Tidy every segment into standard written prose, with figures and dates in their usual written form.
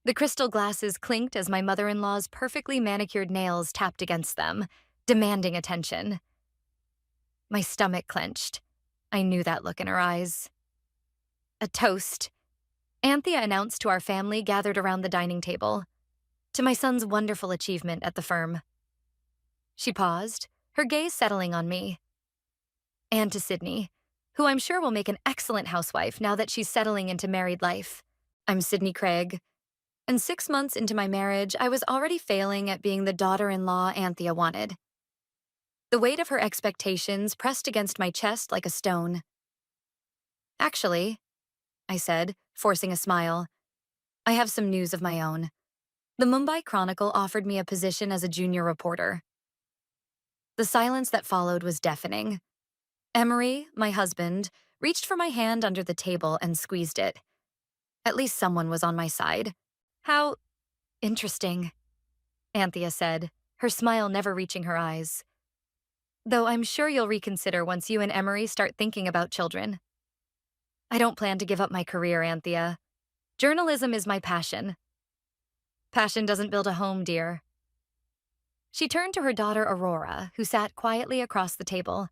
The crystal glasses clinked as my mother-in-law's perfectly manicured nails tapped against them, demanding attention. My stomach clenched. I knew that look in her eyes. A toast, Anthea announced to our family gathered around the dining table, to my son's wonderful achievement at the firm. She paused, her gaze settling on me. And to Sydney, who I'm sure will make an excellent housewife now that she's settling into married life. I'm Sydney Craig, and 6 months into my marriage, I was already failing at being the daughter-in-law Anthea wanted. The weight of her expectations pressed against my chest like a stone. Actually, I said, forcing a smile, I have some news of my own. The Mumbai Chronicle offered me a position as a junior reporter. The silence that followed was deafening. Emery, my husband, reached for my hand under the table and squeezed it. At least someone was on my side. How interesting, Anthea said, her smile never reaching her eyes. Though I'm sure you'll reconsider once you and Emery start thinking about children. I don't plan to give up my career, Anthea. Journalism is my passion. Passion doesn't build a home, dear. She turned to her daughter Aurora, who sat quietly across the table.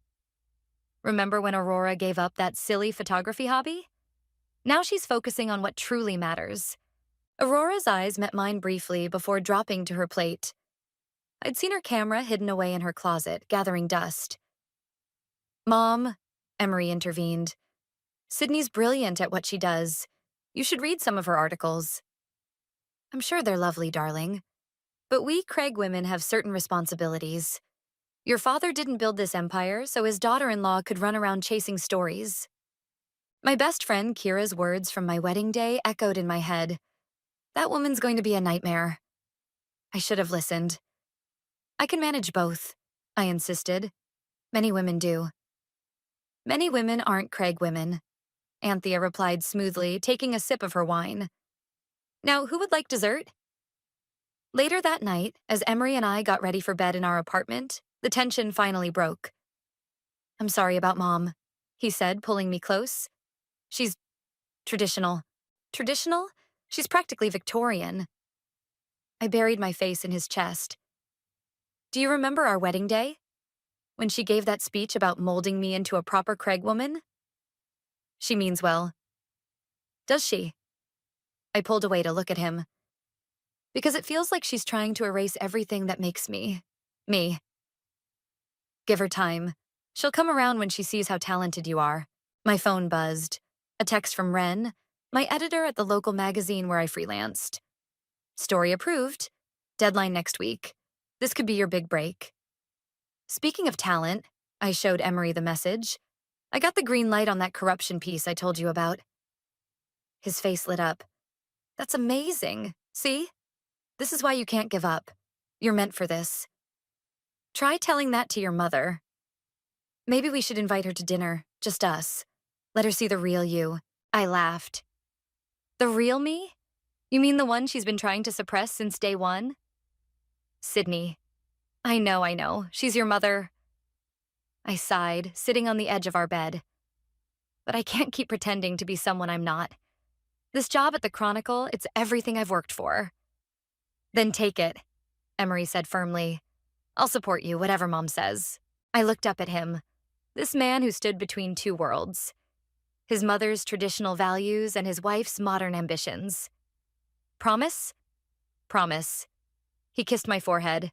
Remember when Aurora gave up that silly photography hobby? Now she's focusing on what truly matters. Aurora's eyes met mine briefly before dropping to her plate. I'd seen her camera hidden away in her closet, gathering dust. Mom, Emery intervened. Sydney's brilliant at what she does. You should read some of her articles. I'm sure they're lovely, darling. But we Craig women have certain responsibilities. Your father didn't build this empire, so his daughter-in-law could run around chasing stories. My best friend Kira's words from my wedding day echoed in my head. That woman's going to be a nightmare. I should have listened. I can manage both, I insisted. Many women do. Many women aren't Craig women, Anthea replied smoothly, taking a sip of her wine. Now, who would like dessert? Later that night, as Emery and I got ready for bed in our apartment, the tension finally broke. I'm sorry about Mom, he said, pulling me close. She's traditional. Traditional? She's practically Victorian. I buried my face in his chest. Do you remember our wedding day? When she gave that speech about molding me into a proper Craig woman? She means well. Does she? I pulled away to look at him. Because it feels like she's trying to erase everything that makes me. Me. Give her time. She'll come around when she sees how talented you are. My phone buzzed. A text from Ren, my editor at the local magazine where I freelanced. Story approved. Deadline next week. This could be your big break. Speaking of talent, I showed Emery the message. I got the green light on that corruption piece I told you about. His face lit up. That's amazing. See? This is why you can't give up. You're meant for this. Try telling that to your mother. Maybe we should invite her to dinner, just us. Let her see the real you. I laughed. The real me? You mean the one she's been trying to suppress since day one? Sydney. I know. She's your mother. I sighed, sitting on the edge of our bed. But I can't keep pretending to be someone I'm not. This job at the Chronicle, it's everything I've worked for. Then take it, Emery said firmly. I'll support you, whatever Mom says. I looked up at him, this man who stood between two worlds. His mother's traditional values and his wife's modern ambitions. Promise? Promise. He kissed my forehead.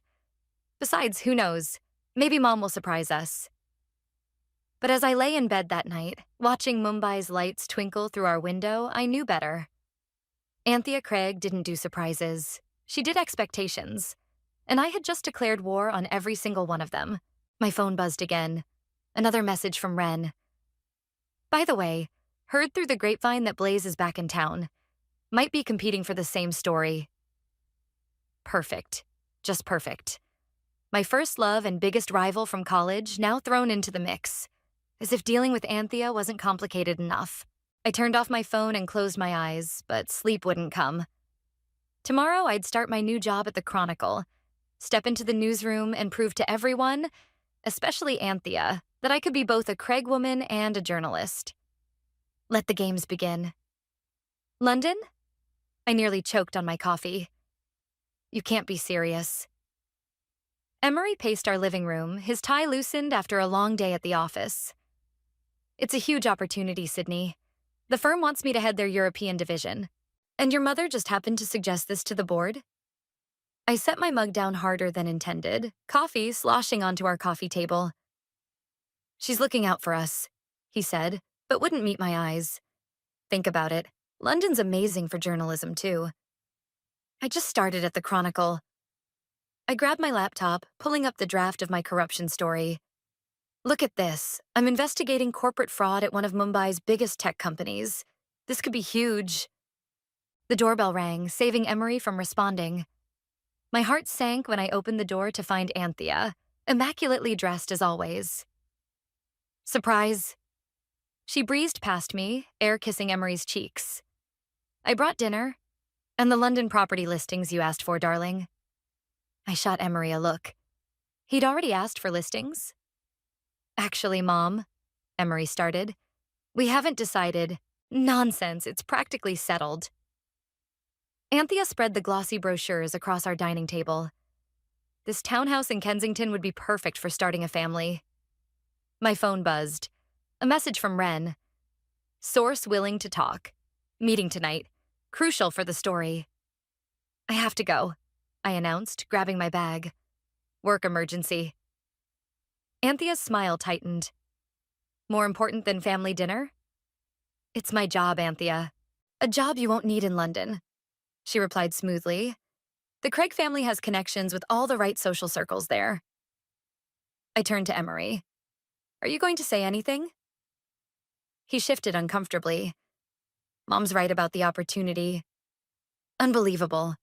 Besides, who knows? Maybe Mom will surprise us. But as I lay in bed that night, watching Mumbai's lights twinkle through our window, I knew better. Anthea Craig didn't do surprises. She did expectations. And I had just declared war on every single one of them. My phone buzzed again. Another message from Ren. By the way, heard through the grapevine that Blaze is back in town. Might be competing for the same story. Perfect. Just perfect. My first love and biggest rival from college now thrown into the mix. As if dealing with Anthea wasn't complicated enough. I turned off my phone and closed my eyes, but sleep wouldn't come. Tomorrow I'd start my new job at the Chronicle, step into the newsroom and prove to everyone, especially Anthea, that I could be both a Craig woman and a journalist. Let the games begin. London? I nearly choked on my coffee. You can't be serious. Emery paced our living room, his tie loosened after a long day at the office. It's a huge opportunity, Sydney. The firm wants me to head their European division. And your mother just happened to suggest this to the board? I set my mug down harder than intended, coffee sloshing onto our coffee table. She's looking out for us, he said, but wouldn't meet my eyes. Think about it. London's amazing for journalism, too. I just started at the Chronicle. I grabbed my laptop, pulling up the draft of my corruption story. Look at this. I'm investigating corporate fraud at one of Mumbai's biggest tech companies. This could be huge. The doorbell rang, saving Emery from responding. My heart sank when I opened the door to find Anthea, immaculately dressed as always. Surprise. She breezed past me, air kissing Emery's cheeks. I brought dinner, and the London property listings you asked for, darling. I shot Emery a look. He'd already asked for listings? Actually, Mom, Emery started, we haven't decided. Nonsense, it's practically settled. Anthea spread the glossy brochures across our dining table. This townhouse in Kensington would be perfect for starting a family. My phone buzzed. A message from Ren. Source willing to talk. Meeting tonight. Crucial for the story. I have to go, I announced, grabbing my bag. Work emergency. Anthea's smile tightened. More important than family dinner? It's my job, Anthea. A job you won't need in London, she replied smoothly. The Craig family has connections with all the right social circles there. I turned to Emery. Are you going to say anything? He shifted uncomfortably. Mom's right about the opportunity. Unbelievable.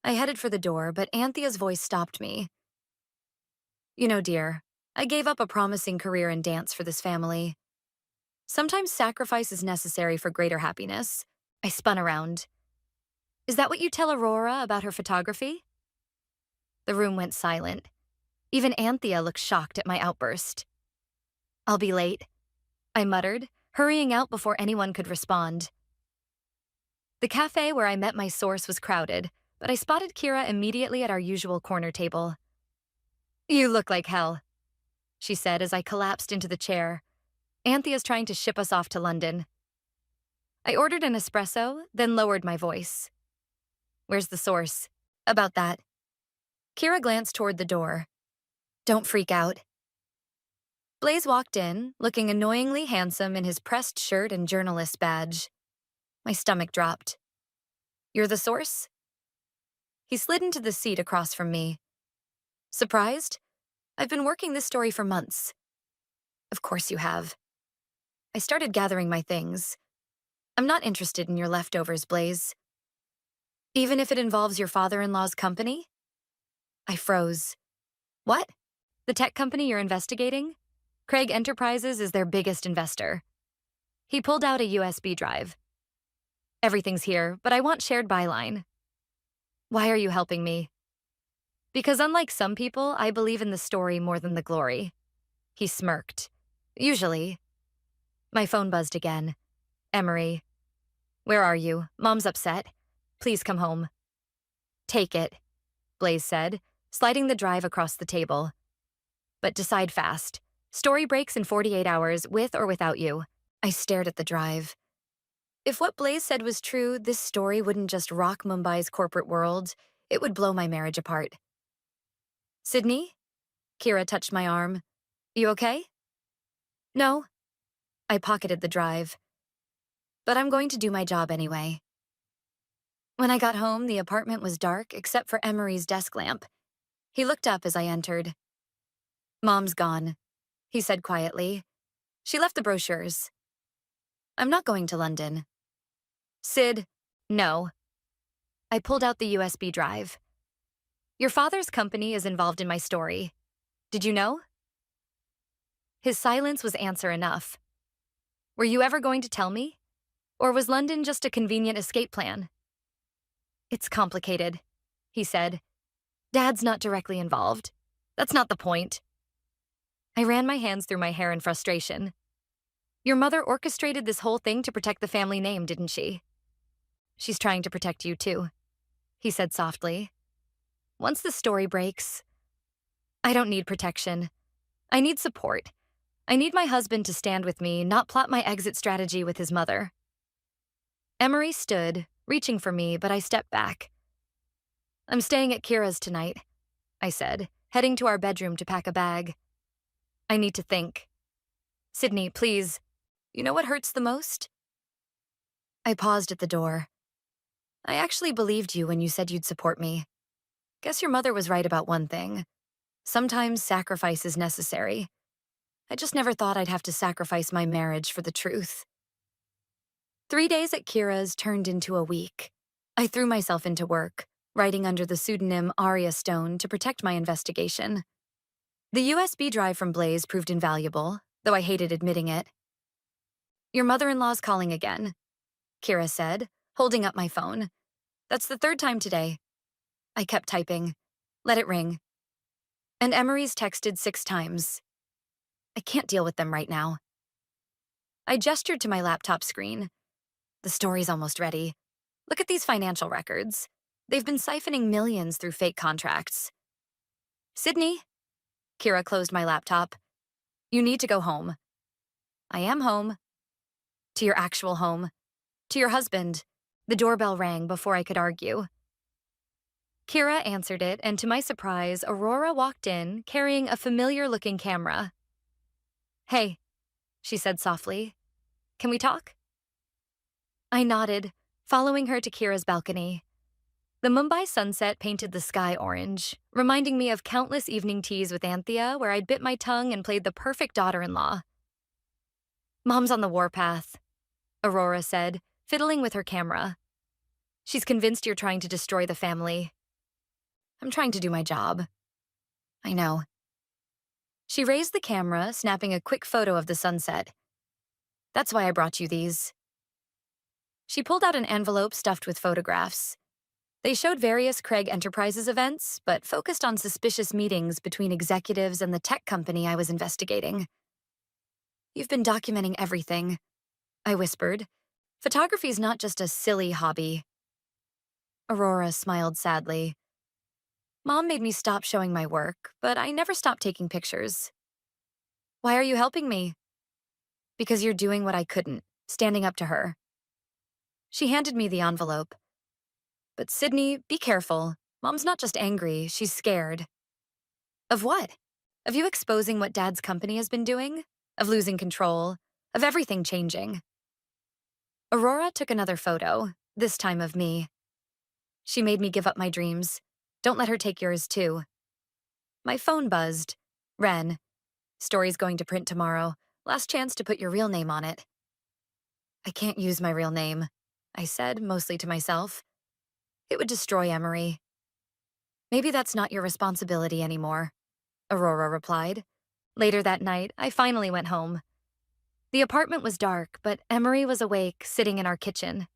I headed for the door, but Anthea's voice stopped me. You know, dear, I gave up a promising career in dance for this family. Sometimes sacrifice is necessary for greater happiness. I spun around. Is that what you tell Aurora about her photography? The room went silent. Even Anthea looked shocked at my outburst. I'll be late, I muttered, hurrying out before anyone could respond. The cafe where I met my source was crowded, but I spotted Kira immediately at our usual corner table. You look like hell, she said as I collapsed into the chair. Anthea's trying to ship us off to London. I ordered an espresso, then lowered my voice. Where's the source? About that. Kira glanced toward the door. Don't freak out. Blaze walked in, looking annoyingly handsome in his pressed shirt and journalist badge. My stomach dropped. You're the source? He slid into the seat across from me. Surprised? I've been working this story for months. Of course you have. I started gathering my things. I'm not interested in your leftovers, Blaze. Even if it involves your father-in-law's company? I froze. What? The tech company you're investigating? Craig Enterprises is their biggest investor. He pulled out a USB drive. Everything's here, but I want shared byline. Why are you helping me? Because unlike some people, I believe in the story more than the glory. He smirked. Usually. My phone buzzed again. Emery. Where are you? Mom's upset. Please come home. Take it, Blaze said, sliding the drive across the table. But decide fast. Story breaks in 48 hours, with or without you. I stared at the drive. If what Blaze said was true, this story wouldn't just rock Mumbai's corporate world, it would blow my marriage apart. Sydney? Kira touched my arm. You okay? No. I pocketed the drive. But I'm going to do my job anyway. When I got home, the apartment was dark except for Emery's desk lamp. He looked up as I entered. Mom's gone, he said quietly. She left the brochures. I'm not going to London. Sid, no. I pulled out the USB drive. Your father's company is involved in my story. Did you know? His silence was answer enough. Were you ever going to tell me? Or was London just a convenient escape plan? It's complicated, he said. Dad's not directly involved. That's not the point. I ran my hands through my hair in frustration. Your mother orchestrated this whole thing to protect the family name, didn't she? She's trying to protect you too, he said softly. Once the story breaks, I don't need protection. I need support. I need my husband to stand with me, not plot my exit strategy with his mother. Emery stood, reaching for me, but I stepped back. I'm staying at Kira's tonight, I said, heading to our bedroom to pack a bag. I need to think. Sydney, please. You know what hurts the most? I paused at the door. I actually believed you when you said you'd support me. Guess your mother was right about one thing. Sometimes sacrifice is necessary. I just never thought I'd have to sacrifice my marriage for the truth. 3 days at Kira's turned into a week. I threw myself into work, writing under the pseudonym Arya Stone to protect my investigation. The USB drive from Blaze proved invaluable, though I hated admitting it. Your mother-in-law's calling again, Kira said, holding up my phone. That's the 3rd time today. I kept typing. Let it ring. And Emery's texted 6 times. I can't deal with them right now. I gestured to my laptop screen. The story's almost ready. Look at these financial records. They've been siphoning millions through fake contracts. Sydney, Kira closed my laptop. You need to go home. I am home. To your actual home. To your husband. The doorbell rang before I could argue. Kira answered it, and to my surprise, Aurora walked in, carrying a familiar-looking camera. Hey, she said softly. Can we talk? I nodded, following her to Kira's balcony. The Mumbai sunset painted the sky orange, reminding me of countless evening teas with Anthea where I'd bit my tongue and played the perfect daughter-in-law. Mom's on the warpath, Aurora said, fiddling with her camera. She's convinced you're trying to destroy the family. I'm trying to do my job. I know. She raised the camera, snapping a quick photo of the sunset. That's why I brought you these. She pulled out an envelope stuffed with photographs. They showed various Craig Enterprises events, but focused on suspicious meetings between executives and the tech company I was investigating. You've been documenting everything, I whispered. Photography's not just a silly hobby. Aurora smiled sadly. Mom made me stop showing my work, but I never stopped taking pictures. Why are you helping me? Because you're doing what I couldn't, standing up to her. She handed me the envelope. But Sydney, be careful. Mom's not just angry, she's scared. Of what? Of you exposing what Dad's company has been doing? Of losing control? Of everything changing? Aurora took another photo, this time of me. She made me give up my dreams. Don't let her take yours too. My phone buzzed. Ren. Story's going to print tomorrow. Last chance to put your real name on it. I can't use my real name, I said, mostly to myself. It would destroy Emery. Maybe that's not your responsibility anymore, Aurora replied. Later that night, I finally went home. The apartment was dark, but Emery was awake, sitting in our kitchen.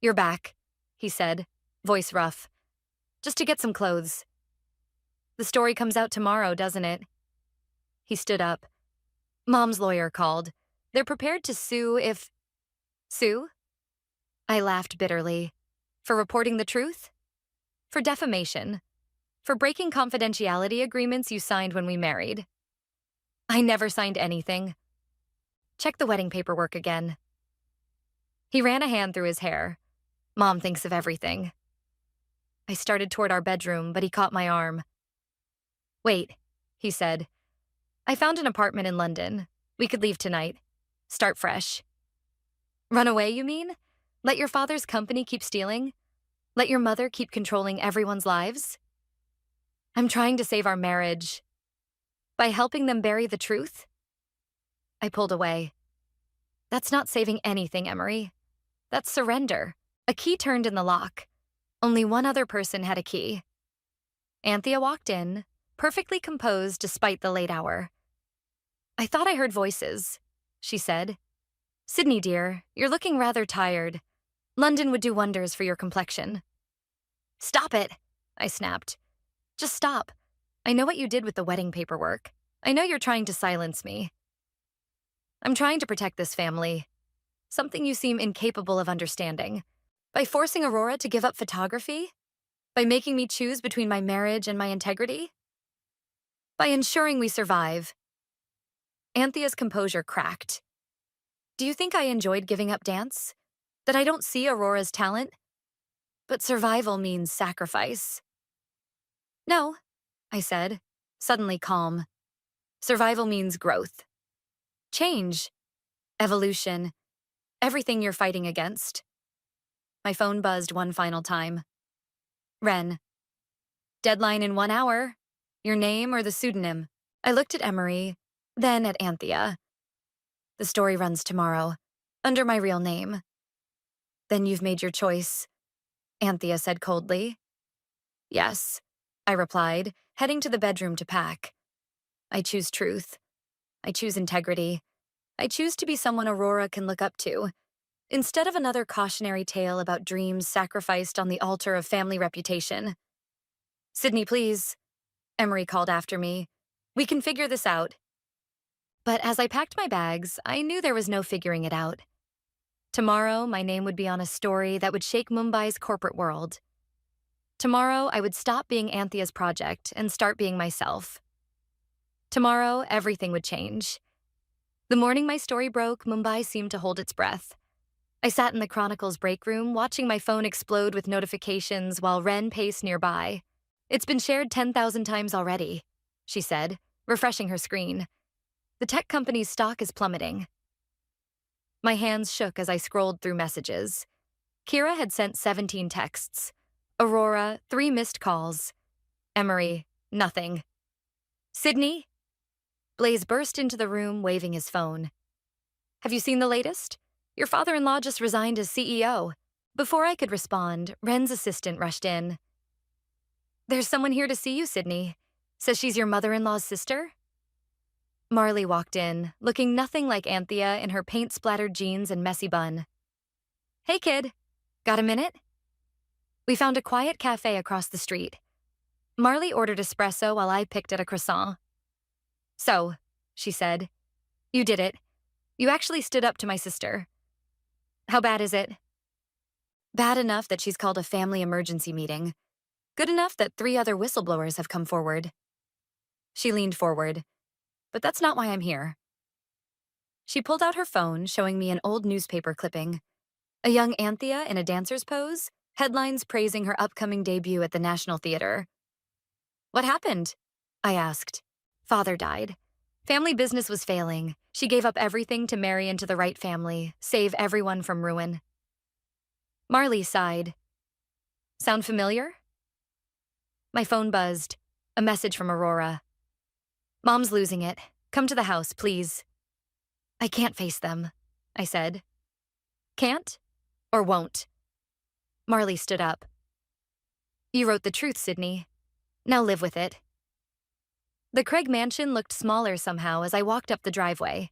You're back, he said, voice rough. Just to get some clothes. The story comes out tomorrow, doesn't it? He stood up. Mom's lawyer called. They're prepared to sue if... Sue? I laughed bitterly. For reporting the truth? For defamation? For breaking confidentiality agreements you signed when we married? I never signed anything. Check the wedding paperwork again. He ran a hand through his hair. Mom thinks of everything. I started toward our bedroom, but he caught my arm. Wait, he said. I found an apartment in London. We could leave tonight. Start fresh. Run away, you mean? Let your father's company keep stealing? Let your mother keep controlling everyone's lives? I'm trying to save our marriage. By helping them bury the truth? I pulled away. That's not saving anything, Emery. That's surrender. A key turned in the lock. Only one other person had a key. Anthea walked in, perfectly composed despite the late hour. I thought I heard voices, she said. Sydney, dear, you're looking rather tired. London would do wonders for your complexion. Stop it, I snapped. Just stop. I know what you did with the wedding paperwork. I know you're trying to silence me. I'm trying to protect this family. Something you seem incapable of understanding. By forcing Aurora to give up photography? By making me choose between my marriage and my integrity? By ensuring we survive. Anthea's composure cracked. Do you think I enjoyed giving up dance? That I don't see Aurora's talent? But survival means sacrifice. No, I said, suddenly calm. Survival means growth. Change. Evolution. Everything you're fighting against. My phone buzzed one final time. Ren. Deadline in 1 hour. Your name or the pseudonym? I looked at Emery, then at Anthea. The story runs tomorrow, under my real name. Then you've made your choice, Anthea said coldly. Yes, I replied, heading to the bedroom to pack. I choose truth. I choose integrity. I choose to be someone Aurora can look up to, instead of another cautionary tale about dreams sacrificed on the altar of family reputation. Sydney, please, Emery called after me. We can figure this out. But as I packed my bags, I knew there was no figuring it out. Tomorrow, my name would be on a story that would shake Mumbai's corporate world. Tomorrow, I would stop being Anthea's project and start being myself. Tomorrow, everything would change. The morning my story broke, Mumbai seemed to hold its breath. I sat in the Chronicle's break room, watching my phone explode with notifications while Ren paced nearby. It's been shared 10,000 times already, she said, refreshing her screen. The tech company's stock is plummeting. My hands shook as I scrolled through messages. Kira had sent 17 texts. Aurora, 3 missed calls. Emery, nothing. Sydney? Blaze burst into the room, waving his phone. Have you seen the latest? Your father-in-law just resigned as CEO. Before I could respond, Ren's assistant rushed in. There's someone here to see you, Sydney. Says she's your mother-in-law's sister? Marley walked in, looking nothing like Anthea in her paint-splattered jeans and messy bun. Hey, kid. Got a minute? We found a quiet cafe across the street. Marley ordered espresso while I picked at a croissant. So, she said, you did it. You actually stood up to my sister. How bad is it? Bad enough that she's called a family emergency meeting. Good enough that 3 other whistleblowers have come forward. She leaned forward. But that's not why I'm here. She pulled out her phone, showing me an old newspaper clipping. A young Anthea in a dancer's pose, headlines praising her upcoming debut at the National Theater. What happened? I asked. Father died. Family business was failing. She gave up everything to marry into the right family, save everyone from ruin. Marley sighed. Sound familiar? My phone buzzed. A message from Aurora. Mom's losing it. Come to the house, please. I can't face them, I said. Can't? Or won't? Marley stood up. You wrote the truth, Sydney. Now live with it. The Craig mansion looked smaller somehow as I walked up the driveway.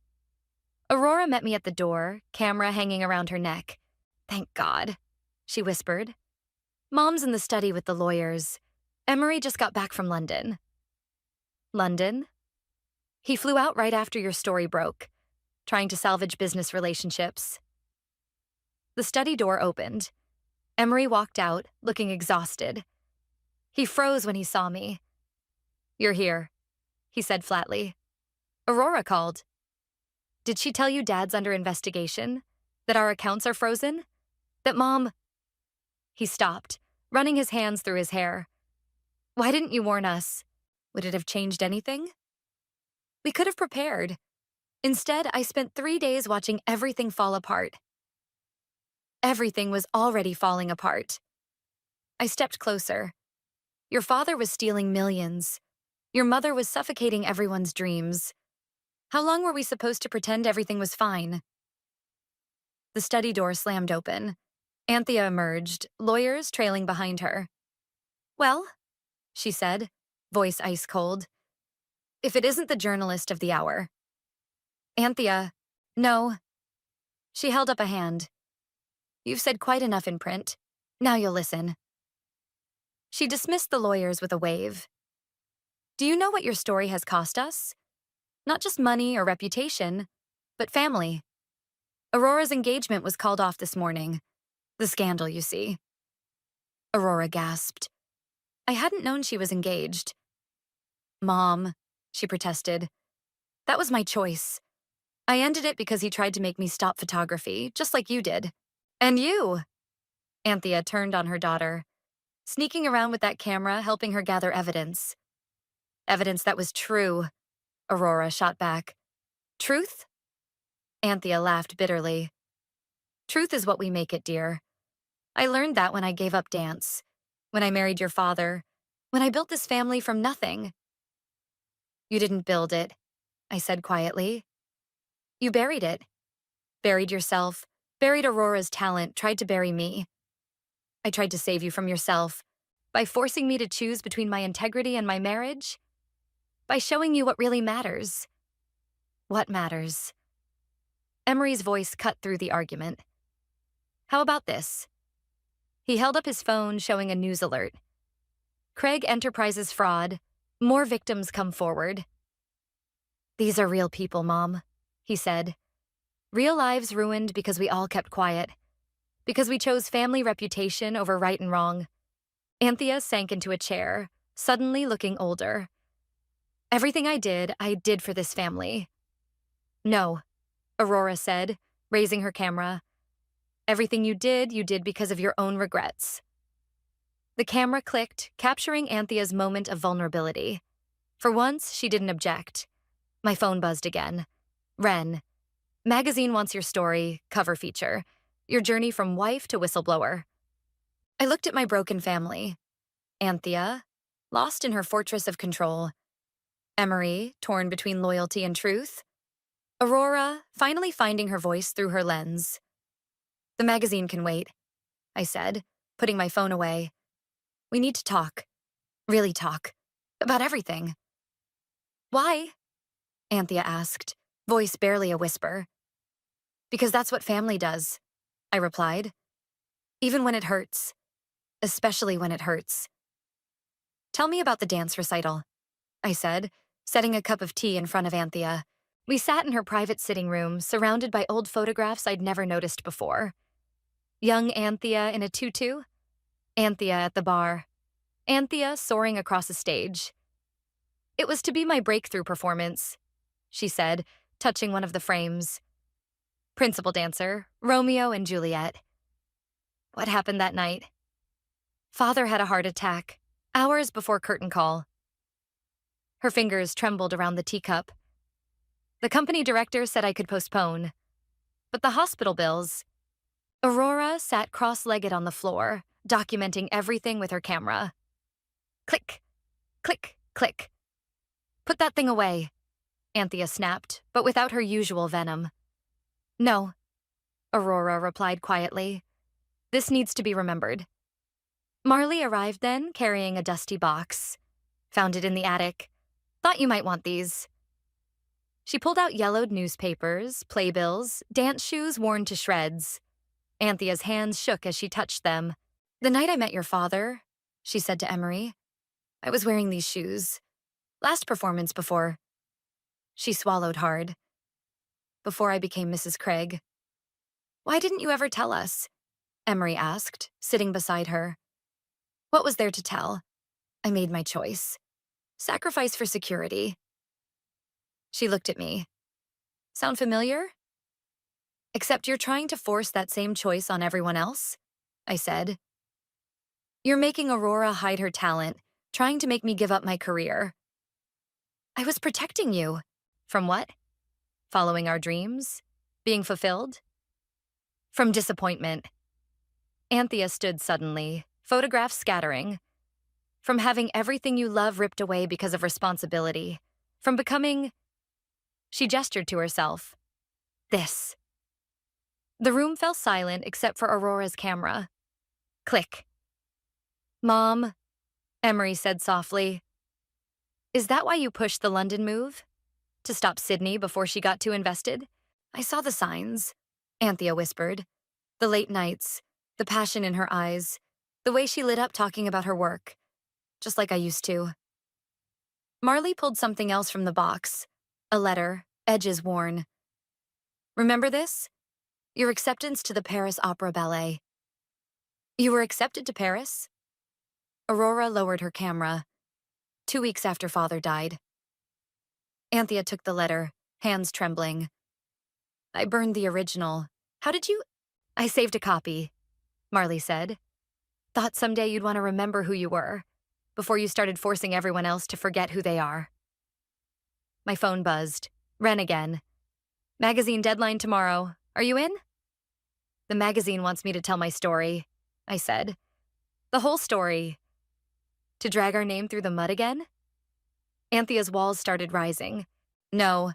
Aurora met me at the door, camera hanging around her neck. Thank God, she whispered. Mom's in the study with the lawyers. Emery just got back from London. London? He flew out right after your story broke, trying to salvage business relationships. The study door opened. Emery walked out, looking exhausted. He froze when he saw me. You're here, he said flatly. Aurora called. Did she tell you Dad's under investigation? That our accounts are frozen? That Mom... He stopped, running his hands through his hair. Why didn't you warn us? Would it have changed anything? We could have prepared. Instead, I spent 3 days watching everything fall apart. Everything was already falling apart. I stepped closer. Your father was stealing millions. Your mother was suffocating everyone's dreams. How long were we supposed to pretend everything was fine? The study door slammed open. Anthea emerged, lawyers trailing behind her. Well, she said, voice ice cold. If it isn't the journalist of the hour. Anthea, no. She held up a hand. You've said quite enough in print. Now you'll listen. She dismissed the lawyers with a wave. Do you know what your story has cost us? Not just money or reputation, but family. Aurora's engagement was called off this morning. The scandal, you see. Aurora gasped. I hadn't known she was engaged. Mom, she protested. That was my choice. I ended it because he tried to make me stop photography, just like you did. And you! Anthea turned on her daughter, sneaking around with that camera, helping her gather evidence. Evidence that was true, Aurora shot back. Truth? Anthea laughed bitterly. Truth is what we make it, dear. I learned that when I gave up dance, when I married your father, when I built this family from nothing. You didn't build it, I said quietly. You buried it. Buried yourself, buried Aurora's talent, tried to bury me. I tried to save you from yourself by forcing me to choose between my integrity and my marriage, by showing you what really matters. What matters? Emery's voice cut through the argument. How about this? He held up his phone, showing a news alert. Craig Enterprises fraud. More victims come forward. These are real people, Mom, he said. Real lives ruined because we all kept quiet. Because we chose family reputation over right and wrong. Anthea sank into a chair, suddenly looking older. Everything I did for this family. No, Aurora said, raising her camera. Everything you did because of your own regrets. The camera clicked, capturing Anthea's moment of vulnerability. For once, she didn't object. My phone buzzed again. Ren. Magazine wants your story, cover feature. Your journey from wife to whistleblower. I looked at my broken family. Anthea, lost in her fortress of control. Emery, torn between loyalty and truth. Aurora, finally finding her voice through her lens. The magazine can wait, I said, putting my phone away. We need to talk. Really talk. About everything. Why? Anthea asked, voice barely a whisper. Because that's what family does, I replied. Even when it hurts. Especially when it hurts. Tell me about the dance recital, I said, setting a cup of tea in front of Anthea. We sat in her private sitting room, surrounded by old photographs I'd never noticed before. Young Anthea in a tutu. Anthea at the bar. Anthea soaring across a stage. It was to be my breakthrough performance, she said, touching one of the frames. Principal dancer, Romeo and Juliet. What happened that night? Father had a heart attack, hours before curtain call. Her fingers trembled around the teacup. The company director said I could postpone. But the hospital bills... Aurora sat cross-legged on the floor, documenting everything with her camera. Click, click, click. Put that thing away, Anthea snapped, but without her usual venom. No, Aurora replied quietly. This needs to be remembered. Marley arrived then, carrying a dusty box. Found it in the attic. Thought you might want these. She pulled out yellowed newspapers, playbills, dance shoes worn to shreds. Anthea's hands shook as she touched them. The night I met your father, she said to Emery, I was wearing these shoes. Last performance before. She swallowed hard. Before I became Mrs. Craig. Why didn't you ever tell us? Emery asked, sitting beside her. What was there to tell? I made my choice. Sacrifice for security. She looked at me. Sound familiar? Except you're trying to force that same choice on everyone else, I said. You're making Aurora hide her talent, trying to make me give up my career. I was protecting you. From what? Following our dreams? Being fulfilled? From disappointment. Anthea stood suddenly, photographs scattering. From having everything you love ripped away because of responsibility. From becoming... She gestured to herself. This. The room fell silent except for Aurora's camera. Click. Mom, Emery said softly. Is that why you pushed the London move? To stop Sydney before she got too invested? I saw the signs, Anthea whispered. The late nights, the passion in her eyes, the way she lit up talking about her work. Just like I used to. Marley pulled something else from the box. A letter, edges worn. Remember this? Your acceptance to the Paris Opera Ballet. You were accepted to Paris? Aurora lowered her camera. 2 weeks after father died. Anthea took the letter, hands trembling. I burned the original. How did you? I saved a copy, Marley said. Thought someday you'd want to remember who you were, before you started forcing everyone else to forget who they are. My phone buzzed. Ren again. Magazine deadline tomorrow. Are you in? The magazine wants me to tell my story, I said. The whole story. To drag our name through the mud again? Anthea's walls started rising. No,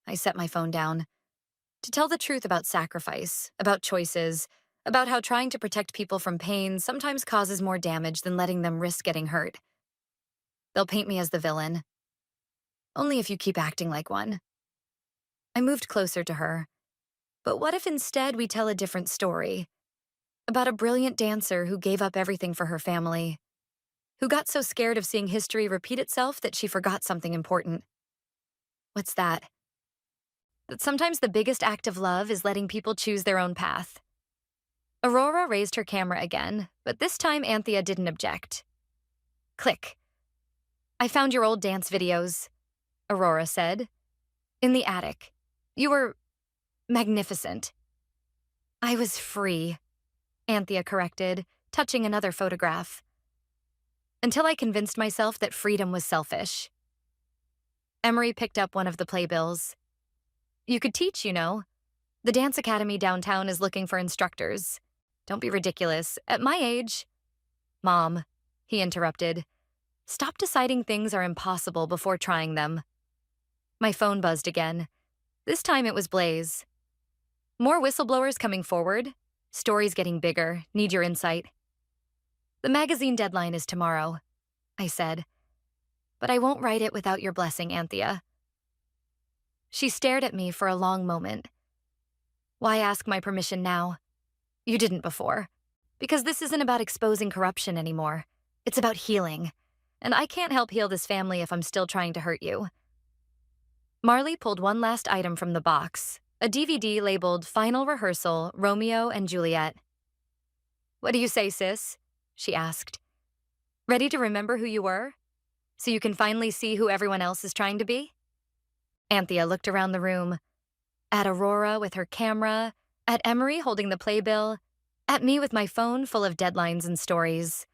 I set my phone down. To tell the truth about sacrifice, about choices, about how trying to protect people from pain sometimes causes more damage than letting them risk getting hurt. They'll paint me as the villain. Only if you keep acting like one. I moved closer to her. But what if instead we tell a different story? About a brilliant dancer who gave up everything for her family, who got so scared of seeing history repeat itself that she forgot something important. What's that? That sometimes the biggest act of love is letting people choose their own path. Aurora raised her camera again, but this time Anthea didn't object. Click. I found your old dance videos, Aurora said. In the attic. You were magnificent. I was free, Anthea corrected, touching another photograph. Until I convinced myself that freedom was selfish. Emery picked up one of the playbills. You could teach, you know. The dance academy downtown is looking for instructors. Don't be ridiculous. At my age... Mom, he interrupted. Stop deciding things are impossible before trying them. My phone buzzed again. This time it was Blaze. More whistleblowers coming forward. Stories getting bigger. Need your insight. The magazine deadline is tomorrow, I said. But I won't write it without your blessing, Anthea. She stared at me for a long moment. Why ask my permission now? You didn't before. Because this isn't about exposing corruption anymore. It's about healing. And I can't help heal this family if I'm still trying to hurt you. Marley pulled one last item from the box, a DVD labeled Final Rehearsal, Romeo and Juliet. What do you say, sis? She asked. Ready to remember who you were? So you can finally see who everyone else is trying to be? Anthea looked around the room. At Aurora with her camera, at Emery holding the playbill, at me with my phone full of deadlines and stories.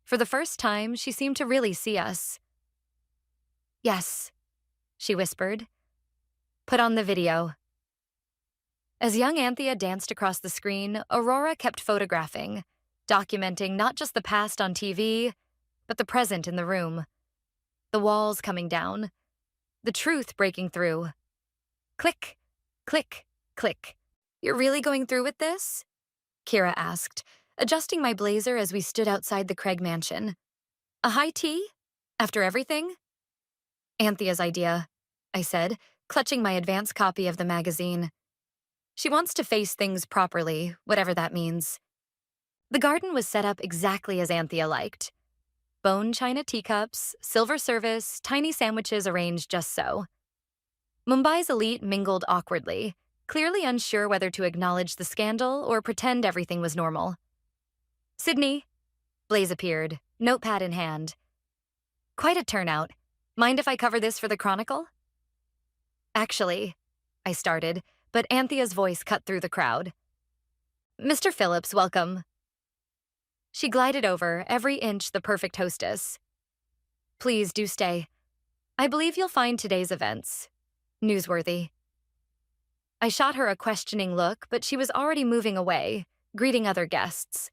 For the first time, she seemed to really see us. Yes, she whispered. Put on the video. As young Anthea danced across the screen, Aurora kept photographing, documenting not just the past on TV, but the present in the room. The walls coming down. The truth breaking through. Click, click, click. You're really going through with this? Kira asked, adjusting my blazer as we stood outside the Craig mansion. A high tea? After everything? Anthea's idea, I said, clutching my advance copy of the magazine. She wants to face things properly, whatever that means. The garden was set up exactly as Anthea liked. Bone china teacups, silver service, tiny sandwiches arranged just so. Mumbai's elite mingled awkwardly, clearly unsure whether to acknowledge the scandal or pretend everything was normal. Sydney. Blaze appeared, notepad in hand. Quite a turnout. Mind if I cover this for the Chronicle? Actually, I started, but Anthea's voice cut through the crowd. Mr. Phillips, welcome. She glided over, every inch the perfect hostess. Please do stay. I believe you'll find today's events newsworthy. I shot her a questioning look, but she was already moving away, greeting other guests.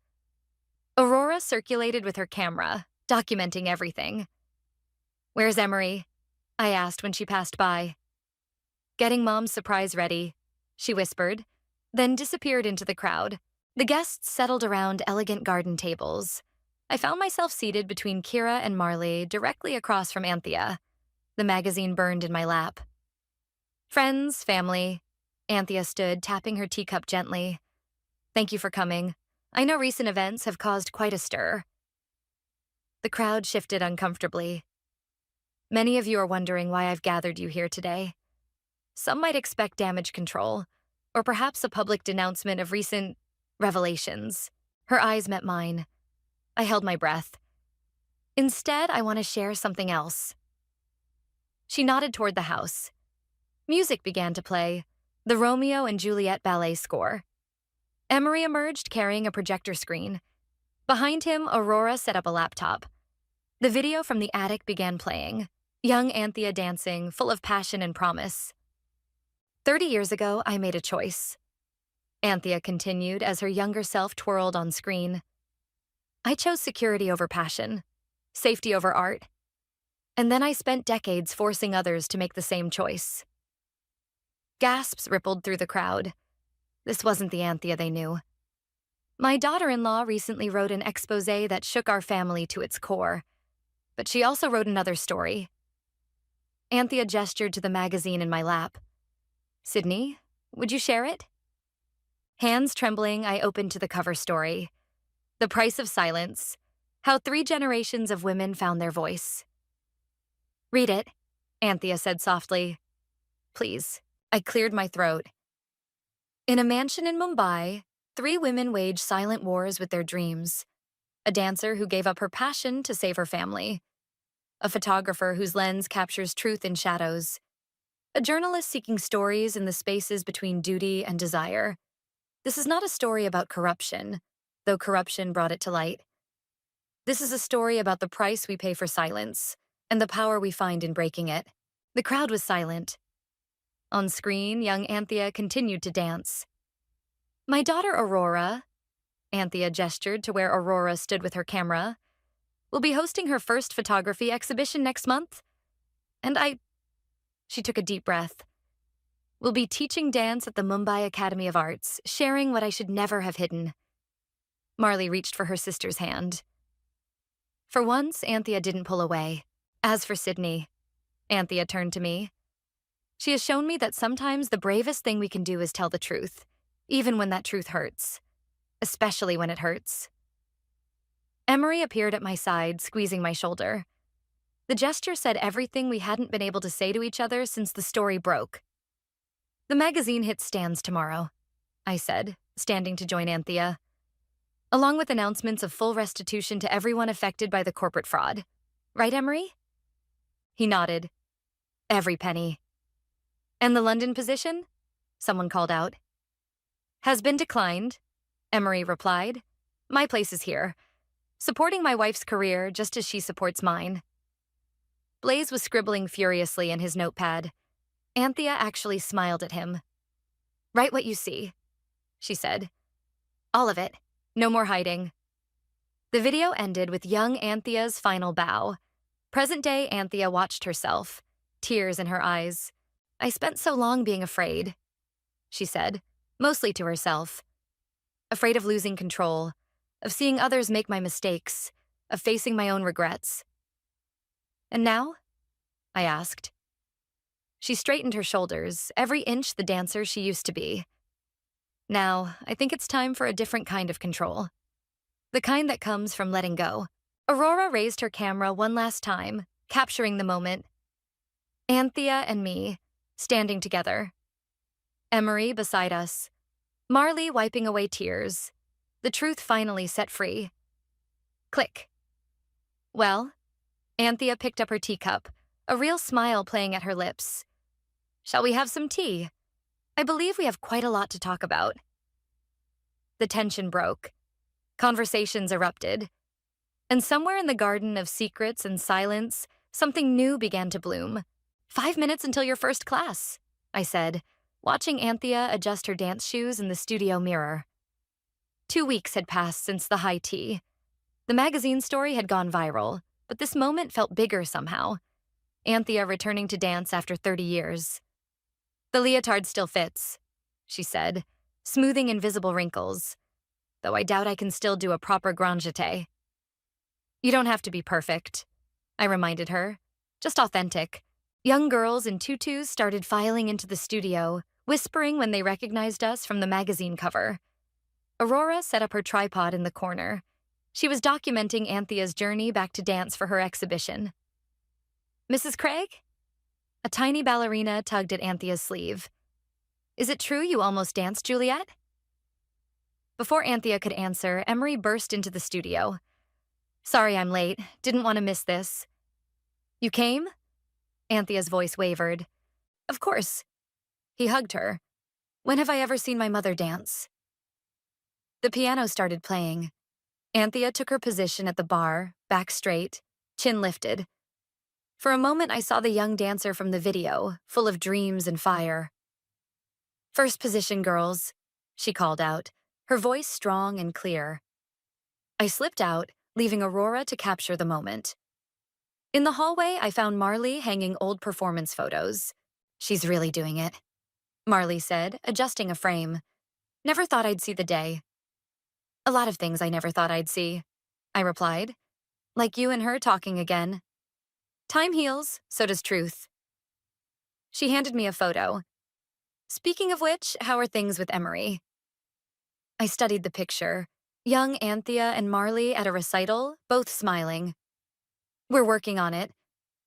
Aurora circulated with her camera, documenting everything. Where's Emery? I asked when she passed by. Getting Mom's surprise ready, she whispered, then disappeared into the crowd. The guests settled around elegant garden tables. I found myself seated between Kira and Marley, directly across from Anthea. The magazine burned in my lap. Friends, family. Anthea stood, tapping her teacup gently. Thank you for coming. I know recent events have caused quite a stir. The crowd shifted uncomfortably. Many of you are wondering why I've gathered you here today. Some might expect damage control, or perhaps a public denouncement of recent revelations. Her eyes met mine. I held my breath. Instead, I want to share something else. She nodded toward the house. Music began to play, the Romeo and Juliet ballet score. Emery emerged carrying a projector screen. Behind him, Aurora set up a laptop. The video from the attic began playing, young Anthea dancing, full of passion and promise. 30 years ago, I made a choice. Anthea continued as her younger self twirled on screen. I chose security over passion, safety over art, and then I spent decades forcing others to make the same choice. Gasps rippled through the crowd. This wasn't the Anthea they knew. My daughter-in-law recently wrote an exposé that shook our family to its core, but she also wrote another story. Anthea gestured to the magazine in my lap. Sydney, would you share it? Hands trembling, I opened to the cover story. The Price of Silence, How 3 Generations of Women Found Their Voice. Read it, Anthea said softly. Please. I cleared my throat. In a mansion in Mumbai, 3 women wage silent wars with their dreams. A dancer who gave up her passion to save her family. A photographer whose lens captures truth in shadows. A journalist seeking stories in the spaces between duty and desire. This is not a story about corruption, though corruption brought it to light. This is a story about the price we pay for silence and the power we find in breaking it. The crowd was silent. On screen, young Anthea continued to dance. My daughter Aurora, Anthea gestured to where Aurora stood with her camera, will be hosting her first photography exhibition next month. And she took a deep breath, will be teaching dance at the Mumbai Academy of Arts, sharing what I should never have hidden. Marley reached for her sister's hand. For once, Anthea didn't pull away. As for Sydney, Anthea turned to me. She has shown me that sometimes the bravest thing we can do is tell the truth, even when that truth hurts, especially when it hurts. Emery appeared at my side, squeezing my shoulder. The gesture said everything we hadn't been able to say to each other since the story broke. The magazine hits stands tomorrow, I said, standing to join Anthea, along with announcements of full restitution to everyone affected by the corporate fraud. Right, Emery? He nodded. Every penny. And the London position? Someone called out. Has been declined, Emery replied. My place is here, supporting my wife's career just as she supports mine. Blaze was scribbling furiously in his notepad. Anthea actually smiled at him. Write what you see, she said. All of it. No more hiding. The video ended with young Anthea's final bow. Present-day Anthea watched herself, tears in her eyes. I spent so long being afraid, she said, mostly to herself. Afraid of losing control, of seeing others make my mistakes, of facing my own regrets. And now? I asked. She straightened her shoulders, every inch the dancer she used to be. Now, I think it's time for a different kind of control. The kind that comes from letting go. Aurora raised her camera one last time, capturing the moment. Anthea and me, standing together. Emery beside us. Marley wiping away tears. The truth finally set free. Click. Well, Anthea picked up her teacup, a real smile playing at her lips. Shall we have some tea? I believe we have quite a lot to talk about. The tension broke. Conversations erupted. And somewhere in the garden of secrets and silence, something new began to bloom. 5 minutes until your first class, I said, watching Anthea adjust her dance shoes in the studio mirror. 2 weeks had passed since the high tea. The magazine story had gone viral, but this moment felt bigger somehow. Anthea returning to dance after 30 years. The leotard still fits, she said, smoothing invisible wrinkles, though I doubt I can still do a proper grand jeté. You don't have to be perfect, I reminded her, just authentic. Young girls in tutus started filing into the studio, whispering when they recognized us from the magazine cover. Aurora set up her tripod in the corner. She was documenting Anthea's journey back to dance for her exhibition. Mrs. Craig? A tiny ballerina tugged at Anthea's sleeve. Is it true you almost danced, Juliet? Before Anthea could answer, Emery burst into the studio. Sorry I'm late. Didn't want to miss this. You came? Anthea's voice wavered. Of course. He hugged her. When have I ever seen my mother dance? The piano started playing. Anthea took her position at the bar, back straight, chin lifted. For a moment, I saw the young dancer from the video, full of dreams and fire. First position, girls, she called out, her voice strong and clear. I slipped out, leaving Aurora to capture the moment. In the hallway, I found Marley hanging old performance photos. She's really doing it, Marley said, adjusting a frame. Never thought I'd see the day. A lot of things I never thought I'd see, I replied. Like you and her talking again. Time heals, so does truth. She handed me a photo. Speaking of which, how are things with Emery? I studied the picture. Young Anthea and Marley at a recital, both smiling. We're working on it.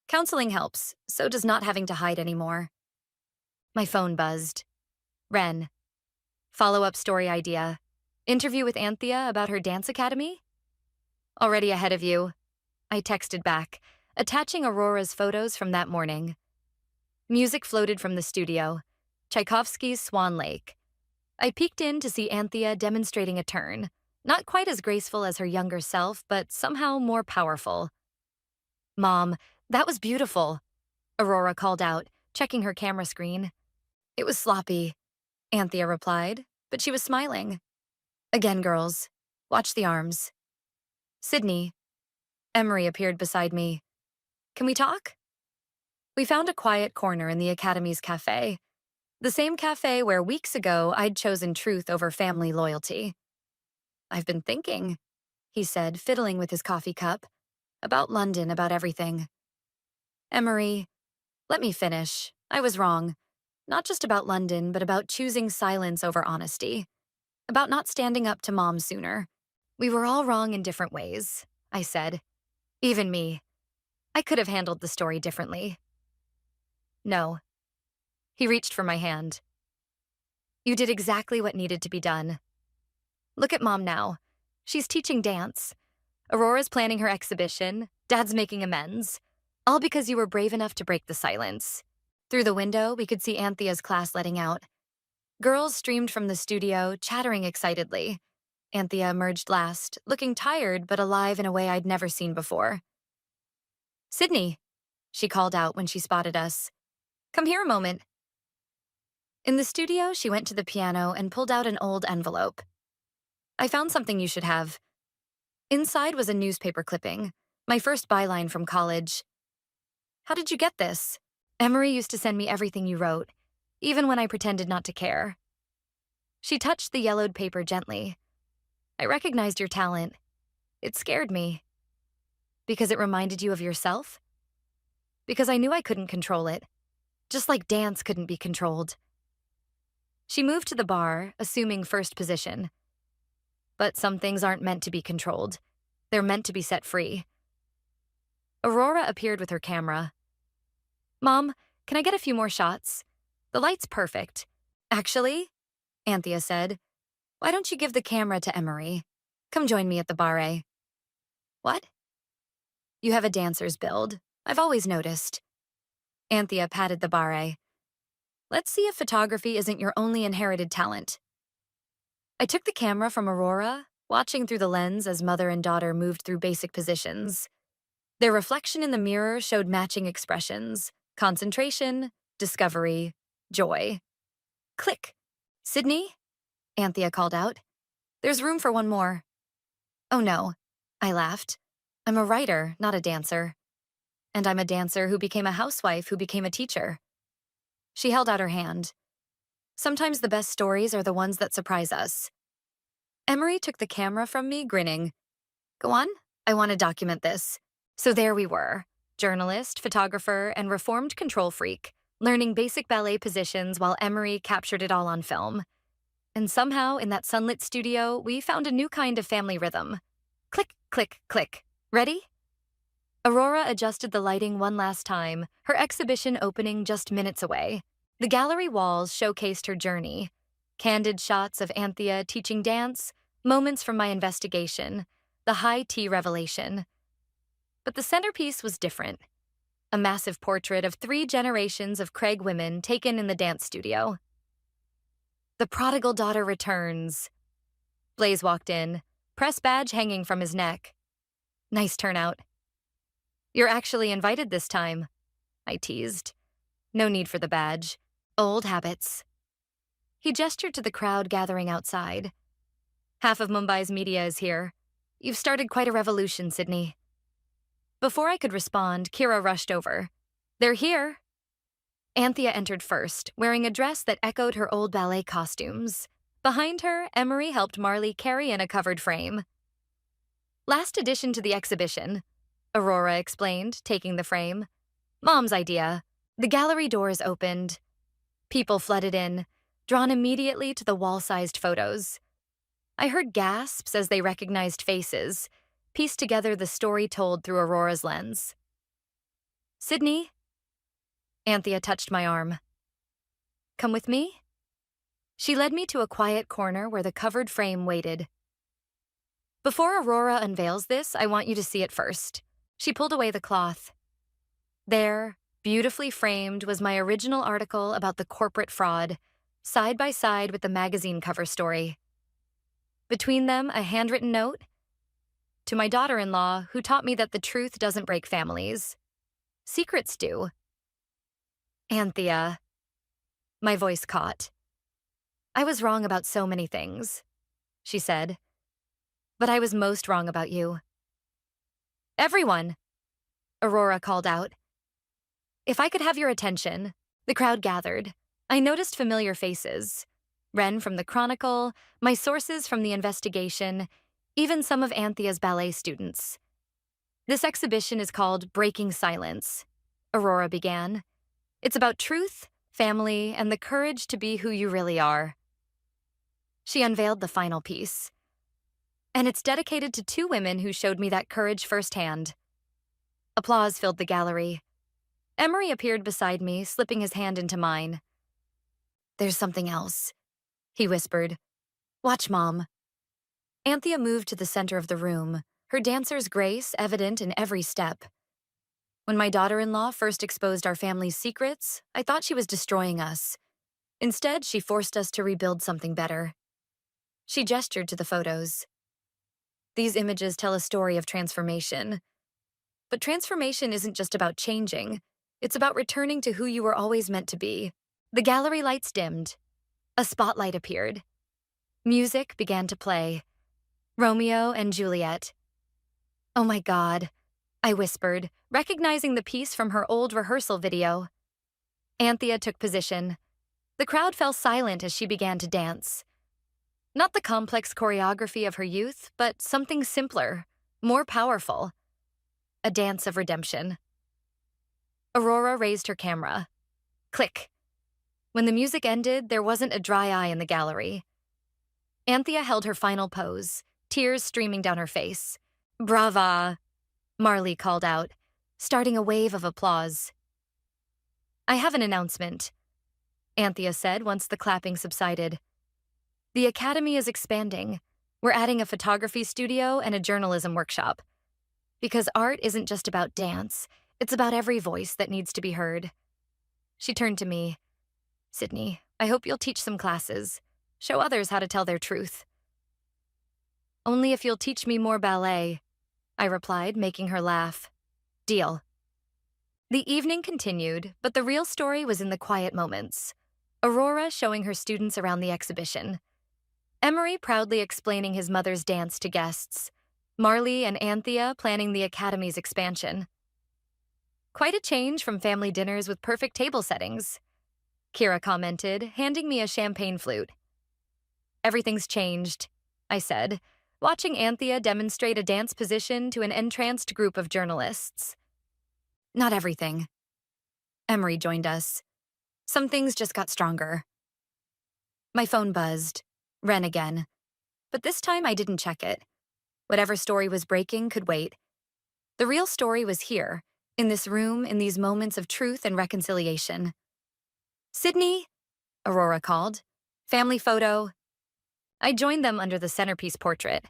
Counseling helps, so does not having to hide anymore. My phone buzzed. Ren. Follow-up story idea. Interview with Anthea about her dance academy? Already ahead of you. I texted back, attaching Aurora's photos from that morning. Music floated from the studio. Tchaikovsky's Swan Lake. I peeked in to see Anthea demonstrating a turn, not quite as graceful as her younger self, but somehow more powerful. Mom, that was beautiful, Aurora called out, checking her camera screen. It was sloppy, Anthea replied, but she was smiling. Again, girls. Watch the arms. Sydney. Emery appeared beside me. Can we talk? We found a quiet corner in the Academy's cafe. The same cafe where weeks ago I'd chosen truth over family loyalty. I've been thinking, he said, fiddling with his coffee cup. About London, about everything. Emery, let me finish. I was wrong. Not just about London, but about choosing silence over honesty. About not standing up to Mom sooner. We were all wrong in different ways, I said. Even me. I could have handled the story differently. No. He reached for my hand. You did exactly what needed to be done. Look at Mom now. She's teaching dance. Aurora's planning her exhibition. Dad's making amends. All because you were brave enough to break the silence. Through the window, we could see Anthea's class letting out. Girls streamed from the studio, chattering excitedly. Anthea emerged last, looking tired but alive in a way I'd never seen before. Sydney, she called out when she spotted us. Come here a moment. In the studio, she went to the piano and pulled out an old envelope. I found something you should have. Inside was a newspaper clipping, my first byline from college. How did you get this? Emery used to send me everything you wrote, even when I pretended not to care. She touched the yellowed paper gently. I recognized your talent. It scared me. Because it reminded you of yourself? Because I knew I couldn't control it, just like dance couldn't be controlled. She moved to the bar, assuming first position. But some things aren't meant to be controlled. They're meant to be set free. Aurora appeared with her camera. Mom, can I get a few more shots? The light's perfect. Actually, Anthea said, why don't you give the camera to Emery? Come join me at the bar. What? You have a dancer's build. I've always noticed. Anthea patted the bar. Let's see if photography isn't your only inherited talent. I took the camera from Aurora, watching through the lens as mother and daughter moved through basic positions. Their reflection in the mirror showed matching expressions: concentration, discovery, joy. Click. Sydney? Anthea called out. There's room for one more. Oh no, I laughed. I'm a writer, not a dancer. And I'm a dancer who became a housewife who became a teacher. She held out her hand. Sometimes the best stories are the ones that surprise us. Emery took the camera from me, grinning. Go on, I want to document this. So there we were, journalist, photographer, and reformed control freak, learning basic ballet positions while Emery captured it all on film. And somehow, in that sunlit studio, we found a new kind of family rhythm. Click, click, click. Ready? Aurora adjusted the lighting one last time, her exhibition opening just minutes away. The gallery walls showcased her journey. Candid shots of Anthea teaching dance, Moments from my investigation, the high tea revelation. But the centerpiece was different. A massive portrait of 3 generations of Craig women taken in the dance studio. The prodigal daughter returns. Blaze walked in, press badge hanging from his neck. Nice turnout. You're actually invited this time, I teased. No need for the badge. Old habits. He gestured to the crowd gathering outside. Half of Mumbai's media is here. You've started quite a revolution, Sydney. Before I could respond, Kira rushed over. They're here. Anthea entered first, wearing a dress that echoed her old ballet costumes. Behind her, Emery helped Marley carry in a covered frame. Last addition to the exhibition, Aurora explained, taking the frame. Mom's idea. The gallery doors opened. People flooded in, drawn immediately to the wall-sized photos. I heard gasps as they recognized faces, pieced together the story told through Aurora's lens. Sydney? Anthea touched my arm. Come with me? She led me to a quiet corner where the covered frame waited. Before Aurora unveils this, I want you to see it first. She pulled away the cloth. There, beautifully framed, was my original article about the corporate fraud, side by side with the magazine cover story. Between them, a handwritten note. To my daughter-in-law, who taught me that the truth doesn't break families. Secrets do. Anthea. My voice caught. I was wrong about so many things, she said. But I was most wrong about you. Everyone, Aurora called out. If I could have your attention, the crowd gathered. I noticed familiar faces. Ren from the Chronicle, my sources from the investigation, even some of Anthea's ballet students. This exhibition is called Breaking Silence, Aurora began. It's about truth, family, and the courage to be who you really are. She unveiled the final piece. And it's dedicated to 2 women who showed me that courage firsthand. Applause filled the gallery. Emery appeared beside me, slipping his hand into mine. There's something else, he whispered. Watch, Mom. Anthea moved to the center of the room, her dancer's grace evident in every step. When my daughter-in-law first exposed our family's secrets, I thought she was destroying us. Instead, she forced us to rebuild something better. She gestured to the photos. These images tell a story of transformation. But transformation isn't just about changing. It's about returning to who you were always meant to be. The gallery lights dimmed. A spotlight appeared. Music began to play. Romeo and Juliet. Oh my God, I whispered, recognizing the piece from her old rehearsal video. Anthea took position. The crowd fell silent as she began to dance. Not the complex choreography of her youth, but something simpler, more powerful. A dance of redemption. Aurora raised her camera. Click. When the music ended, there wasn't a dry eye in the gallery. Anthea held her final pose, tears streaming down her face. Brava, Marley called out, starting a wave of applause. I have an announcement, Anthea said once the clapping subsided. The Academy is expanding. We're adding a photography studio and a journalism workshop. Because art isn't just about dance, it's about every voice that needs to be heard. She turned to me. Sydney, I hope you'll teach some classes. Show others how to tell their truth. Only if you'll teach me more ballet, I replied, making her laugh. Deal. The evening continued, but the real story was in the quiet moments. Aurora showing her students around the exhibition. Emery proudly explaining his mother's dance to guests. Marley and Anthea planning the Academy's expansion. Quite a change from family dinners with perfect table settings, Kira commented, handing me a champagne flute. Everything's changed, I said, watching Anthea demonstrate a dance position to an entranced group of journalists. Not everything. Emery joined us. Some things just got stronger. My phone buzzed. Ren again. But this time I didn't check it. Whatever story was breaking could wait. The real story was here, in this room, in these moments of truth and reconciliation. Sydney, Aurora called. Family photo. I joined them under the centerpiece portrait.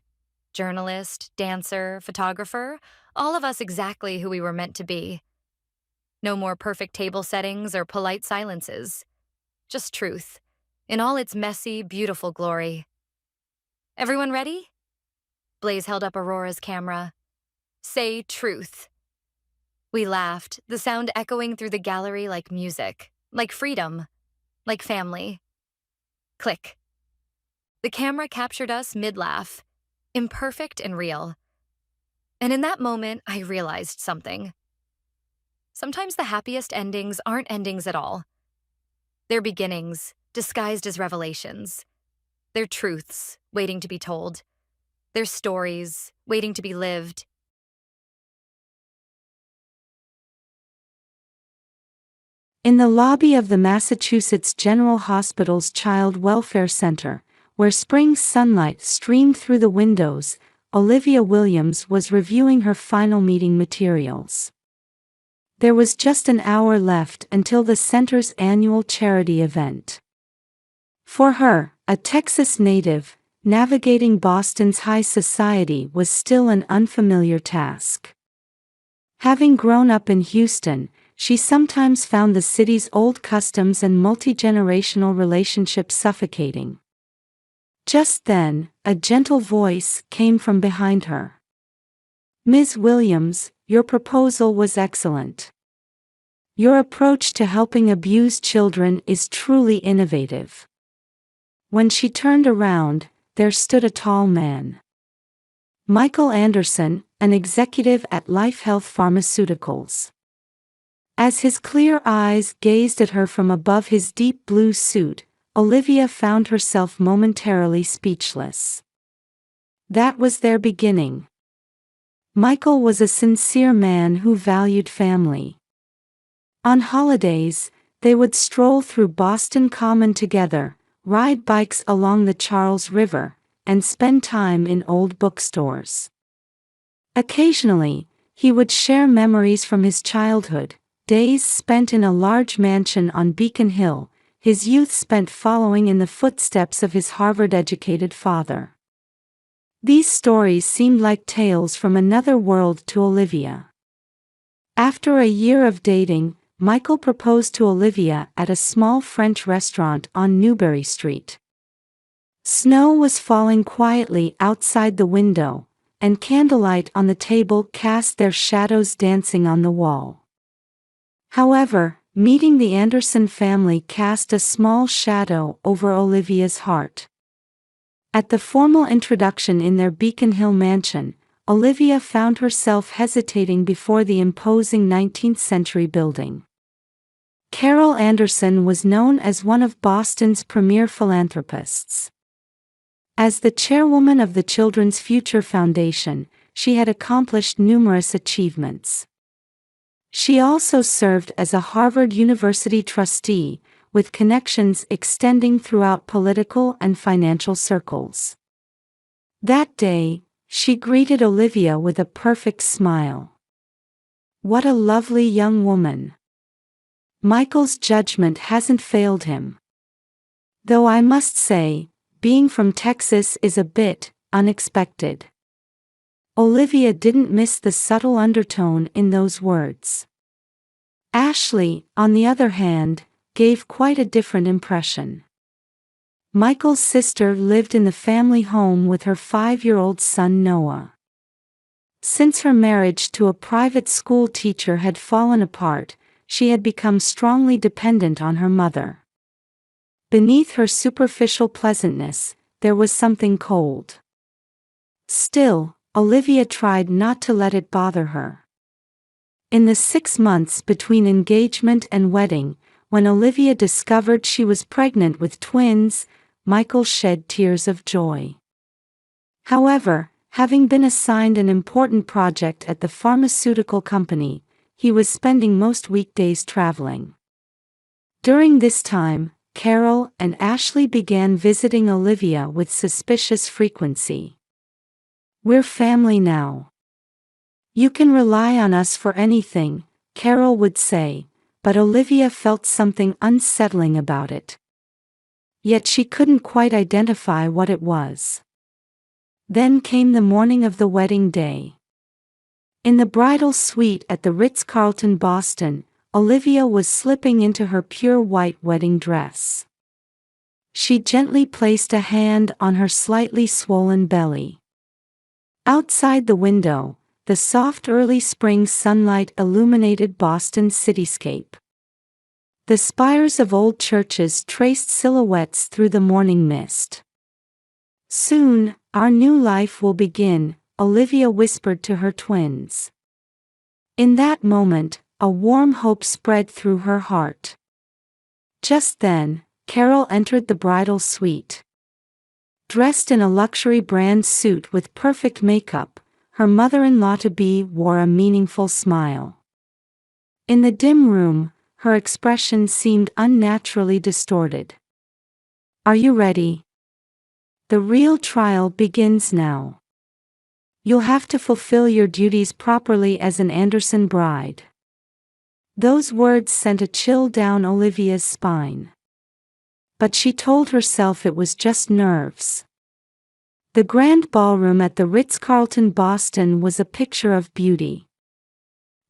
Journalist, dancer, photographer, all of us exactly who we were meant to be. No more perfect table settings or polite silences. Just truth, in all its messy, beautiful glory. Everyone ready? Blaze held up Aurora's camera. Say truth. We laughed, the sound echoing through the gallery like music, like freedom, like family. Click. The camera captured us mid-laugh, imperfect and real. And in that moment, I realized something. Sometimes the happiest endings aren't endings at all. They're beginnings, disguised as revelations. They're truths, waiting to be told. They're stories, waiting to be lived. In the lobby of the Massachusetts General Hospital's Child Welfare Center, where spring sunlight streamed through the windows, Olivia Williams was reviewing her final meeting materials. There was just an hour left until the center's annual charity event. For her, a Texas native, navigating Boston's high society was still an unfamiliar task. Having grown up in Houston, she sometimes found the city's old customs and multi-generational relationships suffocating. Just then, a gentle voice came from behind her. "Ms. Williams, your proposal was excellent. Your approach to helping abused children is truly innovative." When she turned around, there stood a tall man. Michael Anderson, an executive at Life Health Pharmaceuticals. As his clear eyes gazed at her from above his deep blue suit, Olivia found herself momentarily speechless. That was their beginning. Michael was a sincere man who valued family. On holidays, they would stroll through Boston Common together, ride bikes along the Charles River, and spend time in old bookstores. Occasionally, he would share memories from his childhood, days spent in a large mansion on Beacon Hill, his youth spent following in the footsteps of his Harvard-educated father. These stories seemed like tales from another world to Olivia. After a year of dating, Michael proposed to Olivia at a small French restaurant on Newbury Street. Snow was falling quietly outside the window, and candlelight on the table cast their shadows dancing on the wall. However, meeting the Anderson family cast a small shadow over Olivia's heart. At the formal introduction in their Beacon Hill mansion, Olivia found herself hesitating before the imposing 19th-century building. Carol Anderson was known as one of Boston's premier philanthropists. As the chairwoman of the Children's Future Foundation, she had accomplished numerous achievements. She also served as a Harvard University trustee, with connections extending throughout political and financial circles. That day, she greeted Olivia with a perfect smile. "What a lovely young woman. Michael's judgment hasn't failed him. Though I must say, being from Texas is a bit unexpected." Olivia didn't miss the subtle undertone in those words. Ashley, on the other hand, gave quite a different impression. Michael's sister lived in the family home with her 5-year-old son Noah. Since her marriage to a private school teacher had fallen apart, she had become strongly dependent on her mother. Beneath her superficial pleasantness, there was something cold. Still, Olivia tried not to let it bother her. In the 6 months between engagement and wedding, when Olivia discovered she was pregnant with twins, Michael shed tears of joy. However, having been assigned an important project at the pharmaceutical company, he was spending most weekdays traveling. During this time, Carol and Ashley began visiting Olivia with suspicious frequency. "We're family now. You can rely on us for anything," Carol would say, but Olivia felt something unsettling about it. Yet she couldn't quite identify what it was. Then came the morning of the wedding day. In the bridal suite at the Ritz-Carlton Boston, Olivia was slipping into her pure white wedding dress. She gently placed a hand on her slightly swollen belly. Outside the window, the soft early spring sunlight illuminated Boston's cityscape. The spires of old churches traced silhouettes through the morning mist. "Soon, our new life will begin," Olivia whispered to her twins. In that moment, a warm hope spread through her heart. Just then, Carol entered the bridal suite. Dressed in a luxury brand suit with perfect makeup, her mother-in-law-to-be wore a meaningful smile. In the dim room, her expression seemed unnaturally distorted. "Are you ready? The real trial begins now. You'll have to fulfill your duties properly as an Anderson bride." Those words sent a chill down Olivia's spine. But she told herself it was just nerves. The grand ballroom at the Ritz-Carlton Boston was a picture of beauty.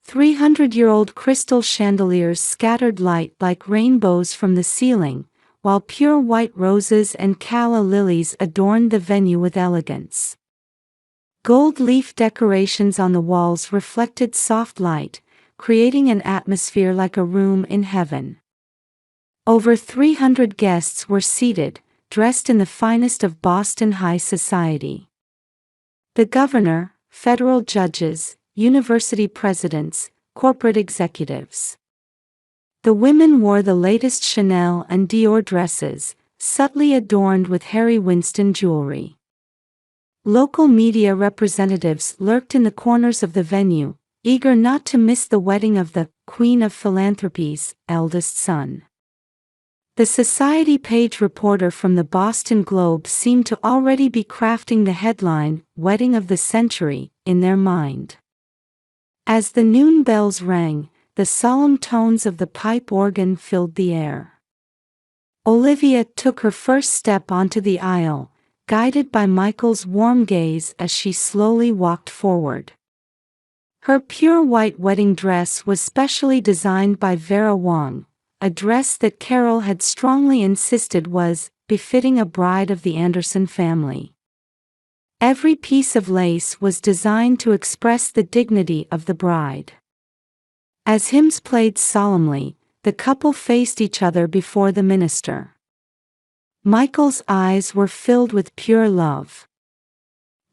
300-year-old crystal chandeliers scattered light like rainbows from the ceiling, while pure white roses and calla lilies adorned the venue with elegance. Gold leaf decorations on the walls reflected soft light, creating an atmosphere like a room in heaven. Over 300 guests were seated, dressed in the finest of Boston high society. The governor, federal judges, university presidents, corporate executives. The women wore the latest Chanel and Dior dresses, subtly adorned with Harry Winston jewelry. Local media representatives lurked in the corners of the venue, eager not to miss the wedding of the Queen of Philanthropy's eldest son. The society page reporter from the Boston Globe seemed to already be crafting the headline, "Wedding of the Century," in their mind. As the noon bells rang, the solemn tones of the pipe organ filled the air. Olivia took her first step onto the aisle, guided by Michael's warm gaze as she slowly walked forward. Her pure white wedding dress was specially designed by Vera Wong, a dress that Carol had strongly insisted was befitting a bride of the Anderson family. Every piece of lace was designed to express the dignity of the bride. As hymns played solemnly, the couple faced each other before the minister. Michael's eyes were filled with pure love.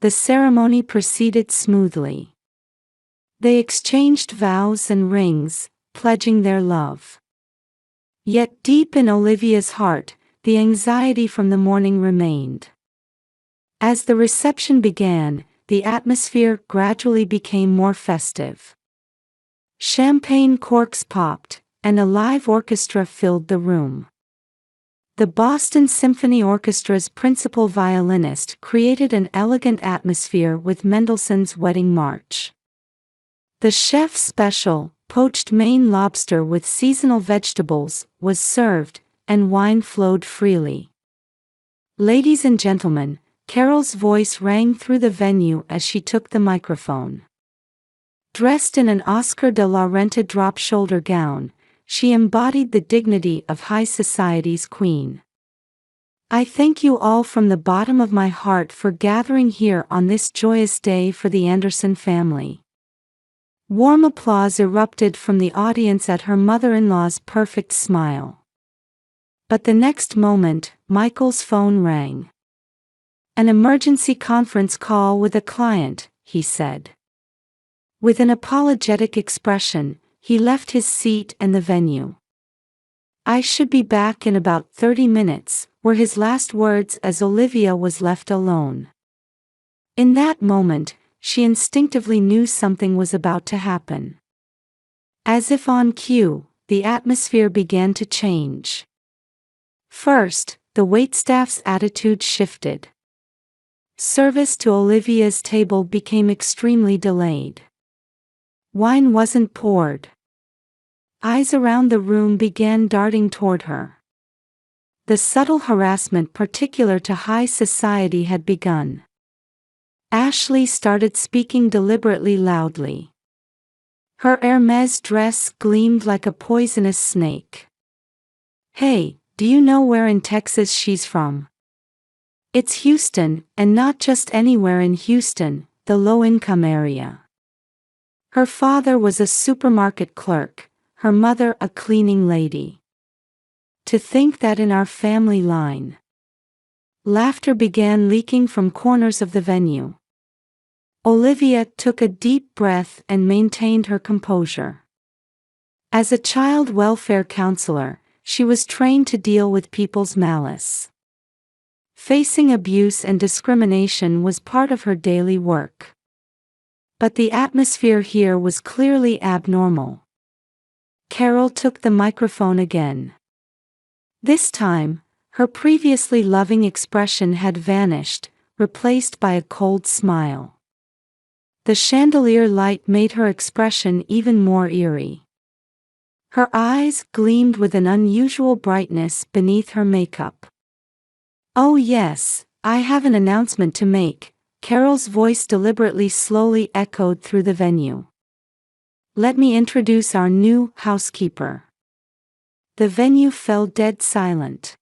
The ceremony proceeded smoothly. They exchanged vows and rings, pledging their love. Yet deep in Olivia's heart, the anxiety from the morning remained. As the reception began, the atmosphere gradually became more festive. Champagne corks popped, and a live orchestra filled the room. The Boston Symphony Orchestra's principal violinist created an elegant atmosphere with Mendelssohn's Wedding March. The chef's special, poached Maine lobster with seasonal vegetables, was served, and wine flowed freely. "Ladies and gentlemen," Carol's voice rang through the venue as she took the microphone. Dressed in an Oscar de la Renta drop-shoulder gown, she embodied the dignity of high society's queen. "I thank you all from the bottom of my heart for gathering here on this joyous day for the Anderson family." Warm applause erupted from the audience at her mother-in-law's perfect smile. But the next moment, Michael's phone rang. "An emergency conference call with a client," he said. With an apologetic expression, he left his seat and the venue. "I should be back in about 30 minutes, were his last words as Olivia was left alone. In that moment, she instinctively knew something was about to happen. As if on cue, the atmosphere began to change. First, the waitstaff's attitude shifted. Service to Olivia's table became extremely delayed. Wine wasn't poured. Eyes around the room began darting toward her. The subtle harassment particular to high society had begun. Ashley started speaking deliberately loudly. Her Hermes dress gleamed like a poisonous snake. "Hey, do you know where in Texas she's from? It's Houston, and not just anywhere in Houston, the low-income area. Her father was a supermarket clerk, her mother a cleaning lady. To think that in our family line." Laughter began leaking from corners of the venue. Olivia took a deep breath and maintained her composure. As a child welfare counselor, she was trained to deal with people's malice. Facing abuse and discrimination was part of her daily work. But the atmosphere here was clearly abnormal. Carol took the microphone again. This time, her previously loving expression had vanished, replaced by a cold smile. The chandelier light made her expression even more eerie. Her eyes gleamed with an unusual brightness beneath her makeup. "Oh yes, I have an announcement to make," Carol's voice deliberately slowly echoed through the venue. "Let me introduce our new housekeeper." The venue fell dead silent.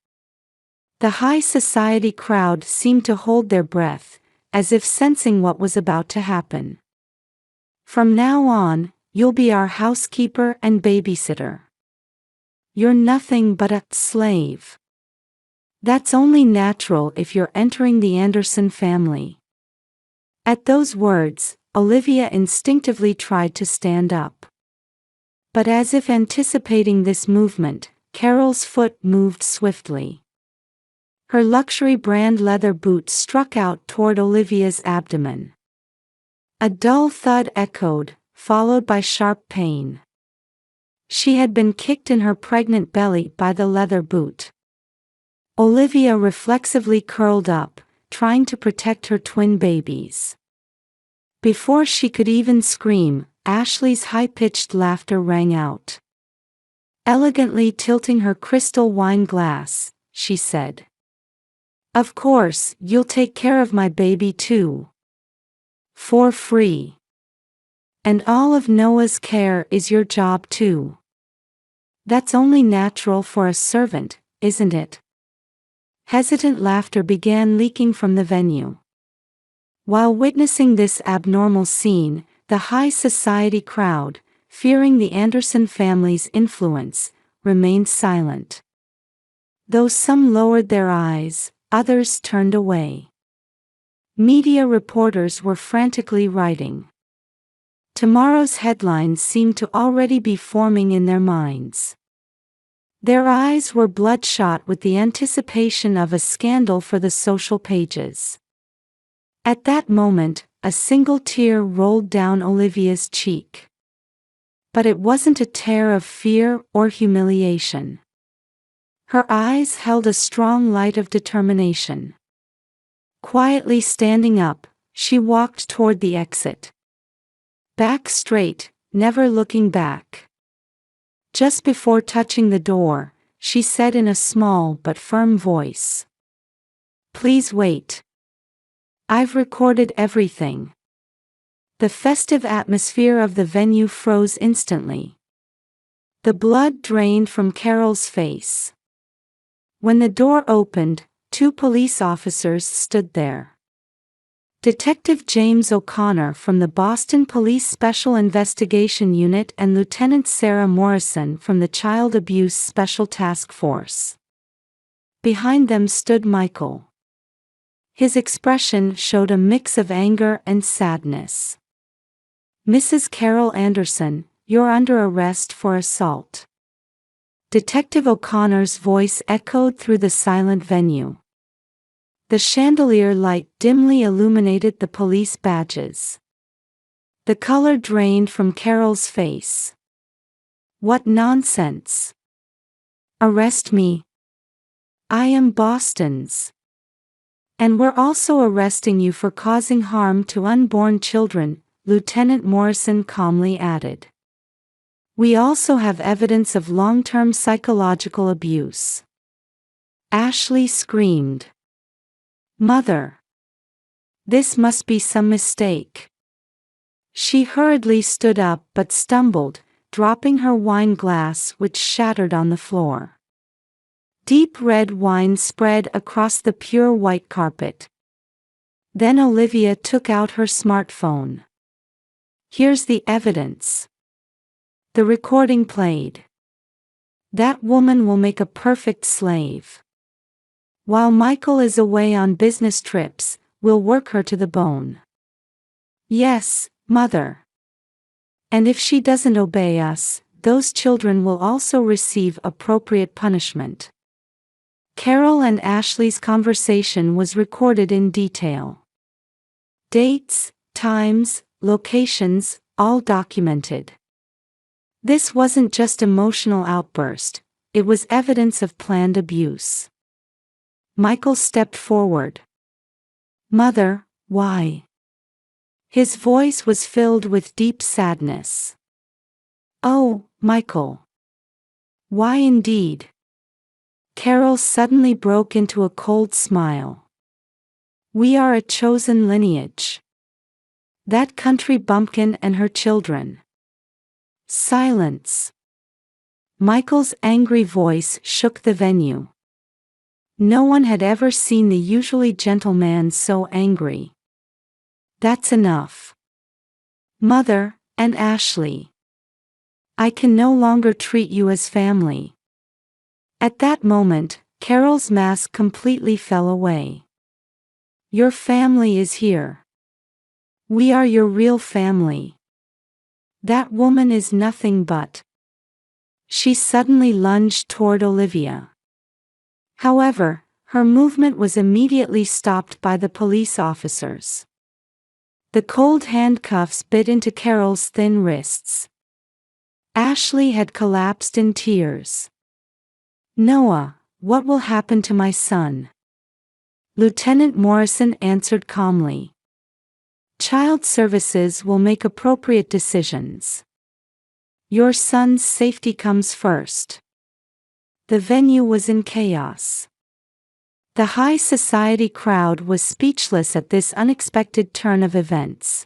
The high society crowd seemed to hold their breath, as if sensing what was about to happen. "From now on, you'll be our housekeeper and babysitter. You're nothing but a slave. That's only natural if you're entering the Anderson family." At those words, Olivia instinctively tried to stand up. But as if anticipating this movement, Carol's foot moved swiftly. Her luxury brand leather boot struck out toward Olivia's abdomen. A dull thud echoed, followed by sharp pain. She had been kicked in her pregnant belly by the leather boot. Olivia reflexively curled up, trying to protect her twin babies. Before she could even scream, Ashley's high-pitched laughter rang out. Elegantly tilting her crystal wine glass, she said, "Of course, you'll take care of my baby too. For free. And all of Noah's care is your job too. That's only natural for a servant, isn't it?" Hesitant laughter began leaking from the venue. While witnessing this abnormal scene, the high society crowd, fearing the Anderson family's influence, remained silent. Though some lowered their eyes, others turned away. Media reporters were frantically writing. Tomorrow's headlines seemed to already be forming in their minds. Their eyes were bloodshot with the anticipation of a scandal for the social pages. At that moment, a single tear rolled down Olivia's cheek. But it wasn't a tear of fear or humiliation. Her eyes held a strong light of determination. Quietly standing up, she walked toward the exit. Back straight, never looking back. Just before touching the door, she said in a small but firm voice, "Please wait. I've recorded everything." The festive atmosphere of the venue froze instantly. The blood drained from Carol's face. When the door opened, 2 police officers stood there. Detective James O'Connor from the Boston Police Special Investigation Unit and Lieutenant Sarah Morrison from the Child Abuse Special Task Force. Behind them stood Michael. His expression showed a mix of anger and sadness. "Mrs. Carol Anderson, you're under arrest for assault." Detective O'Connor's voice echoed through the silent venue. The chandelier light dimly illuminated the police badges. The color drained from Carol's face. "What nonsense! Arrest me. I am Boston's. And we're also arresting you for causing harm to unborn children," Lieutenant Morrison calmly added. "We also have evidence of long-term psychological abuse." Ashley screamed. "Mother! This must be some mistake." She hurriedly stood up but stumbled, dropping her wine glass, which shattered on the floor. Deep red wine spread across the pure white carpet. Then Olivia took out her smartphone. "Here's the evidence." The recording played. "That woman will make a perfect slave. While Michael is away on business trips, we'll work her to the bone." "Yes, Mother. And if she doesn't obey us, those children will also receive appropriate punishment." Carol and Ashley's conversation was recorded in detail. Dates, times, locations, all documented. This wasn't just emotional outburst, it was evidence of planned abuse. Michael stepped forward. "Mother, why?" His voice was filled with deep sadness. "Oh, Michael. Why indeed?" Carol suddenly broke into a cold smile. "We are a chosen lineage. That country bumpkin and her children." Silence. Michael's angry voice shook the venue. No one had ever seen the usually gentle man so angry. "That's enough. Mother, and Ashley. I can no longer treat you as family." At that moment, Carol's mask completely fell away. "Your family is here. We are your real family. That woman is nothing but..." She suddenly lunged toward Olivia. However, her movement was immediately stopped by the police officers. The cold handcuffs bit into Carol's thin wrists. Ashley had collapsed in tears. "Noah, what will happen to my son?" Lieutenant Morrison answered calmly. "Child Services will make appropriate decisions. Your son's safety comes first." The venue was in chaos. The high society crowd was speechless at this unexpected turn of events.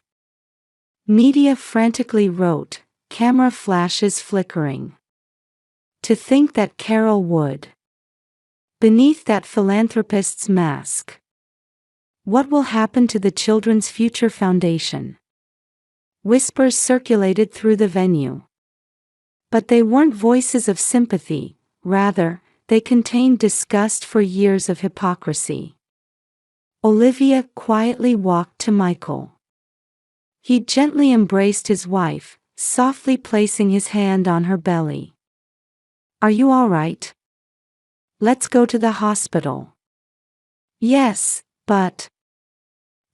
Media frantically wrote, camera flashes flickering. To think that Carol would. Beneath that philanthropist's mask. What will happen to the Children's Future Foundation? Whispers circulated through the venue. But they weren't voices of sympathy, rather, they contained disgust for years of hypocrisy. Olivia quietly walked to Michael. He gently embraced his wife, softly placing his hand on her belly. "Are you all right? Let's go to the hospital." "Yes, but..."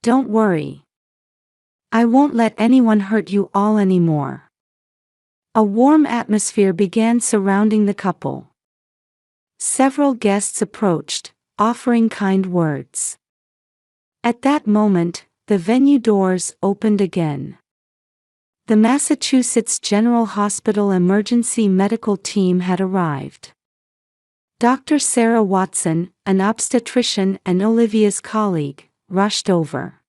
"Don't worry. I won't let anyone hurt you all anymore." A warm atmosphere began surrounding the couple. Several guests approached, offering kind words. At that moment, the venue doors opened again. The Massachusetts General Hospital emergency medical team had arrived. Dr. Sarah Watson, an obstetrician and Olivia's colleague, rushed over.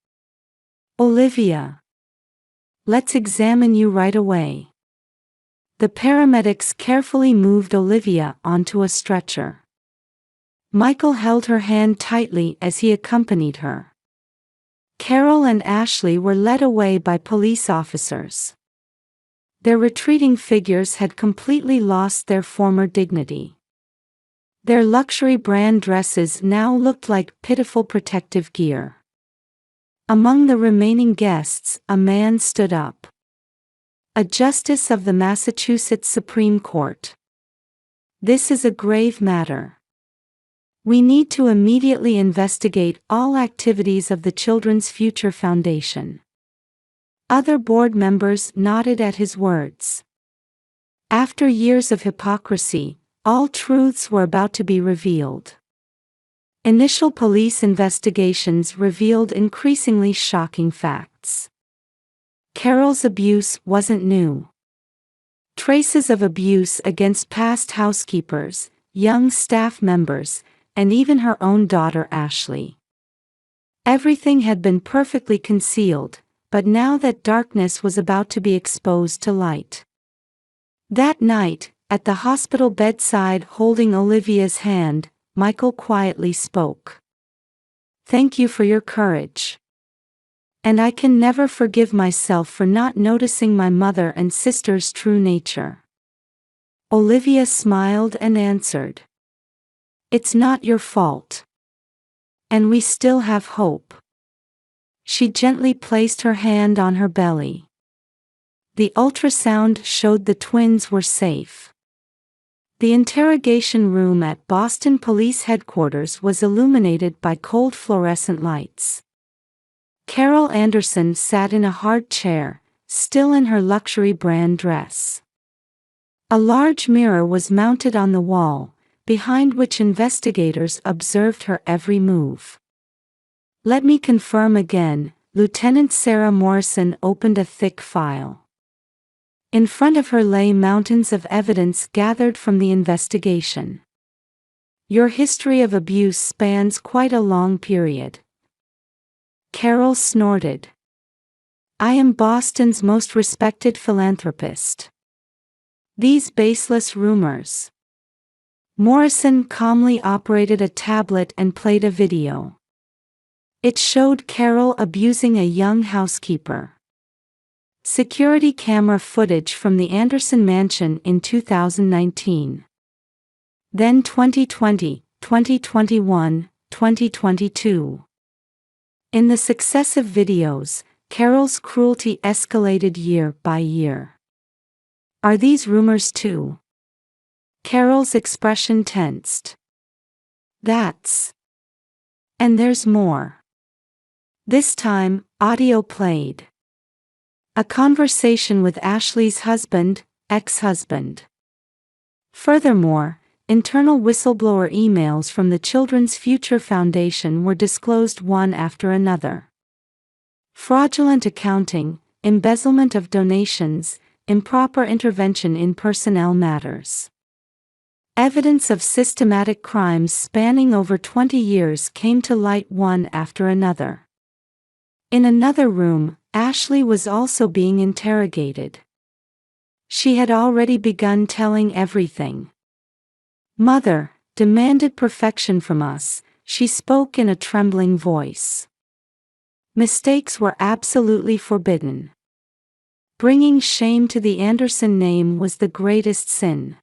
"Olivia. Let's examine you right away." The paramedics carefully moved Olivia onto a stretcher. Michael held her hand tightly as he accompanied her. Carol and Ashley were led away by police officers. Their retreating figures had completely lost their former dignity. Their luxury brand dresses now looked like pitiful protective gear. Among the remaining guests, a man stood up. A justice of the Massachusetts Supreme Court. "This is a grave matter. We need to immediately investigate all activities of the Children's Future Foundation." Other board members nodded at his words. After years of hypocrisy, all truths were about to be revealed. Initial police investigations revealed increasingly shocking facts. Carol's abuse wasn't new. Traces of abuse against past housekeepers, young staff members, and even her own daughter Ashley. Everything had been perfectly concealed, but now that darkness was about to be exposed to light. That night, at the hospital bedside holding Olivia's hand, Michael quietly spoke. "Thank you for your courage. And I can never forgive myself for not noticing my mother and sister's true nature." Olivia smiled and answered, "It's not your fault. And we still have hope." She gently placed her hand on her belly. The ultrasound showed the twins were safe. The interrogation room at Boston Police Headquarters was illuminated by cold fluorescent lights. Carol Anderson sat in a hard chair, still in her luxury brand dress. A large mirror was mounted on the wall, behind which investigators observed her every move. "Let me confirm again," Lieutenant Sarah Morrison opened a thick file. In front of her lay mountains of evidence gathered from the investigation. "Your history of abuse spans quite a long period." Carol snorted. "I am Boston's most respected philanthropist. These baseless rumors." Morrison calmly operated a tablet and played a video. It showed Carol abusing a young housekeeper. Security camera footage from the Anderson mansion in 2019. Then 2020, 2021, 2022. In the successive videos, Carol's cruelty escalated year by year. "Are these rumors too?" Carol's expression tensed. "That's. And there's more." This time, audio played. A conversation with Ashley's husband, ex-husband. Furthermore, internal whistleblower emails from the Children's Future Foundation were disclosed one after another. Fraudulent accounting, embezzlement of donations, improper intervention in personnel matters. Evidence of systematic crimes spanning over 20 years came to light one after another. In another room, Ashley was also being interrogated. She had already begun telling everything. "Mother demanded perfection from us," she spoke in a trembling voice. "Mistakes were absolutely forbidden. Bringing shame to the Anderson name was the greatest sin."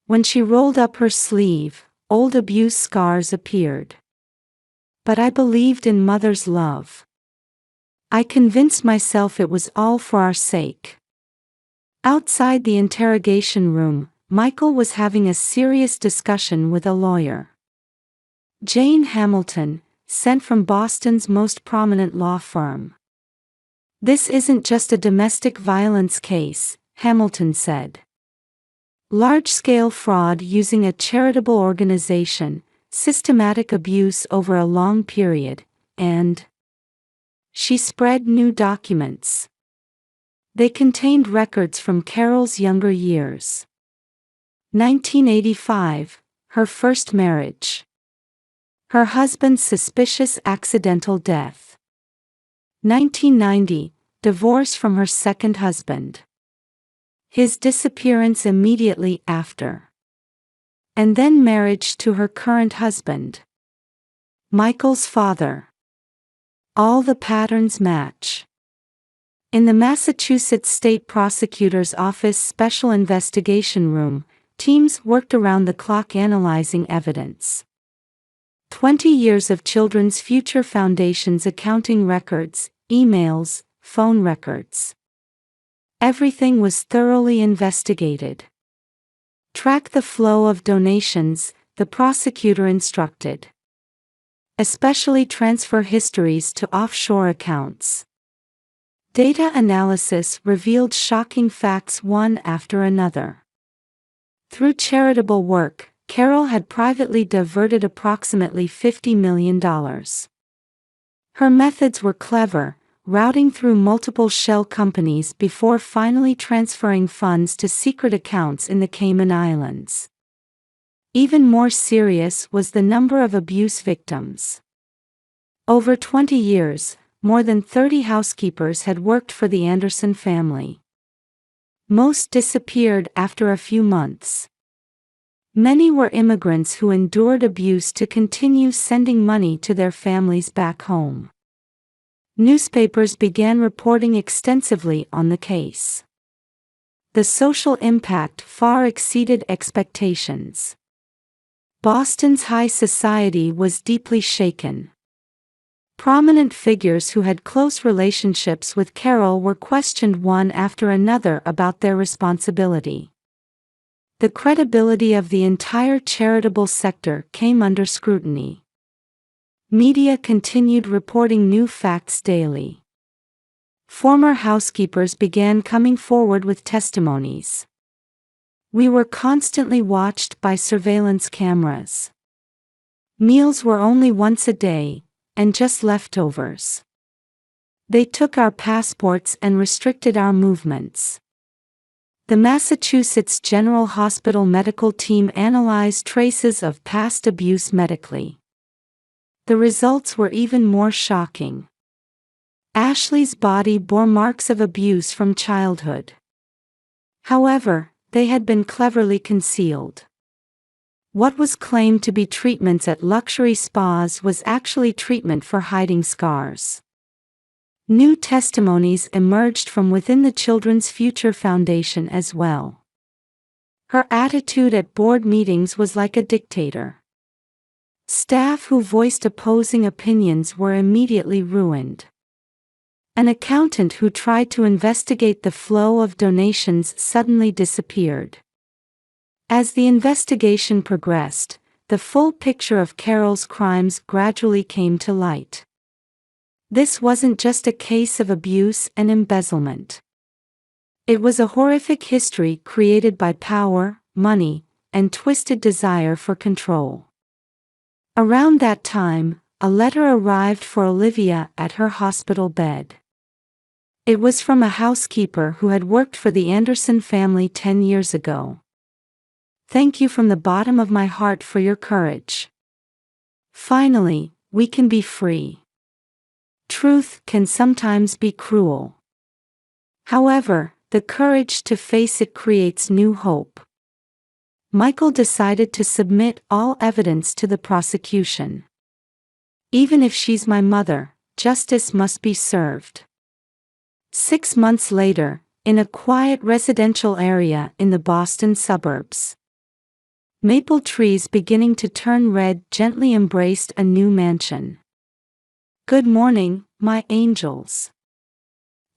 When she rolled up her sleeve, old abuse scars appeared. "But I believed in Mother's love. I convinced myself it was all for our sake." Outside the interrogation room, Michael was having a serious discussion with a lawyer. Jane Hamilton, sent from Boston's most prominent law firm. "This isn't just a domestic violence case," Hamilton said. "Large-scale fraud using a charitable organization, systematic abuse over a long period, and..." She spread new documents. They contained records from Carol's younger years. 1985, her first marriage. Her husband's suspicious accidental death. 1990, divorce from her second husband. His disappearance immediately after. And then marriage to her current husband. Michael's father. All the patterns match. In the Massachusetts State Prosecutor's Office Special Investigation Room, teams worked around the clock analyzing evidence. 20 years of Children's Future Foundation's accounting records, emails, phone records. Everything was thoroughly investigated. "Track the flow of donations," the prosecutor instructed. "Especially transfer histories to offshore accounts." Data analysis revealed shocking facts one after another. Through charitable work, Carol had privately diverted approximately $50 million. Her methods were clever, routing through multiple shell companies before finally transferring funds to secret accounts in the Cayman Islands. Even more serious was the number of abuse victims. Over 20 years, more than 30 housekeepers had worked for the Anderson family. Most disappeared after a few months. Many were immigrants who endured abuse to continue sending money to their families back home. Newspapers began reporting extensively on the case. The social impact far exceeded expectations. Boston's high society was deeply shaken. Prominent figures who had close relationships with Carol were questioned one after another about their responsibility. The credibility of the entire charitable sector came under scrutiny. Media continued reporting new facts daily. Former housekeepers began coming forward with testimonies. We were constantly watched by surveillance cameras. Meals were only once a day, and just leftovers. They took our passports and restricted our movements. The Massachusetts General Hospital medical team analyzed traces of past abuse medically. The results were even more shocking. Ashley's body bore marks of abuse from childhood. However, they had been cleverly concealed. What was claimed to be treatments at luxury spas was actually treatment for hiding scars. New testimonies emerged from within the Children's Future Foundation as well. Her attitude at board meetings was like a dictator. Staff who voiced opposing opinions were immediately ruined. An accountant who tried to investigate the flow of donations suddenly disappeared. As the investigation progressed, the full picture of Carol's crimes gradually came to light. This wasn't just a case of abuse and embezzlement. It was a horrific history created by power, money, and twisted desire for control. Around that time, a letter arrived for Olivia at her hospital bed. It was from a housekeeper who had worked for the Anderson family 10 years ago. Thank you from the bottom of my heart for your courage. Finally, we can be free. Truth can sometimes be cruel. However, the courage to face it creates new hope. Michael decided to submit all evidence to the prosecution. Even if she's my mother, justice must be served. 6 months later, in a quiet residential area in the Boston suburbs, maple trees beginning to turn red gently embraced a new mansion. Good morning, my angels.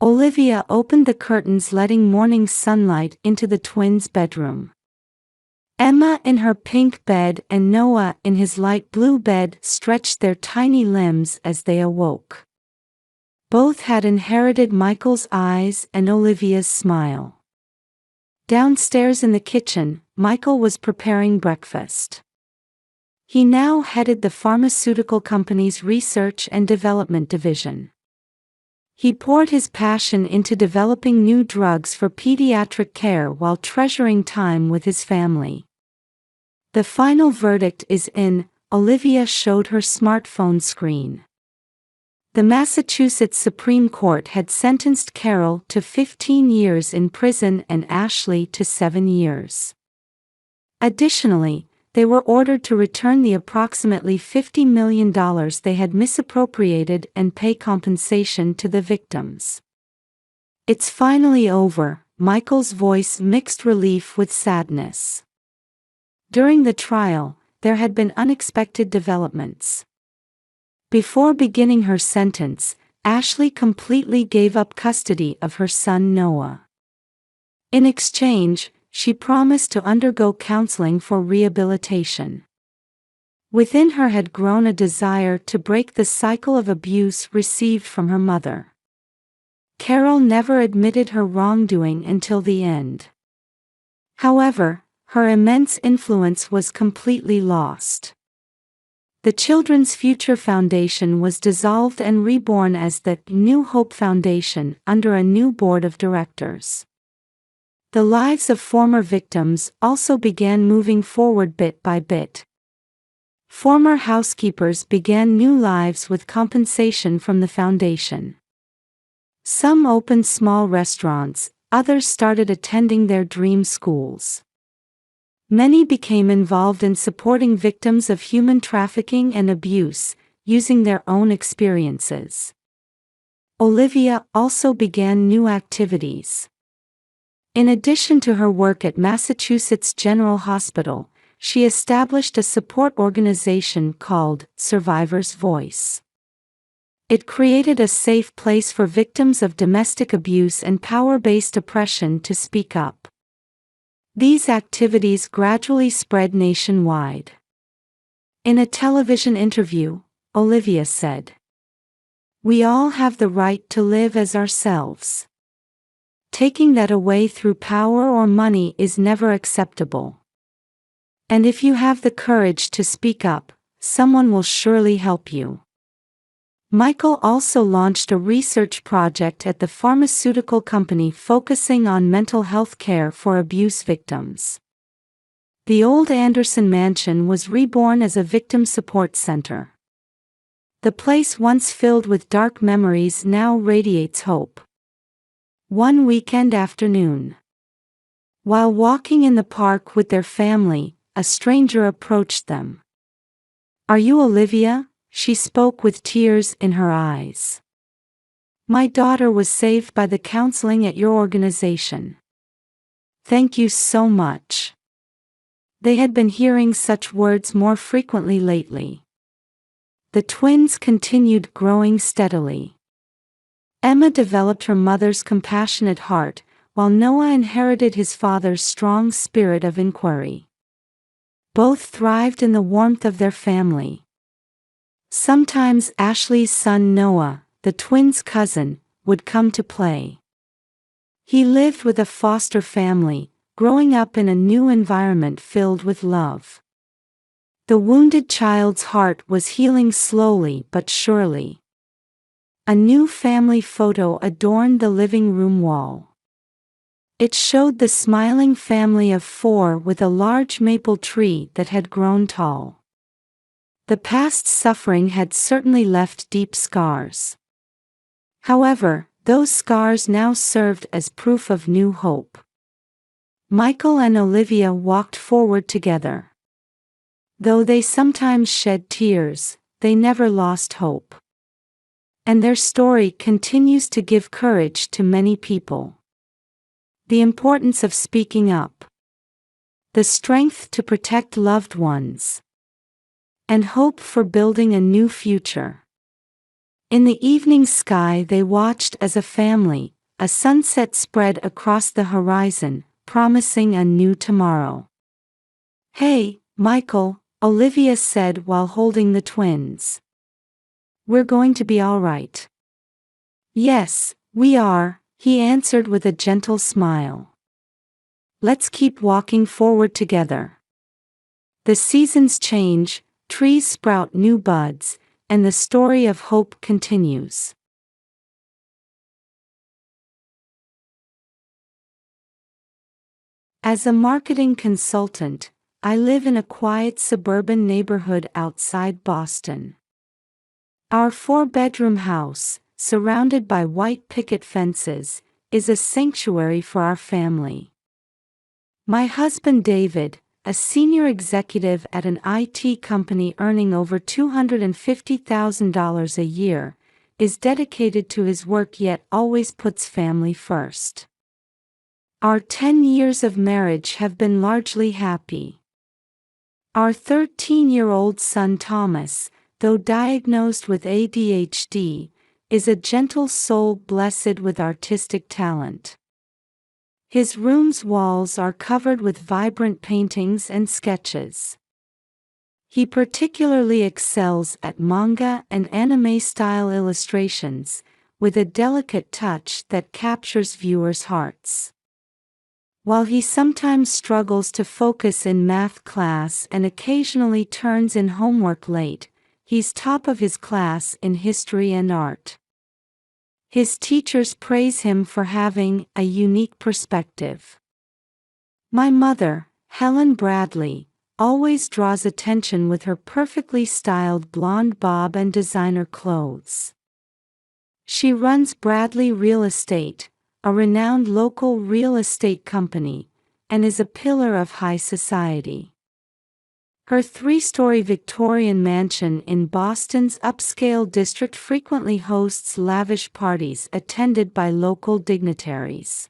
Olivia opened the curtains, letting morning sunlight into the twins' bedroom. Emma in her pink bed and Noah in his light blue bed stretched their tiny limbs as they awoke. Both had inherited Michael's eyes and Olivia's smile. Downstairs in the kitchen, Michael was preparing breakfast. He now headed the pharmaceutical company's research and development division. He poured his passion into developing new drugs for pediatric care while treasuring time with his family. The final verdict is in, Olivia showed her smartphone screen. The Massachusetts Supreme Court had sentenced Carol to 15 years in prison and Ashley to 7 years. Additionally, they were ordered to return the approximately $50 million they had misappropriated and pay compensation to the victims. It's finally over, Michael's voice mixed relief with sadness. During the trial, there had been unexpected developments. Before beginning her sentence, Ashley completely gave up custody of her son Noah. In exchange, she promised to undergo counseling for rehabilitation. Within her had grown a desire to break the cycle of abuse received from her mother. Carol never admitted her wrongdoing until the end. However, her immense influence was completely lost. The Children's Future Foundation was dissolved and reborn as the New Hope Foundation under a new board of directors. The lives of former victims also began moving forward bit by bit. Former housekeepers began new lives with compensation from the foundation. Some opened small restaurants, others started attending their dream schools. Many became involved in supporting victims of human trafficking and abuse, using their own experiences. Olivia also began new activities. In addition to her work at Massachusetts General Hospital, she established a support organization called Survivor's Voice. It created a safe place for victims of domestic abuse and power-based oppression to speak up. These activities gradually spread nationwide. In a television interview, Olivia said, "We all have the right to live as ourselves. Taking that away through power or money is never acceptable. And if you have the courage to speak up, someone will surely help you." Michael also launched a research project at the pharmaceutical company focusing on mental health care for abuse victims. The old Anderson mansion was reborn as a victim support center. The place once filled with dark memories now radiates hope. One weekend afternoon, while walking in the park with their family, a stranger approached them. "Are you Olivia?" She spoke with tears in her eyes. "My daughter was saved by the counseling at your organization. Thank you so much." They had been hearing such words more frequently lately. The twins continued growing steadily. Emma developed her mother's compassionate heart, while Noah inherited his father's strong spirit of inquiry. Both thrived in the warmth of their family. Sometimes Ashley's son Noah, the twins' cousin, would come to play. He lived with a foster family, growing up in a new environment filled with love. The wounded child's heart was healing slowly but surely. A new family photo adorned the living room wall. It showed the smiling family of 4 with a large maple tree that had grown tall. The past suffering had certainly left deep scars. However, those scars now served as proof of new hope. Michael and Olivia walked forward together. Though they sometimes shed tears, they never lost hope. And their story continues to give courage to many people. The importance of speaking up. The strength to protect loved ones. And hope for building a new future. In the evening sky they watched as a family, a sunset spread across the horizon, promising a new tomorrow. "Hey, Michael," Olivia said while holding the twins. "We're going to be all right." "Yes, we are," he answered with a gentle smile. "Let's keep walking forward together." The seasons change, trees sprout new buds, and the story of hope continues. As a marketing consultant, I live in a quiet suburban neighborhood outside Boston. Our 4-bedroom house, surrounded by white picket fences, is a sanctuary for our family. My husband David, a senior executive at an IT company earning over $250,000 a year, is dedicated to his work yet always puts family first. Our 10 years of marriage have been largely happy. Our 13-year-old son Thomas, though diagnosed with ADHD, is a gentle soul blessed with artistic talent. His room's walls are covered with vibrant paintings and sketches. He particularly excels at manga and anime-style illustrations, with a delicate touch that captures viewers' hearts. While he sometimes struggles to focus in math class and occasionally turns in homework late, he's top of his class in history and art. His teachers praise him for having a unique perspective. My mother, Helen Bradley, always draws attention with her perfectly styled blonde bob and designer clothes. She runs Bradley Real Estate, a renowned local real estate company, and is a pillar of high society. Her three-story Victorian mansion in Boston's upscale district frequently hosts lavish parties attended by local dignitaries.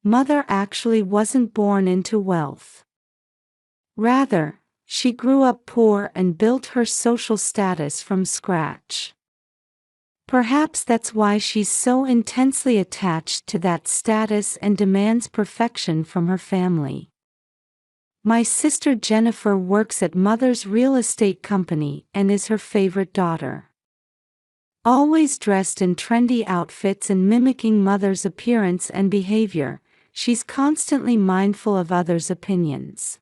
Mother actually wasn't born into wealth. Rather, she grew up poor and built her social status from scratch. Perhaps that's why she's so intensely attached to that status and demands perfection from her family. My sister Jennifer works at Mother's real estate company and is her favorite daughter. Always dressed in trendy outfits and mimicking Mother's appearance and behavior, she's constantly mindful of others' opinions.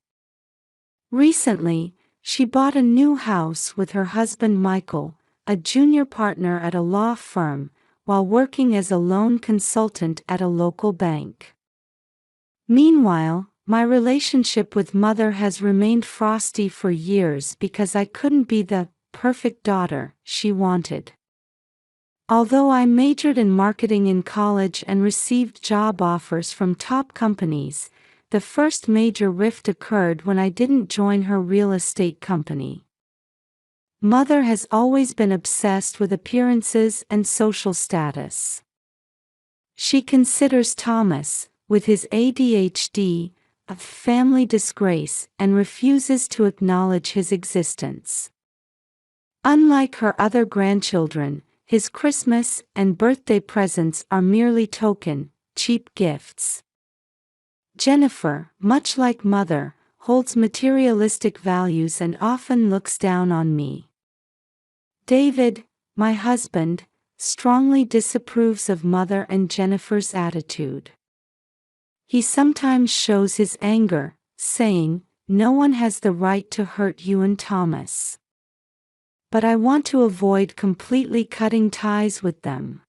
Recently, she bought a new house with her husband Michael, a junior partner at a law firm, while working as a loan consultant at a local bank. Meanwhile, my relationship with Mother has remained frosty for years because I couldn't be the perfect daughter she wanted. Although I majored in marketing in college and received job offers from top companies, the first major rift occurred when I didn't join her real estate company. Mother has always been obsessed with appearances and social status. She considers Thomas, with his ADHD, a family disgrace and refuses to acknowledge his existence. Unlike her other grandchildren, his Christmas and birthday presents are merely token, cheap gifts. Jennifer, much like Mother, holds materialistic values and often looks down on me. David, my husband, strongly disapproves of Mother and Jennifer's attitude. He sometimes shows his anger, saying, "No one has the right to hurt you and Thomas." But I want to avoid completely cutting ties with them.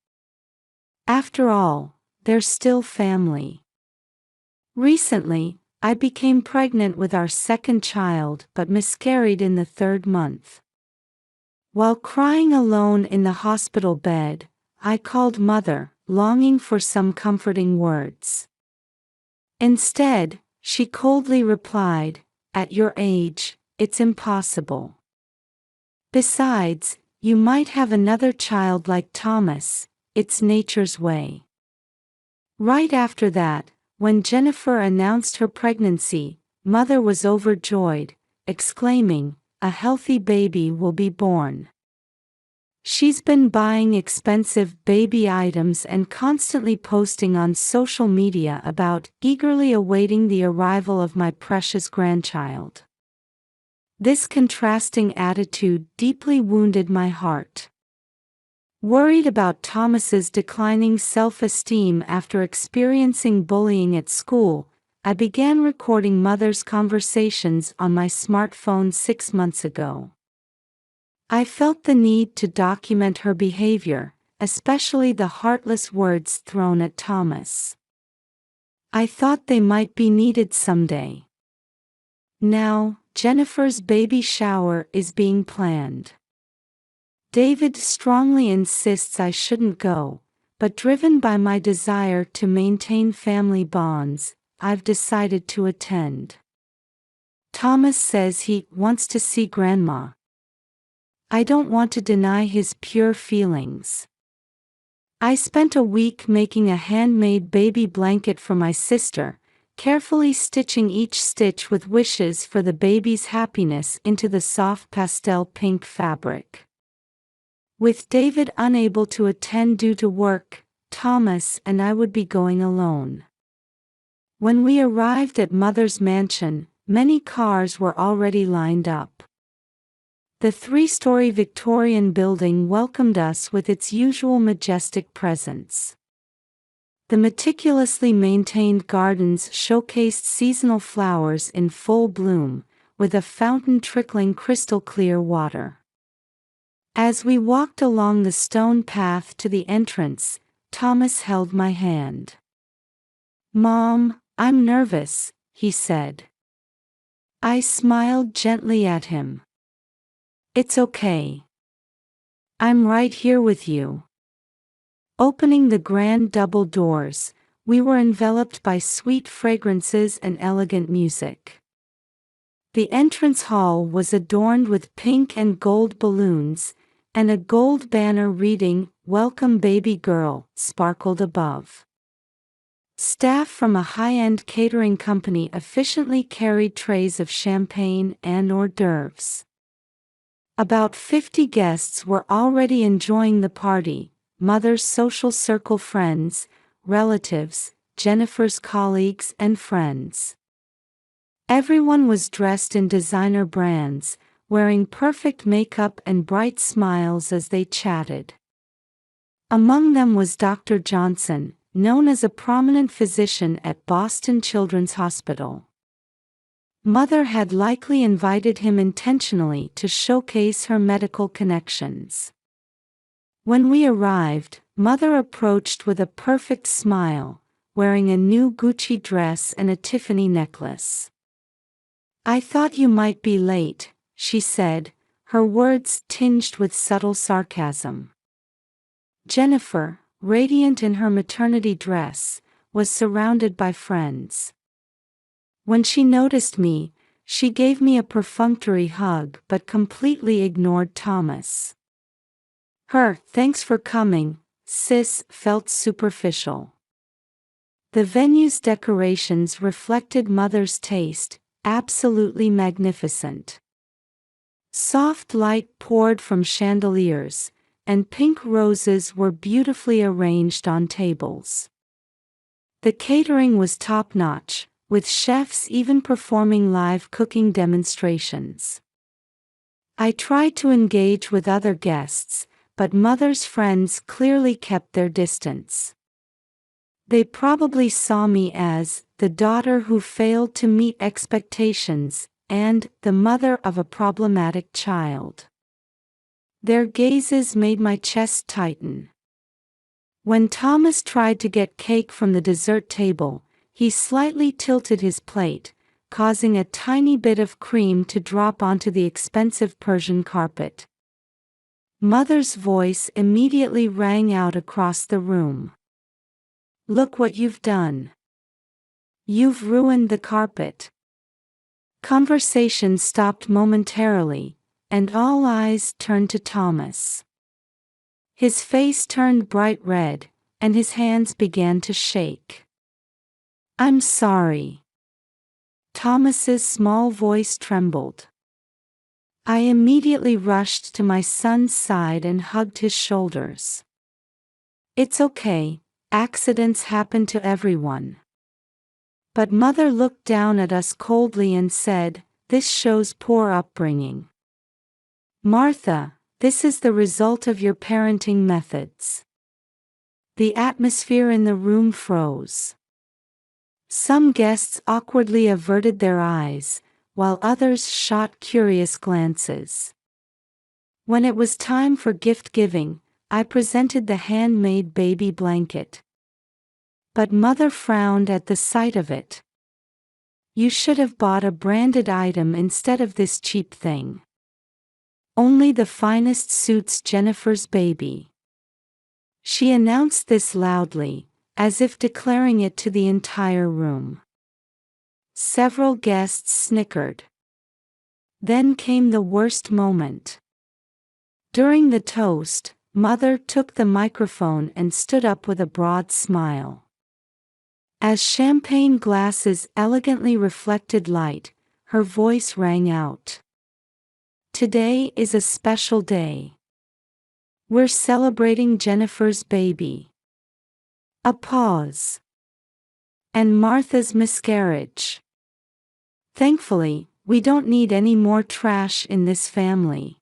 After all, they're still family. Recently, I became pregnant with our second child but miscarried in the third month. While crying alone in the hospital bed, I called Mother, longing for some comforting words. Instead, she coldly replied, "At your age, it's impossible. Besides, you might have another child like Thomas, it's nature's way." Right after that, when Jennifer announced her pregnancy, Mother was overjoyed, exclaiming, "A healthy baby will be born." She's been buying expensive baby items and constantly posting on social media about eagerly awaiting the arrival of my precious grandchild. This contrasting attitude deeply wounded my heart. Worried about Thomas's declining self-esteem after experiencing bullying at school, I began recording Mother's conversations on my smartphone 6 months ago. I felt the need to document her behavior, especially the heartless words thrown at Thomas. I thought they might be needed someday. Now, Jennifer's baby shower is being planned. David strongly insists I shouldn't go, but driven by my desire to maintain family bonds, I've decided to attend. Thomas says he wants to see Grandma. I don't want to deny his pure feelings. I spent a week making a handmade baby blanket for my sister, carefully stitching each stitch with wishes for the baby's happiness into the soft pastel pink fabric. With David unable to attend due to work, Thomas and I would be going alone. When we arrived at Mother's mansion, many cars were already lined up. The three-story Victorian building welcomed us with its usual majestic presence. The meticulously maintained gardens showcased seasonal flowers in full bloom, with a fountain trickling crystal-clear water. As we walked along the stone path to the entrance, Thomas held my hand. "Mom, I'm nervous, he said. I smiled gently at him. It's okay. I'm right here with you. Opening the grand double doors, we were enveloped by sweet fragrances and elegant music. The entrance hall was adorned with pink and gold balloons, and a gold banner reading, "Welcome Baby Girl," sparkled above. Staff from a high-end catering company efficiently carried trays of champagne and hors d'oeuvres. About 50 guests were already enjoying the party: Mother's social circle friends, relatives, Jennifer's colleagues and friends. Everyone was dressed in designer brands, wearing perfect makeup and bright smiles as they chatted. Among them was Dr. Johnson, known as a prominent physician at Boston Children's Hospital. Mother had likely invited him intentionally to showcase her medical connections. When we arrived, Mother approached with a perfect smile, wearing a new Gucci dress and a Tiffany necklace. "I thought you might be late," she said, her words tinged with subtle sarcasm. Jennifer, radiant in her maternity dress, was surrounded by friends. When she noticed me, she gave me a perfunctory hug but completely ignored Thomas. Her "thanks for coming, sis" felt superficial. The venue's decorations reflected Mother's taste, absolutely magnificent. Soft light poured from chandeliers, and pink roses were beautifully arranged on tables. The catering was top-notch, with chefs even performing live cooking demonstrations. I tried to engage with other guests, but Mother's friends clearly kept their distance. They probably saw me as the daughter who failed to meet expectations and the mother of a problematic child. Their gazes made my chest tighten. When Thomas tried to get cake from the dessert table, he slightly tilted his plate, causing a tiny bit of cream to drop onto the expensive Persian carpet. Mother's voice immediately rang out across the room. "Look what you've done. You've ruined the carpet." Conversation stopped momentarily, and all eyes turned to Thomas. His face turned bright red, and his hands began to shake. "I'm sorry." Thomas's small voice trembled. I immediately rushed to my son's side and hugged his shoulders. "It's okay, accidents happen to everyone." But Mother looked down at us coldly and said, "This shows poor upbringing. Martha, this is the result of your parenting methods." The atmosphere in the room froze. Some guests awkwardly averted their eyes, while others shot curious glances. When it was time for gift-giving, I presented the handmade baby blanket. But Mother frowned at the sight of it. "You should have bought a branded item instead of this cheap thing. Only the finest suits Jennifer's baby." She announced this loudly, as if declaring it to the entire room. Several guests snickered. Then came the worst moment. During the toast, Mother took the microphone and stood up with a broad smile. As champagne glasses elegantly reflected light, her voice rang out. "Today is a special day. We're celebrating Jennifer's baby." A pause. "And Martha's miscarriage. Thankfully, we don't need any more trash in this family."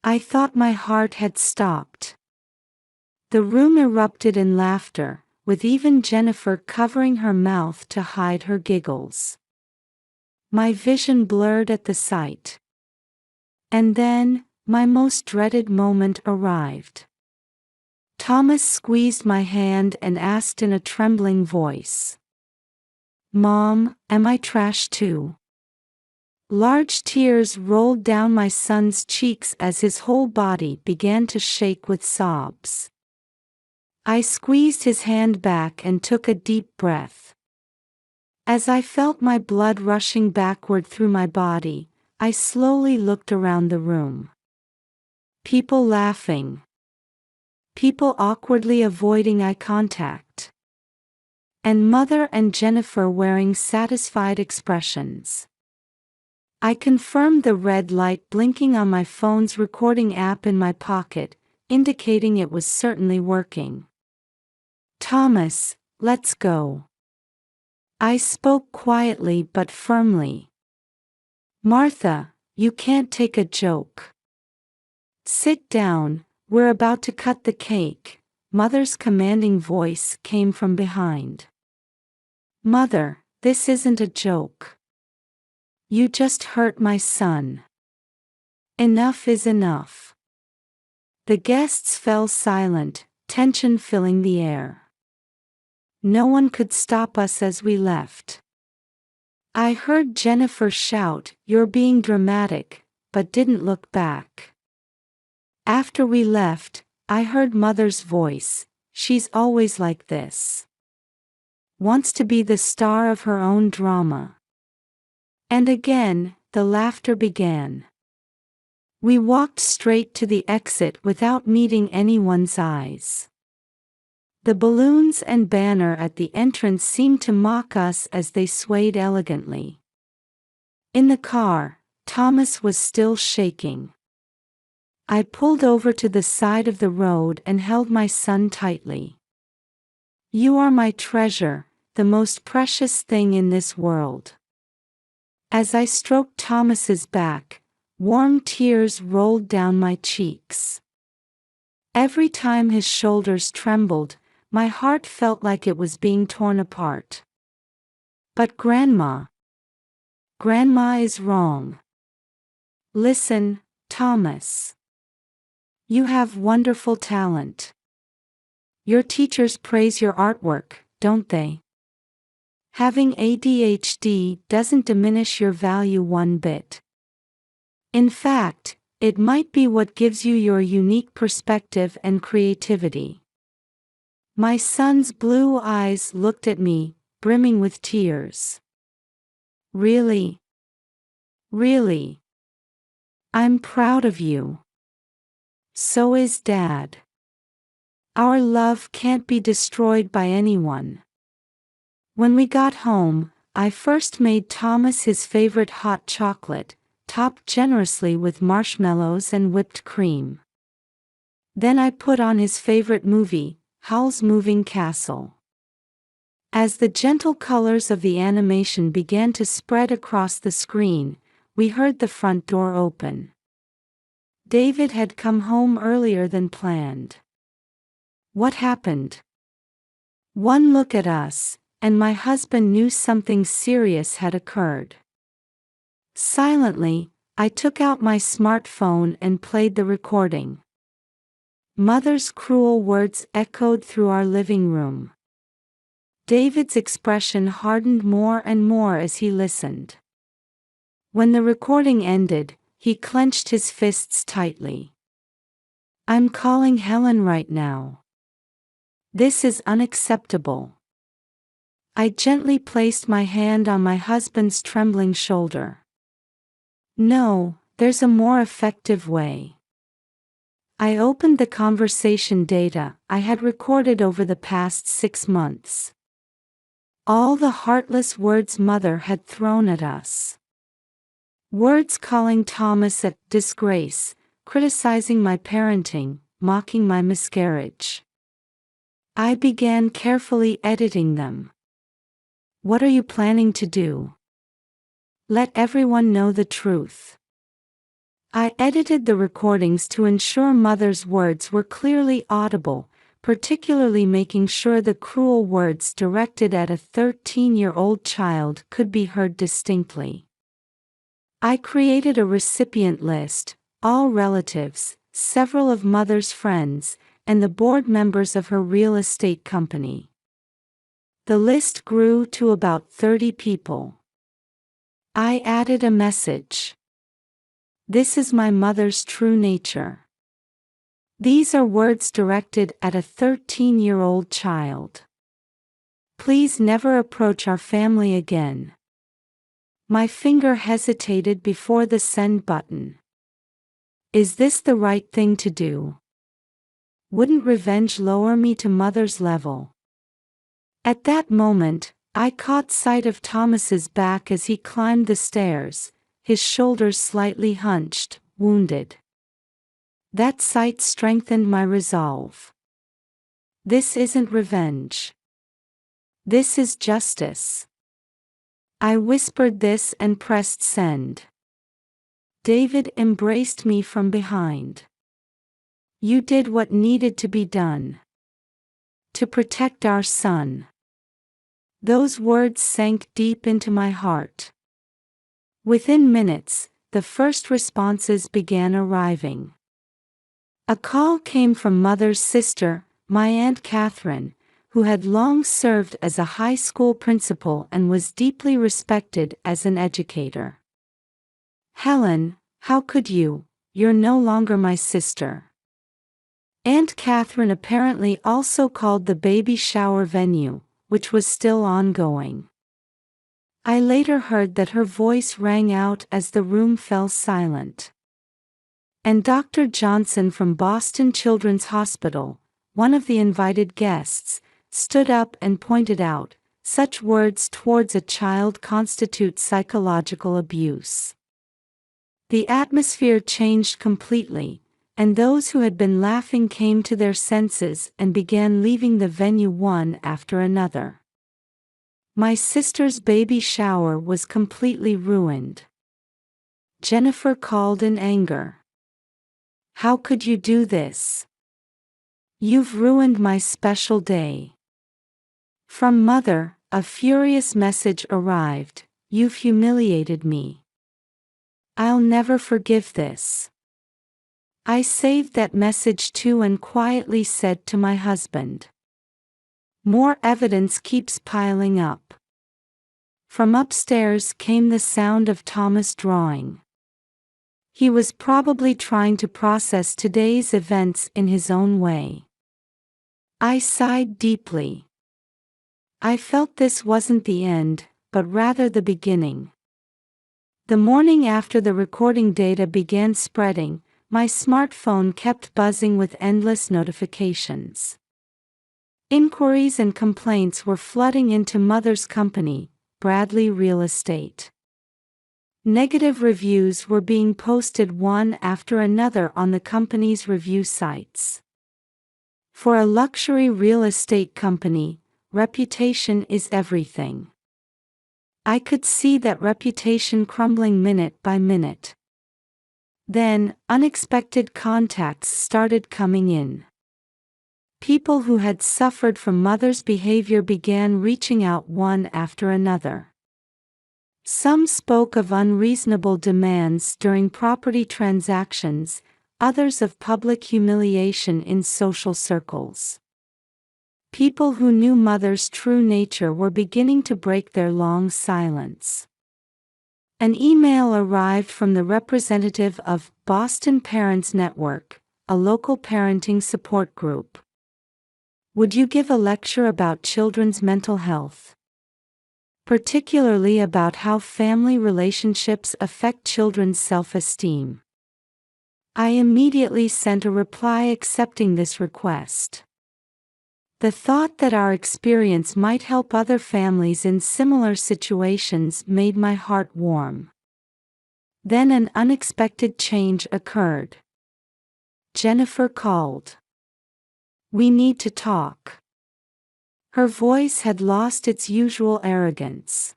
I thought my heart had stopped. The room erupted in laughter, with even Jennifer covering her mouth to hide her giggles. My vision blurred at the sight. And then, my most dreaded moment arrived. Thomas squeezed my hand and asked in a trembling voice, Mom, am I trash too? Large tears rolled down my son's cheeks as his whole body began to shake with sobs. I squeezed his hand back and took a deep breath. As I felt my blood rushing backward through my body, I slowly looked around the room. People laughing. People awkwardly avoiding eye contact. And Mother and Jennifer wearing satisfied expressions. I confirmed the red light blinking on my phone's recording app in my pocket, indicating it was certainly working. Thomas, let's go. I spoke quietly but firmly. Martha, you can't take a joke. Sit down, we're about to cut the cake. Mother's commanding voice came from behind. Mother, this isn't a joke. You just hurt my son. Enough is enough. The guests fell silent, tension filling the air. No one could stop us as we left. I heard Jennifer shout, "You're being dramatic," but didn't look back. After we left, I heard Mother's voice, "She's always like this. Wants to be the star of her own drama." And again, the laughter began. We walked straight to the exit without meeting anyone's eyes. The balloons and banner at the entrance seemed to mock us as they swayed elegantly. In the car, Thomas was still shaking. I pulled over to the side of the road and held my son tightly. You are my treasure, the most precious thing in this world. As I stroked Thomas's back, warm tears rolled down my cheeks. Every time his shoulders trembled, my heart felt like it was being torn apart. But Grandma is wrong. Listen, Thomas. You have wonderful talent. Your teachers praise your artwork, don't they? Having ADHD doesn't diminish your value one bit. In fact, it might be what gives you your unique perspective and creativity. My son's blue eyes looked at me, brimming with tears. Really? Really? I'm proud of you. So is Dad. Our love can't be destroyed by anyone. When we got home, I first made Thomas his favorite hot chocolate, topped generously with marshmallows and whipped cream. Then I put on his favorite movie, Howl's Moving Castle. As the gentle colors of the animation began to spread across the screen, we heard the front door open. David had come home earlier than planned. What happened? One look at us, and my husband knew something serious had occurred. Silently, I took out my smartphone and played the recording. Mother's cruel words echoed through our living room. David's expression hardened more and more as he listened. When the recording ended, he clenched his fists tightly. I'm calling Helen right now. This is unacceptable. I gently placed my hand on my husband's trembling shoulder. No, there's a more effective way. I opened the conversation data I had recorded over the past 6 months. All the heartless words Mother had thrown at us. Words calling Thomas a disgrace, criticizing my parenting, mocking my miscarriage. I began carefully editing them. What are you planning to do? Let everyone know the truth. I edited the recordings to ensure Mother's words were clearly audible, particularly making sure the cruel words directed at a 13-year-old child could be heard distinctly. I created a recipient list, all relatives, several of Mother's friends, and the board members of her real estate company. The list grew to about 30 people. I added a message. This is my mother's true nature. These are words directed at a 13-year-old child. Please never approach our family again. My finger hesitated before the send button. Is this the right thing to do? Wouldn't revenge lower me to mother's level? At that moment, I caught sight of Thomas's back as he climbed the stairs, his shoulders slightly hunched, wounded. That sight strengthened my resolve. This isn't revenge. This is justice. I whispered this and pressed send. David embraced me from behind. You did what needed to be done. To protect our son. Those words sank deep into my heart. Within minutes, the first responses began arriving. A call came from Mother's sister, my Aunt Catherine, who had long served as a high school principal and was deeply respected as an educator. Helen, how could you? You're no longer my sister. Aunt Catherine apparently also called the baby shower venue, which was still ongoing. I later heard that her voice rang out as the room fell silent. And Dr. Johnson from Boston Children's Hospital, one of the invited guests, stood up and pointed out, such words towards a child constitute psychological abuse. The atmosphere changed completely, and those who had been laughing came to their senses and began leaving the venue one after another. My sister's baby shower was completely ruined. Jennifer called in anger. How could you do this? You've ruined my special day. From Mother, a furious message arrived. You've humiliated me. I'll never forgive this. I saved that message too and quietly said to my husband. More evidence keeps piling up. From upstairs came the sound of Thomas drawing. He was probably trying to process today's events in his own way. I sighed deeply. I felt this wasn't the end, but rather the beginning. The morning after the recording data began spreading, my smartphone kept buzzing with endless notifications. Inquiries and complaints were flooding into Mother's company, Bradley Real Estate. Negative reviews were being posted one after another on the company's review sites. For a luxury real estate company, reputation is everything. I could see that reputation crumbling minute by minute. Then, unexpected contacts started coming in. People who had suffered from Mother's behavior began reaching out one after another. Some spoke of unreasonable demands during property transactions, others of public humiliation in social circles. People who knew Mother's true nature were beginning to break their long silence. An email arrived from the representative of Boston Parents Network, a local parenting support group. Would you give a lecture about children's mental health? Particularly about how family relationships affect children's self-esteem. I immediately sent a reply accepting this request. The thought that our experience might help other families in similar situations made my heart warm. Then an unexpected change occurred. Jennifer called. We need to talk. Her voice had lost its usual arrogance.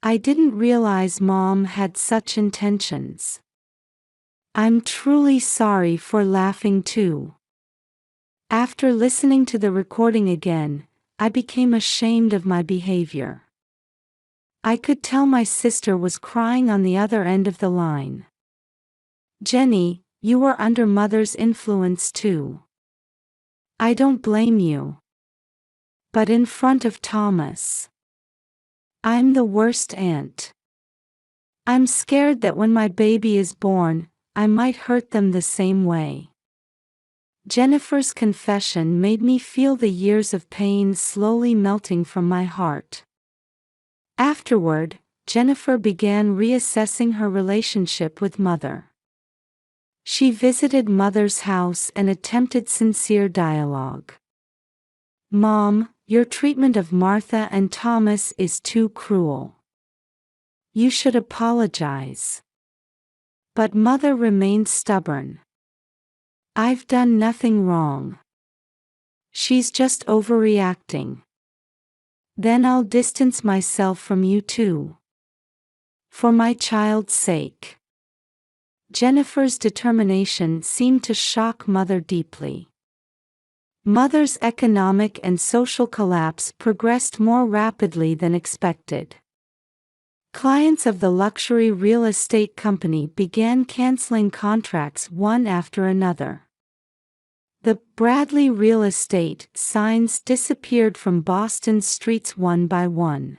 I didn't realize Mom had such intentions. I'm truly sorry for laughing too. After listening to the recording again, I became ashamed of my behavior. I could tell my sister was crying on the other end of the line. Jenny, you were under Mother's influence too. I don't blame you. but in front of Thomas. I'm the worst aunt. I'm scared that when my baby is born, I might hurt them the same way. Jennifer's confession made me feel the years of pain slowly melting from my heart. Afterward, Jennifer began reassessing her relationship with Mother. She visited Mother's house and attempted sincere dialogue. "Mom, your treatment of Martha and Thomas is too cruel. You should apologize." But Mother remained stubborn. "I've done nothing wrong. She's just overreacting. Then I'll distance myself from you too. For my child's sake." Jennifer's determination seemed to shock Mother deeply. Mother's economic and social collapse progressed more rapidly than expected. Clients of the luxury real estate company began canceling contracts one after another. The Bradley Real Estate signs disappeared from Boston's streets one by one.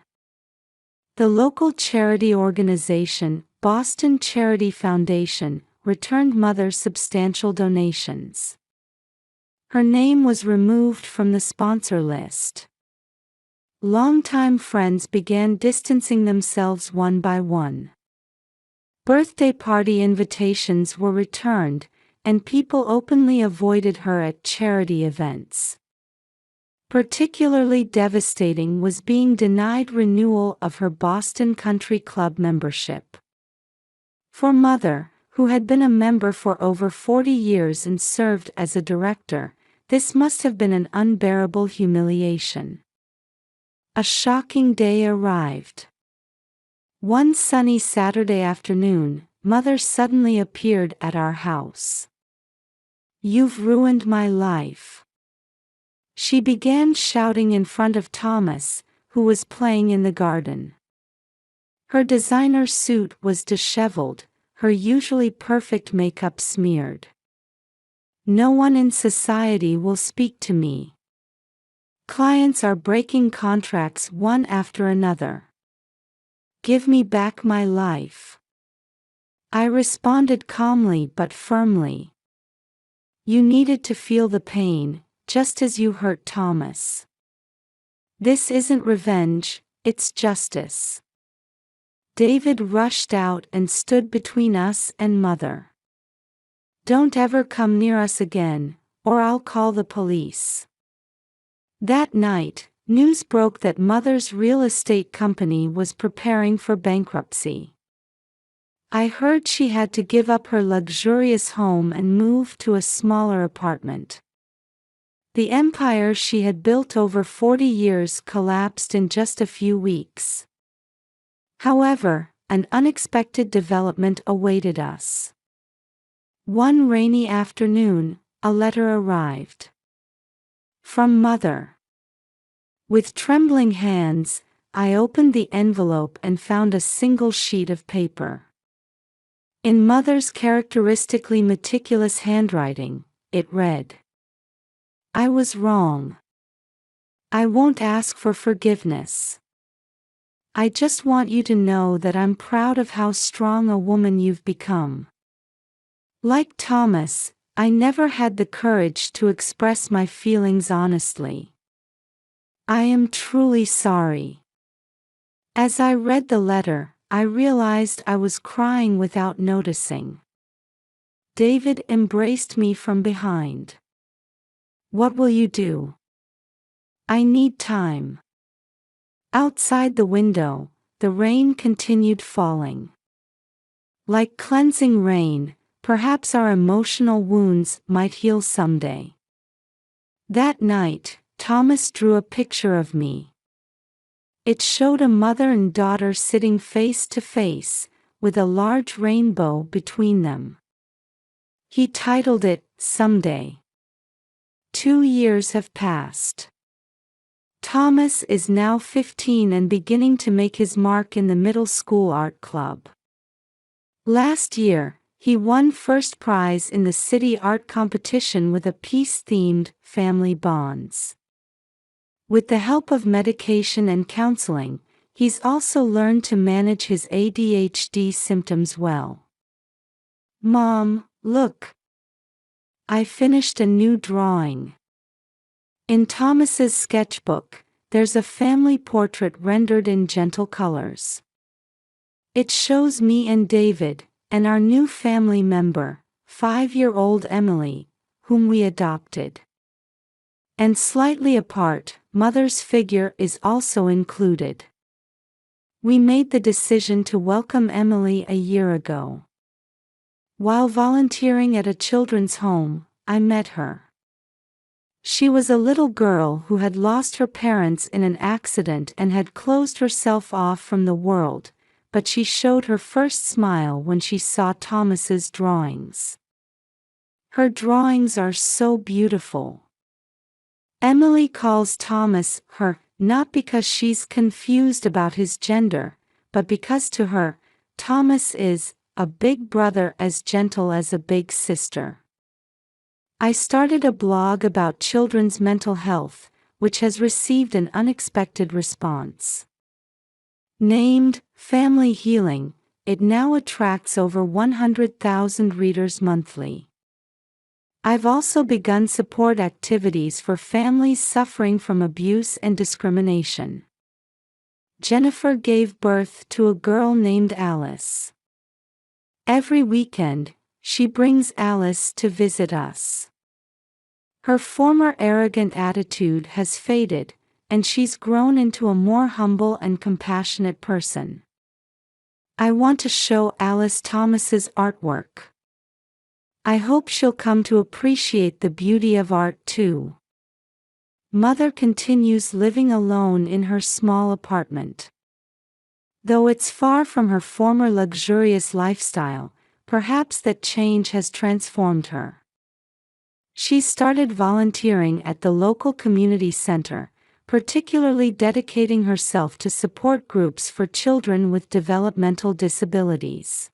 The local charity organization, Boston Charity Foundation, returned Mother substantial donations. Her name was removed from the sponsor list. Longtime friends began distancing themselves one by one. Birthday party invitations were returned, and people openly avoided her at charity events. Particularly devastating was being denied renewal of her Boston Country Club membership. For Mother, who had been a member for over 40 years and served as a director, this must have been an unbearable humiliation. A shocking day arrived. One sunny Saturday afternoon, Mother suddenly appeared at our house. "You've ruined my life," she began shouting in front of Thomas, who was playing in the garden. Her designer suit was disheveled, her usually perfect makeup smeared. "No one in society will speak to me. Clients are breaking contracts one after another. Give me back my life." I responded calmly but firmly. "You needed to feel the pain, just as you hurt Thomas. This isn't revenge, it's justice." David rushed out and stood between us and Mother. "Don't ever come near us again, or I'll call the police." That night, news broke that Mother's real estate company was preparing for bankruptcy. I heard she had to give up her luxurious home and move to a smaller apartment. The empire she had built over 40 years collapsed in just a few weeks. However, an unexpected development awaited us. One rainy afternoon, a letter arrived. From Mother. With trembling hands, I opened the envelope and found a single sheet of paper. In Mother's characteristically meticulous handwriting, it read, "I was wrong. I won't ask for forgiveness. I just want you to know that I'm proud of how strong a woman you've become. Like Thomas, I never had the courage to express my feelings honestly. I am truly sorry." As I read the letter, I realized I was crying without noticing. David embraced me from behind. "What will you do?" "I need time." Outside the window, the rain continued falling. Like cleansing rain, perhaps our emotional wounds might heal someday. That night, Thomas drew a picture of me. It showed a mother and daughter sitting face to face, with a large rainbow between them. He titled it, "Someday." 2 years have passed. Thomas is now 15 and beginning to make his mark in the middle school art club. Last year, he won first prize in the city art competition with a piece themed Family Bonds. With the help of medication and counseling, he's also learned to manage his ADHD symptoms well. Mom, look. I finished a new drawing. In Thomas's sketchbook, there's a family portrait rendered in gentle colors. It shows me and David, and our new family member, 5-year-old Emily, whom we adopted. And slightly apart, Mother's figure is also included. We made the decision to welcome Emily a year ago. While volunteering at a children's home, I met her. She was a little girl who had lost her parents in an accident and had closed herself off from the world, but she showed her first smile when she saw Thomas's drawings. Her drawings are so beautiful. Emily calls Thomas her, not because she's confused about his gender, but because to her, Thomas is a big brother as gentle as a big sister. I started a blog about children's mental health, which has received an unexpected response. Named Family Healing, it now attracts over 100,000 readers monthly. I've also begun support activities for families suffering from abuse and discrimination. Jennifer gave birth to a girl named Alice. Every weekend, she brings Alice to visit us. Her former arrogant attitude has faded, and she's grown into a more humble and compassionate person. I want to show Alice Thomas's artwork. I hope she'll come to appreciate the beauty of art too. Mother continues living alone in her small apartment. Though it's far from her former luxurious lifestyle, perhaps that change has transformed her. She started volunteering at the local community center, particularly dedicating herself to support groups for children with developmental disabilities.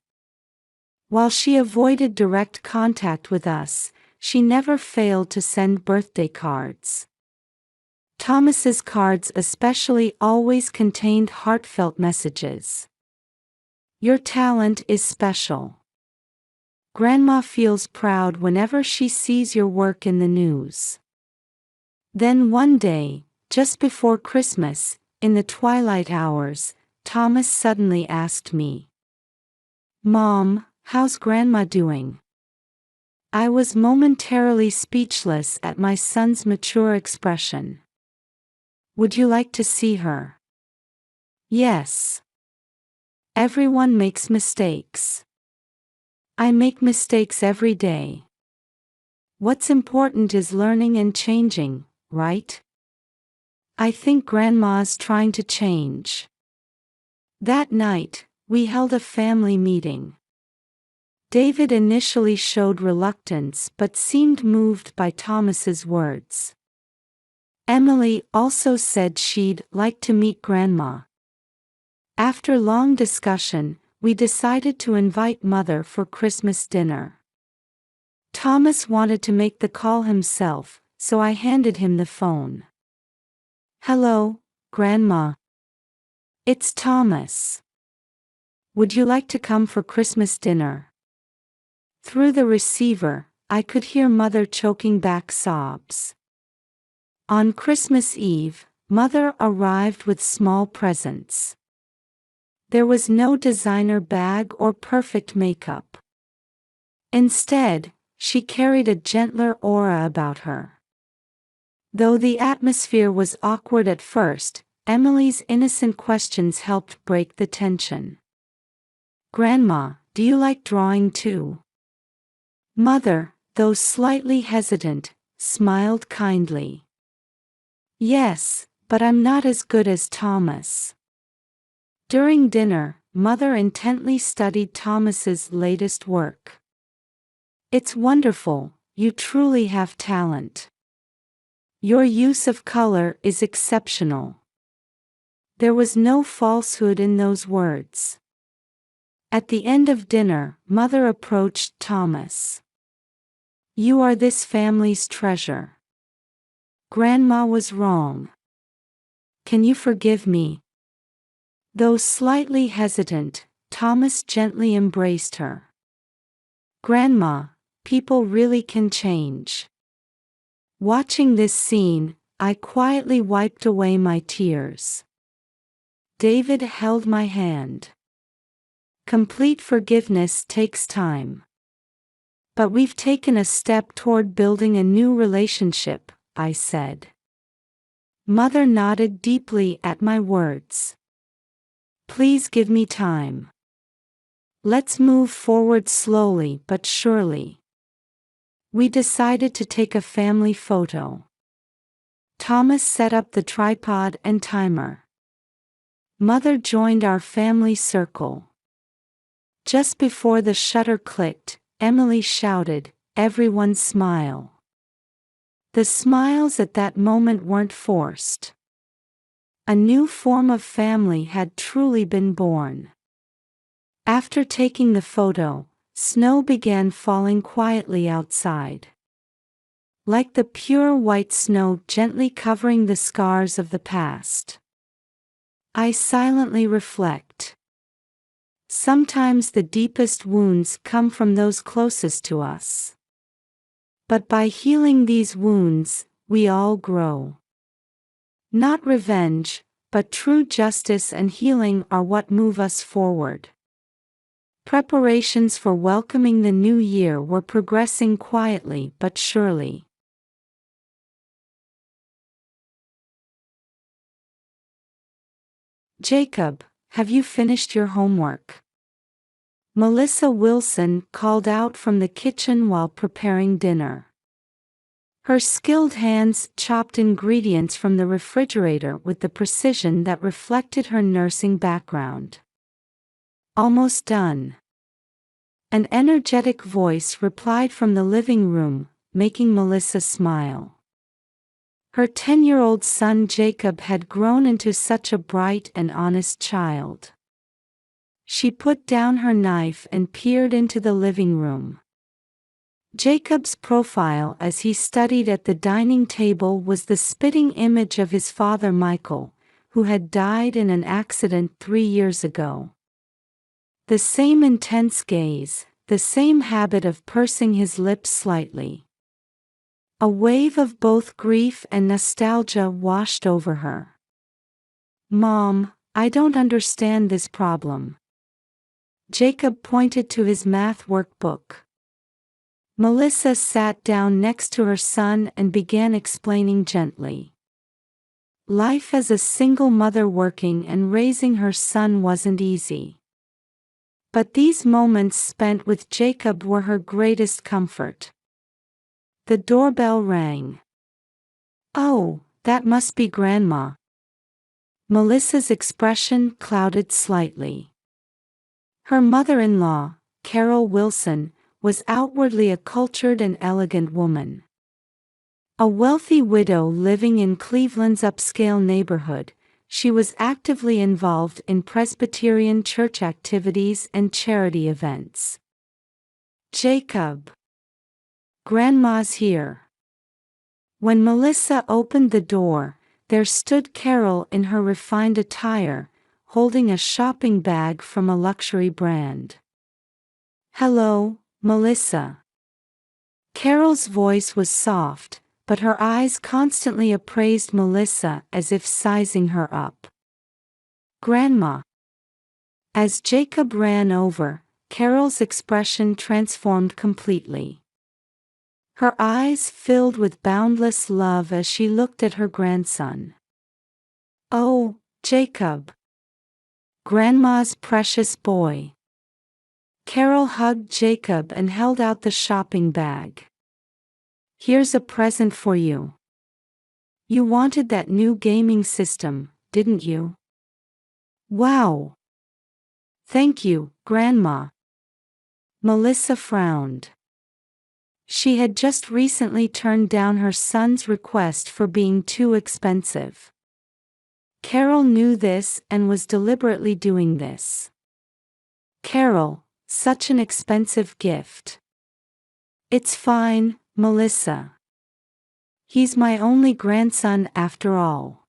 While she avoided direct contact with us, she never failed to send birthday cards. Thomas's cards especially always contained heartfelt messages. Your talent is special. Grandma feels proud whenever she sees your work in the news. Then one day, just before Christmas, in the twilight hours, Thomas suddenly asked me, "Mom, how's Grandma doing?" I was momentarily speechless at my son's mature expression. Would you like to see her? Yes. Everyone makes mistakes. I make mistakes every day. What's important is learning and changing, right? I think Grandma's trying to change. That night, we held a family meeting. David initially showed reluctance but seemed moved by Thomas's words. Emily also said she'd like to meet Grandma. After long discussion, we decided to invite Mother for Christmas dinner. Thomas wanted to make the call himself, so I handed him the phone. "Hello, Grandma. It's Thomas. Would you like to come for Christmas dinner?" Through the receiver, I could hear Mother choking back sobs. On Christmas Eve, Mother arrived with small presents. There was no designer bag or perfect makeup. Instead, she carried a gentler aura about her. Though the atmosphere was awkward at first, Emily's innocent questions helped break the tension. "Grandma, do you like drawing too?" Mother, though slightly hesitant, smiled kindly. "Yes, but I'm not as good as Thomas." During dinner, Mother intently studied Thomas's latest work. "It's wonderful, you truly have talent. Your use of color is exceptional." There was no falsehood in those words. At the end of dinner, Mother approached Thomas. "You are this family's treasure. Grandma was wrong. can you forgive me?" Though slightly hesitant, Thomas gently embraced her. "Grandma, people really can change." Watching this scene, I quietly wiped away my tears. David held my hand. "Complete forgiveness takes time. But we've taken a step toward building a new relationship," I said. Mother nodded deeply at my words. "Please give me time. Let's move forward slowly but surely." We decided to take a family photo. Thomas set up the tripod and timer. Mother joined our family circle. Just before the shutter clicked, Emily shouted, "Everyone smile." The smiles at that moment weren't forced. A new form of family had truly been born. After taking the photo, snow began falling quietly outside. Like the pure white snow gently covering the scars of the past. I silently reflect. Sometimes the deepest wounds come from those closest to us. But by healing these wounds, we all grow. Not revenge, but true justice and healing are what move us forward. Preparations for welcoming the new year were progressing quietly but surely. "Jacob, have you finished your homework?" Melissa Wilson called out from the kitchen while preparing dinner. Her skilled hands chopped ingredients from the refrigerator with the precision that reflected her nursing background. "Almost done." An energetic voice replied from the living room, making Melissa smile. Her 10-year-old son Jacob had grown into such a bright and honest child. She put down her knife and peered into the living room. Jacob's profile as he studied at the dining table was the spitting image of his father Michael, who had died in an accident 3 years ago. The same intense gaze, the same habit of pursing his lips slightly. A wave of both grief and nostalgia washed over her. "Mom, I don't understand this problem." Jacob pointed to his math workbook. Melissa sat down next to her son and began explaining gently. Life as a single mother working and raising her son wasn't easy. But these moments spent with Jacob were her greatest comfort. The doorbell rang. "Oh, that must be Grandma." Melissa's expression clouded slightly. Her mother-in-law, Carol Wilson, was outwardly a cultured and elegant woman. A wealthy widow living in Cleveland's upscale neighborhood, she was actively involved in Presbyterian church activities and charity events. "Jacob, Grandma's here." When Melissa opened the door, there stood Carol in her refined attire, holding a shopping bag from a luxury brand. "Hello, Melissa." Carol's voice was soft, but her eyes constantly appraised Melissa as if sizing her up. "Grandma." As Jacob ran over, Carol's expression transformed completely. Her eyes filled with boundless love as she looked at her grandson. "Oh, Jacob. Grandma's precious boy." Carol hugged Jacob and held out the shopping bag. "Here's a present for you. You wanted that new gaming system, didn't you?" "Wow. Thank you, Grandma." Melissa frowned. She had just recently turned down her son's request for being too expensive. Carol knew this and was deliberately doing this. "Carol, such an expensive gift." "It's fine, Melissa. He's my only grandson after all."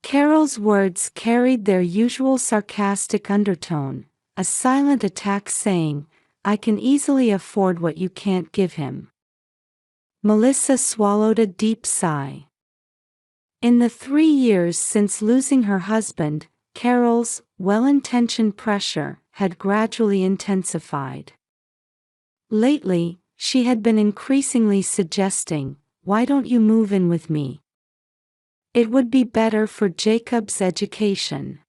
Carol's words carried their usual sarcastic undertone, a silent attack saying, "I can easily afford what you can't give him." Melissa swallowed a deep sigh. In the 3 years since losing her husband, Carol's well-intentioned pressure had gradually intensified. Lately, she had been increasingly suggesting, "Why don't you move in with me? It would be better for Jacob's education."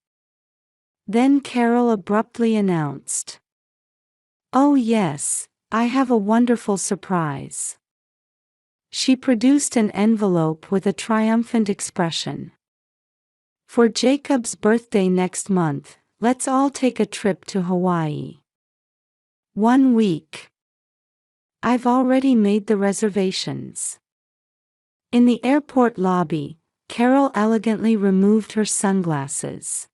Then Carol abruptly announced, "Oh yes, I have a wonderful surprise." She produced an envelope with a triumphant expression. "For Jacob's birthday next month, let's all take a trip to Hawaii. 1 week. I've already made the reservations." In the airport lobby, Carol elegantly removed her sunglasses.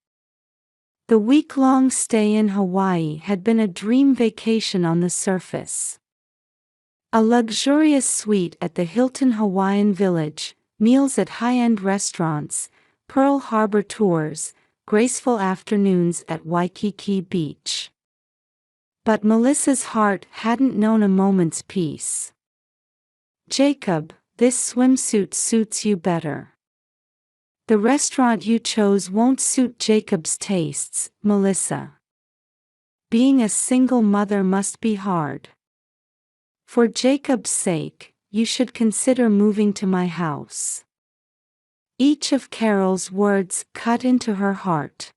The week-long stay in Hawaii had been a dream vacation on the surface. A luxurious suite at the Hilton Hawaiian Village, meals at high-end restaurants, Pearl Harbor tours, graceful afternoons at Waikiki Beach. But Melissa's heart hadn't known a moment's peace. "Jacob, this swimsuit suits you better. The restaurant you chose won't suit Jacob's tastes, Melissa. Being a single mother must be hard. For Jacob's sake, you should consider moving to my house." Each of Carol's words cut into her heart.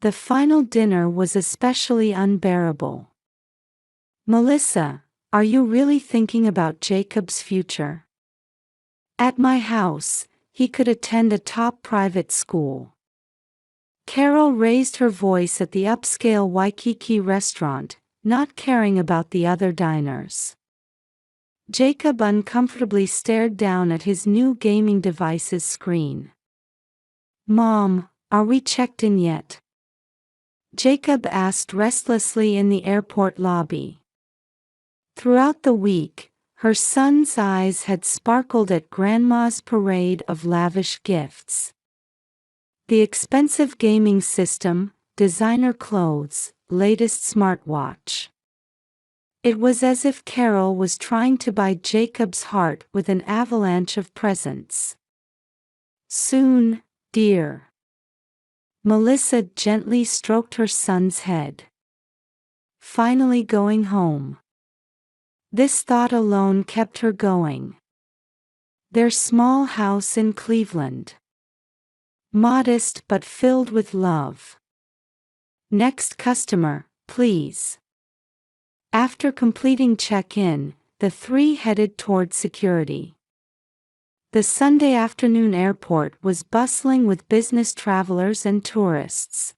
The final dinner was especially unbearable. "Melissa, are you really thinking about Jacob's future? At my house, he could attend a top private school." Carol raised her voice at the upscale Waikiki restaurant, not caring about the other diners. Jacob uncomfortably stared down at his new gaming device's screen. "Mom, are we checked in yet?" Jacob asked restlessly in the airport lobby. Throughout the week, her son's eyes had sparkled at Grandma's parade of lavish gifts. The expensive gaming system, designer clothes, latest smartwatch. It was as if Carol was trying to buy Jacob's heart with an avalanche of presents. "Soon, dear." Melissa gently stroked her son's head. "Finally going home." This thought alone kept her going. Their small house in Cleveland. Modest but filled with love. "Next customer, please." After completing check-in, the three headed toward security. The Sunday afternoon airport was bustling with business travelers and tourists.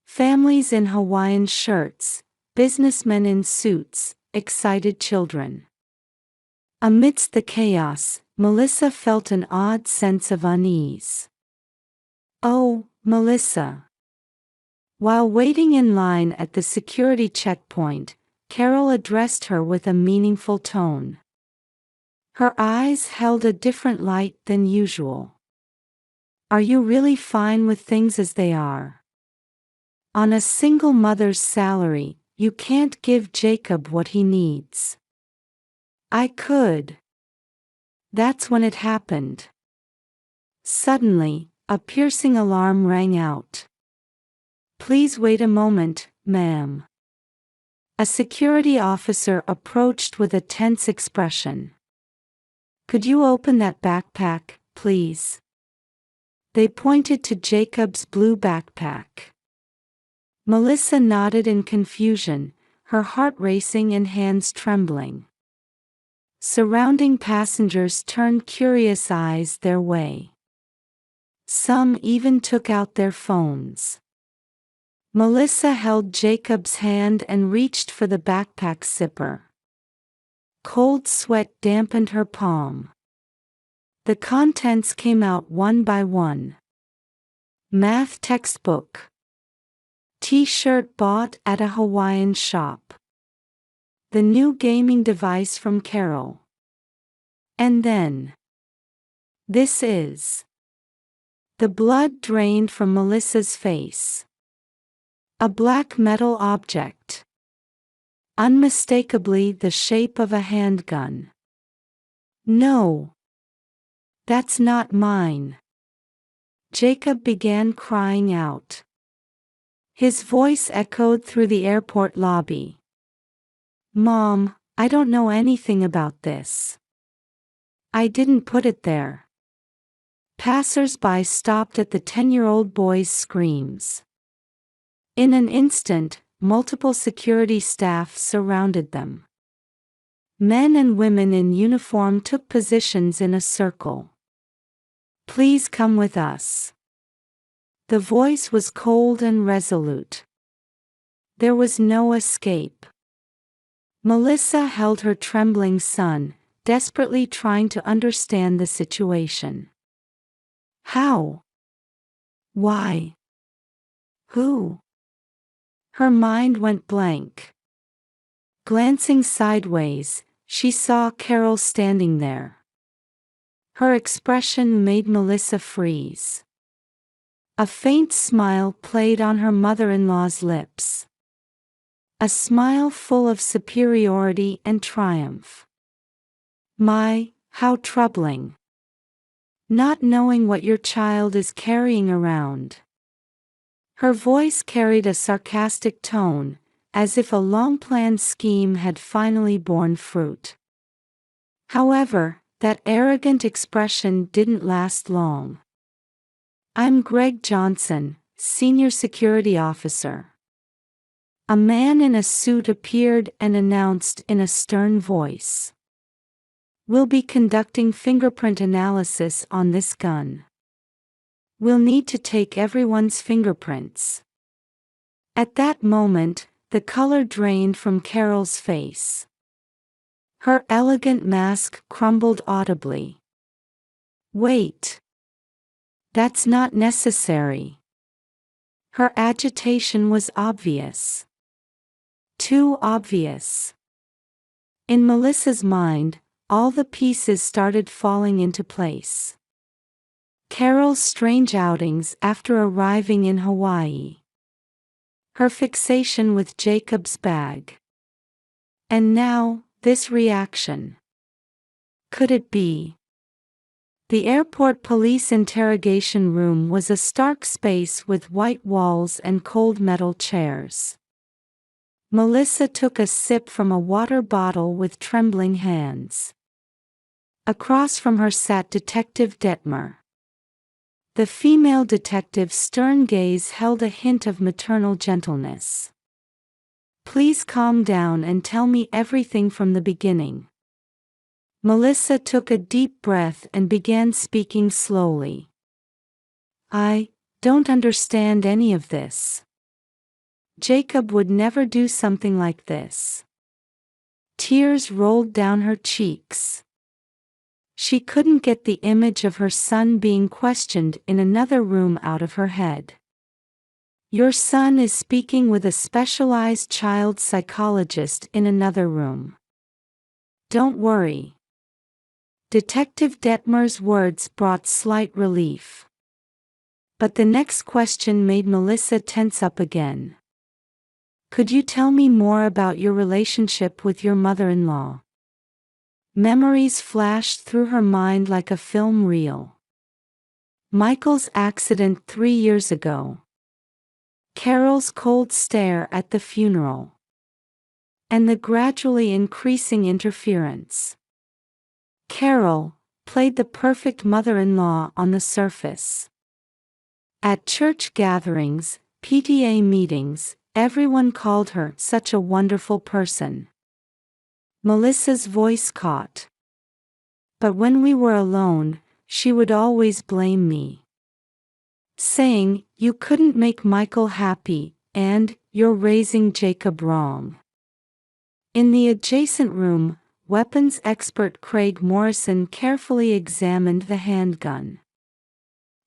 Families in Hawaiian shirts, businessmen in suits, excited children. Amidst the chaos, Melissa felt an odd sense of unease. "Oh, Melissa." While waiting in line at the security checkpoint, Carol addressed her with a meaningful tone. Her eyes held a different light than usual. "Are you really fine with things as they are? On a single mother's salary, you can't give Jacob what he needs." "I could." That's when it happened. Suddenly, a piercing alarm rang out. "Please wait a moment, ma'am." A security officer approached with a tense expression. "Could you open that backpack, please?" They pointed to Jacob's blue backpack. Melissa nodded in confusion, her heart racing and hands trembling. Surrounding passengers turned curious eyes their way. Some even took out their phones. Melissa held Jacob's hand and reached for the backpack zipper. Cold sweat dampened her palm. The contents came out one by one. Math textbook. T-shirt bought at a Hawaiian shop. The new gaming device from Carol. And then, "This is The blood drained from Melissa's face. A black metal object. Unmistakably the shape of a handgun. No. That's not mine. Jacob began crying out. His voice echoed through the airport lobby. Mom, I don't know anything about this. I didn't put it there. Passers-by stopped at the 10-year-old boy's screams. In an instant, multiple security staff surrounded them. Men and women in uniform took positions in a circle. Please come with us. The voice was cold and resolute. There was no escape. Melissa held her trembling son, desperately trying to understand the situation. How? Why? Who? Her mind went blank. Glancing sideways, she saw Carol standing there. Her expression made Melissa freeze. A faint smile played on her mother-in-law's lips. A smile full of superiority and triumph. My, how troubling. Not knowing what your child is carrying around. Her voice carried a sarcastic tone, as if a long-planned scheme had finally borne fruit. However, that arrogant expression didn't last long. I'm Greg Johnson, Senior Security Officer. A man in a suit appeared and announced in a stern voice. We'll be conducting fingerprint analysis on this gun. We'll need to take everyone's fingerprints. At that moment, the color drained from Carol's face. Her elegant mask crumbled audibly. Wait. That's not necessary. Her agitation was obvious. Too obvious. In Melissa's mind, all the pieces started falling into place. Carol's strange outings after arriving in Hawaii. Her fixation with Jacob's bag. And now, this reaction. Could it be? The airport police interrogation room was a stark space with white walls and cold metal chairs. Melissa took a sip from a water bottle with trembling hands. Across from her sat Detective Detmer. The female detective's stern gaze held a hint of maternal gentleness. Please calm down and tell me everything from the beginning. Melissa took a deep breath and began speaking slowly. I don't understand any of this. Jacob would never do something like this. Tears rolled down her cheeks. She couldn't get the image of her son being questioned in another room out of her head. Your son is speaking with a specialized child psychologist in another room. Don't worry. Detective Detmer's words brought slight relief. But the next question made Melissa tense up again. Could you tell me more about your relationship with your mother-in-law? Memories flashed through her mind like a film reel. Michael's accident 3 years ago. Carol's cold stare at the funeral. And the gradually increasing interference. Carol played the perfect mother-in-law on the surface. At church gatherings, PTA meetings, everyone called her such a wonderful person. Melissa's voice caught. But when we were alone, she would always blame me. Saying, you couldn't make Michael happy, and, you're raising Jacob wrong. In the adjacent room, weapons expert Craig Morrison carefully examined the handgun.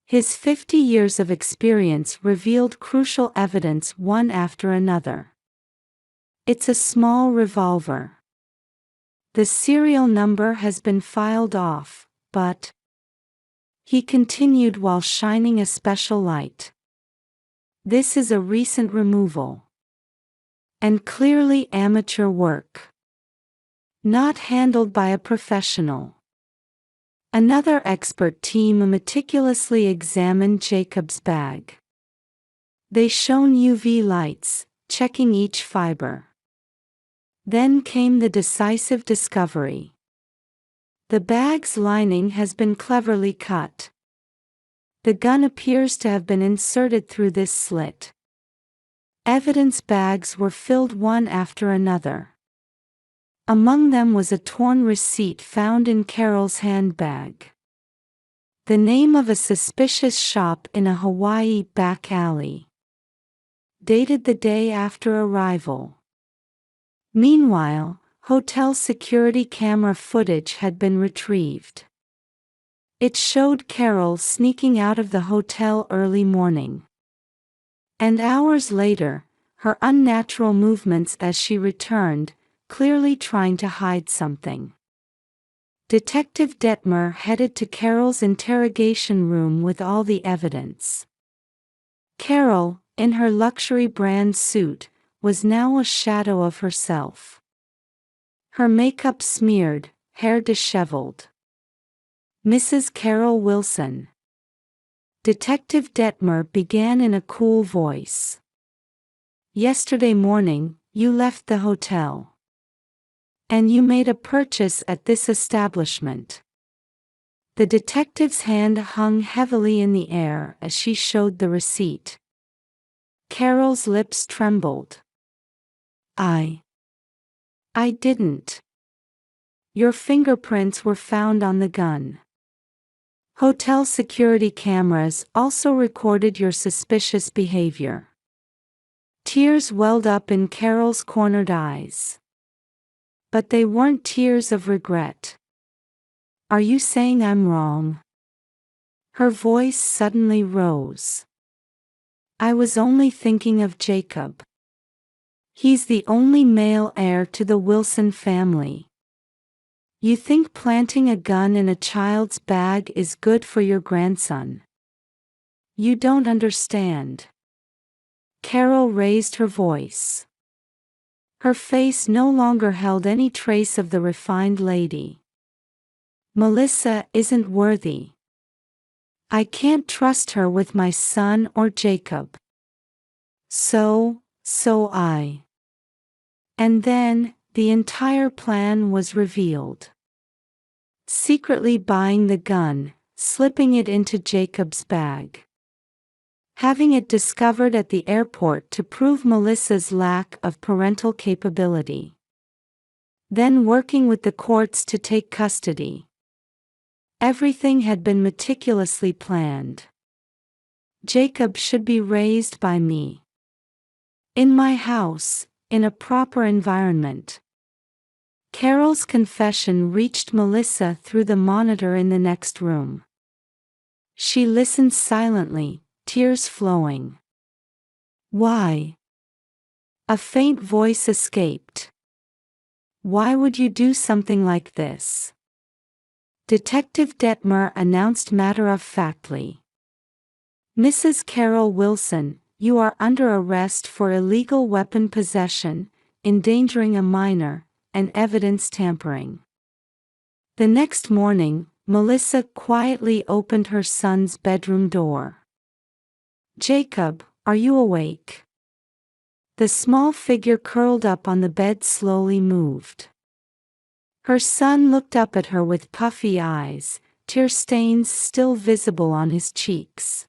His 50 years of experience revealed crucial evidence one after another. It's a small revolver. The serial number has been filed off, but He continued while shining a special light. This is a recent removal. And clearly amateur work. Not handled by a professional. Another expert team meticulously examined Jacob's bag. They shone UV lights, checking each fiber. Then came the decisive discovery. The bag's lining has been cleverly cut. The gun appears to have been inserted through this slit. Evidence bags were filled one after another. Among them was a torn receipt found in Carol's handbag. The name of a suspicious shop in a Hawaii back alley. Dated the day after arrival. Meanwhile, hotel security camera footage had been retrieved. It showed Carol sneaking out of the hotel early morning. And hours later, her unnatural movements as she returned, clearly trying to hide something. Detective Detmer headed to Carol's interrogation room with all the evidence. Carol, in her luxury brand suit, was now a shadow of herself. Her makeup smeared, hair disheveled. Mrs. Carol Wilson. Detective Detmer began in a cool voice. Yesterday morning, you left the hotel. And you made a purchase at this establishment. The detective's hand hung heavily in the air as she showed the receipt. Carol's lips trembled. I didn't. Your fingerprints were found on the gun. Hotel security cameras also recorded your suspicious behavior. Tears welled up in Carol's cornered eyes. But they weren't tears of regret. Are you saying I'm wrong? Her voice suddenly rose. I was only thinking of Jacob. He's the only male heir to the Wilson family. You think planting a gun in a child's bag is good for your grandson? You don't understand. Carol raised her voice. Her face no longer held any trace of the refined lady. Melissa isn't worthy. I can't trust her with my son or Jacob. So I. And then, the entire plan was revealed. Secretly buying the gun, slipping it into Jacob's bag. Having it discovered at the airport to prove Melissa's lack of parental capability. Then working with the courts to take custody. Everything had been meticulously planned. Jacob should be raised by me. In my house, in a proper environment. Carol's confession reached Melissa through the monitor in the next room. She listened silently, tears flowing. Why? A faint voice escaped. Why would you do something like this? Detective Detmer announced matter-of-factly. Mrs. Carol Wilson, you are under arrest for illegal weapon possession, endangering a minor, and evidence tampering. The next morning, Melissa quietly opened her son's bedroom door. Jacob, are you awake? The small figure curled up on the bed slowly moved. Her son looked up at her with puffy eyes, tear stains still visible on his cheeks.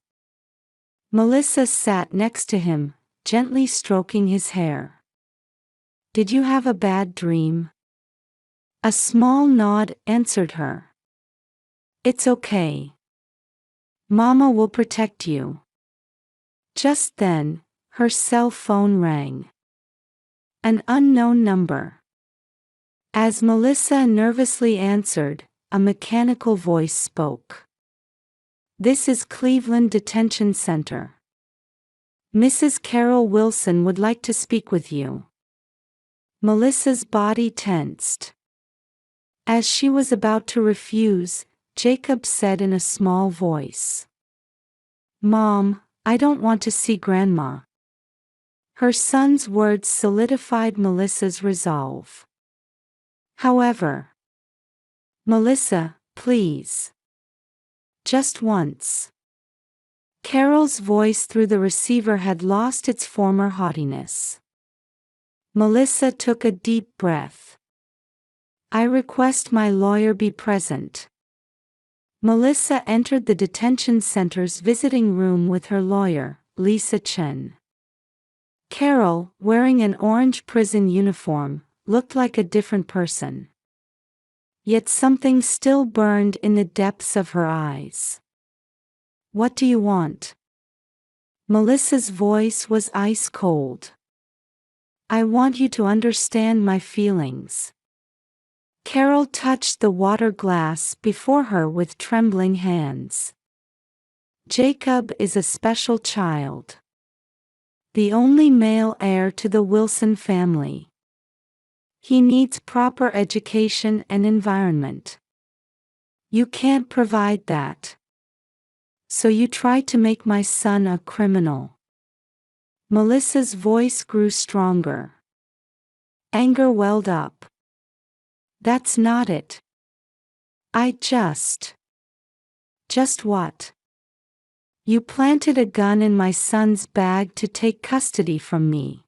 Melissa sat next to him, gently stroking his hair. Did you have a bad dream? A small nod answered her. It's okay. Mama will protect you. Just then, her cell phone rang. An unknown number. As Melissa nervously answered, a mechanical voice spoke. This is Cleveland Detention Center. Mrs. Carol Wilson would like to speak with you. Melissa's body tensed. As she was about to refuse, Jacob said in a small voice. Mom, I don't want to see Grandma. Her son's words solidified Melissa's resolve. However, Melissa, please. Just once. Carol's voice through the receiver had lost its former haughtiness. Melissa took a deep breath. I request my lawyer be present. Melissa entered the detention center's visiting room with her lawyer, Lisa Chen. Carol, wearing an orange prison uniform, looked like a different person. Yet something still burned in the depths of her eyes. What do you want? Melissa's voice was ice cold. I want you to understand my feelings. Carol touched the water glass before her with trembling hands. Jacob is a special child. The only male heir to the Wilson family. He needs proper education and environment. You can't provide that. So you try to make my son a criminal. Melissa's voice grew stronger. Anger welled up. That's not it. Just what? You planted a gun in my son's bag to take custody from me.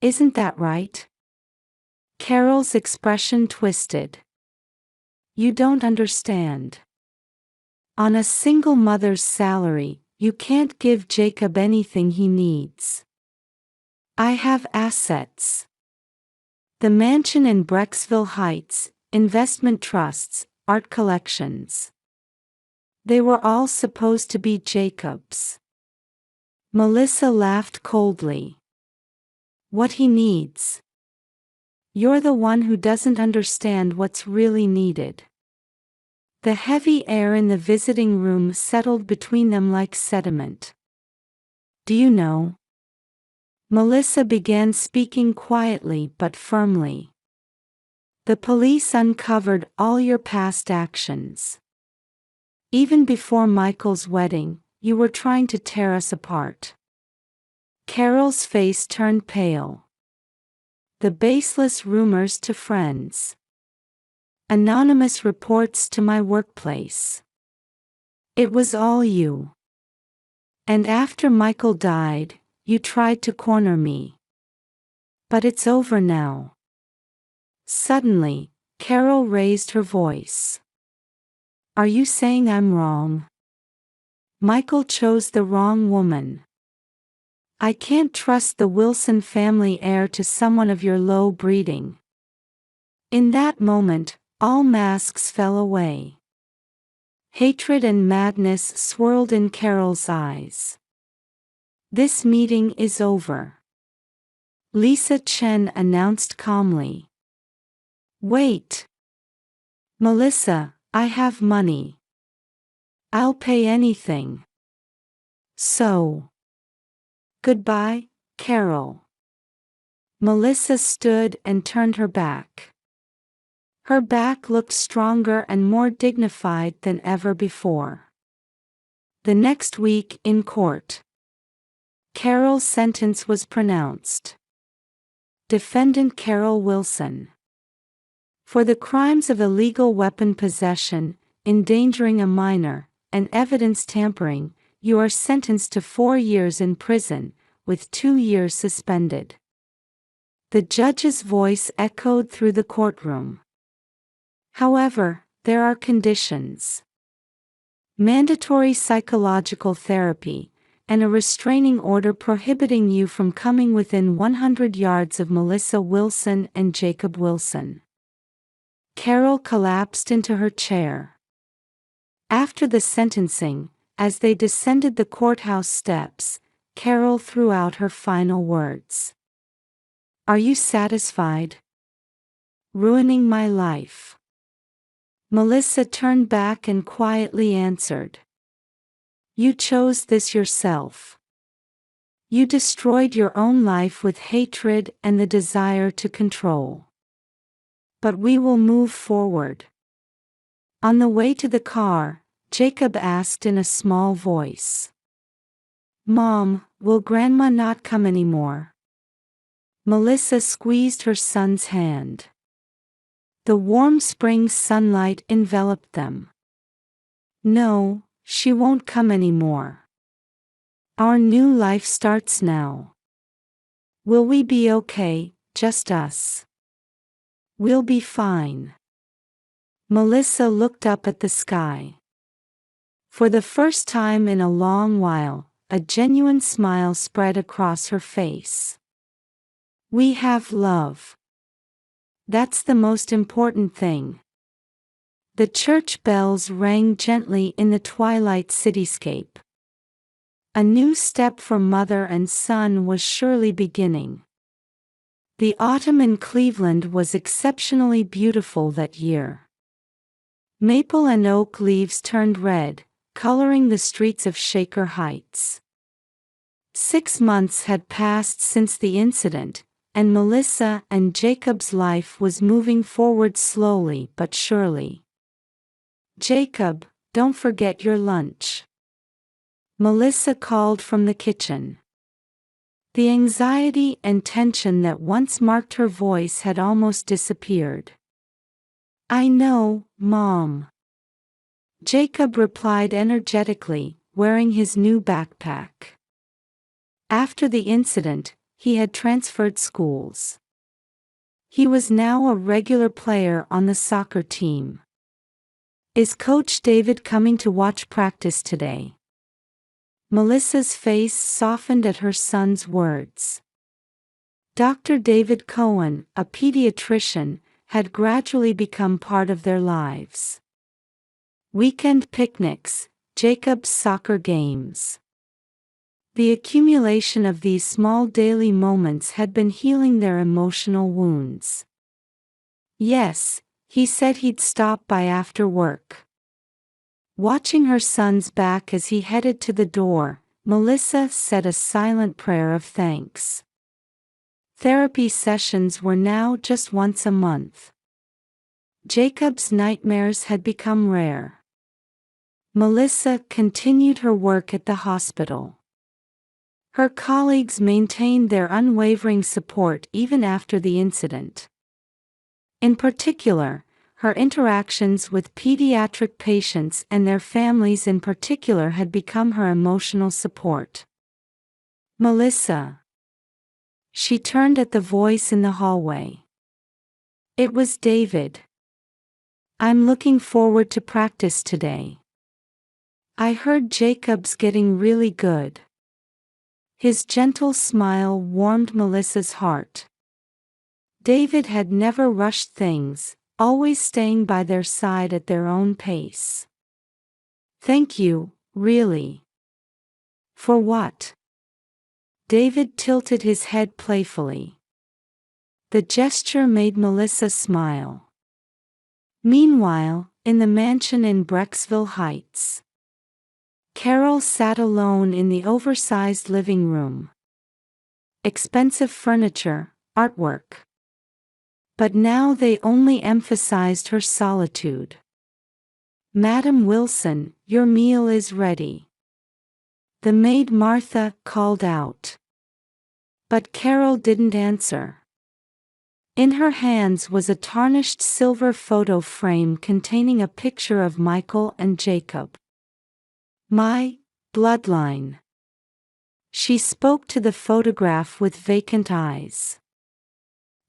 Isn't that right? Carol's expression twisted. You don't understand. On a single mother's salary, you can't give Jacob anything he needs. I have assets. The mansion in Brecksville Heights, investment trusts, art collections. They were all supposed to be Jacob's. Melissa laughed coldly. What he needs. You're the one who doesn't understand what's really needed. The heavy air in the visiting room settled between them like sediment. Do you know? Melissa began speaking quietly but firmly. The police uncovered all your past actions. Even before Michael's wedding, you were trying to tear us apart. Carol's face turned pale. The baseless rumors to friends. Anonymous reports to my workplace. It was all you. And after Michael died, you tried to corner me. But it's over now. Suddenly, Carol raised her voice. Are you saying I'm wrong? Michael chose the wrong woman. I can't trust the Wilson family heir to someone of your low breeding. In that moment, all masks fell away. Hatred and madness swirled in Carol's eyes. This meeting is over. Lisa Chen announced calmly. Wait. Melissa, I have money. I'll pay anything. So. Goodbye, Carol. Melissa stood and turned her back. Her back looked stronger and more dignified than ever before. The next week in court, Carol's sentence was pronounced. Defendant Carol Wilson. For the crimes of illegal weapon possession, endangering a minor, and evidence tampering, you are sentenced to 4 years in prison, with 2 years suspended. The judge's voice echoed through the courtroom. However, there are conditions. Mandatory psychological therapy, and a restraining order prohibiting you from coming within 100 yards of Melissa Wilson and Jacob Wilson. Carol collapsed into her chair. After the sentencing, as they descended the courthouse steps, Carol threw out her final words. Are you satisfied? Ruining my life. Melissa turned back and quietly answered. You chose this yourself. You destroyed your own life with hatred and the desire to control. But we will move forward. On the way to the car, Jacob asked in a small voice, "Mom, will Grandma not come anymore?" Melissa squeezed her son's hand. The warm spring sunlight enveloped them. "No, she won't come anymore. Our new life starts now. Will we be okay, just us?" "We'll be fine." Melissa looked up at the sky. For the first time in a long while, a genuine smile spread across her face. "We have love. That's the most important thing." The church bells rang gently in the twilight cityscape. A new step for mother and son was surely beginning. The autumn in Cleveland was exceptionally beautiful that year. Maple and oak leaves turned red, coloring the streets of Shaker Heights. 6 months had passed since the incident, and Melissa and Jacob's life was moving forward slowly but surely. "Jacob, don't forget your lunch," Melissa called from the kitchen. The anxiety and tension that once marked her voice had almost disappeared. "I know, Mom," Jacob replied energetically, wearing his new backpack. After the incident, he had transferred schools. He was now a regular player on the soccer team. "Is Coach David coming to watch practice today?" Melissa's face softened at her son's words. Dr. David Cohen, a pediatrician, had gradually become part of their lives. Weekend picnics, Jacob's soccer games. The accumulation of these small daily moments had been healing their emotional wounds. "Yes, he said he'd stop by after work." Watching her son's back as he headed to the door, Melissa said a silent prayer of thanks. Therapy sessions were now just once a month. Jacob's nightmares had become rare. Melissa continued her work at the hospital. Her colleagues maintained their unwavering support even after the incident. In particular, her interactions with pediatric patients and their families in particular had become her emotional support. "Melissa." She turned at the voice in the hallway. It was David. "I'm looking forward to practice today. I heard Jacob's getting really good." His gentle smile warmed Melissa's heart. David had never rushed things, always staying by their side at their own pace. "Thank you, really." "For what?" David tilted his head playfully. The gesture made Melissa smile. Meanwhile, in the mansion in Brecksville Heights, Carol sat alone in the oversized living room. Expensive furniture, artwork. But now they only emphasized her solitude. "Madam Wilson, your meal is ready." The maid Martha called out. But Carol didn't answer. In her hands was a tarnished silver photo frame containing a picture of Michael and Jacob. "My bloodline." She spoke to the photograph with vacant eyes.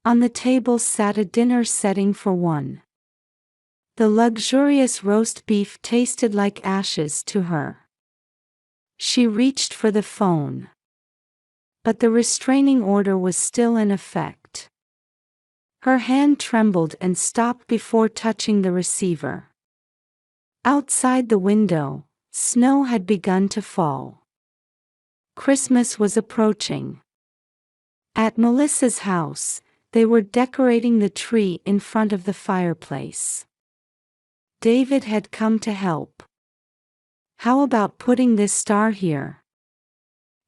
On the table sat a dinner setting for one. The luxurious roast beef tasted like ashes to her. She reached for the phone. But the restraining order was still in effect. Her hand trembled and stopped before touching the receiver. Outside the window, snow had begun to fall. Christmas was approaching. At Melissa's house, they were decorating the tree in front of the fireplace. David had come to help. "How about putting this star here?"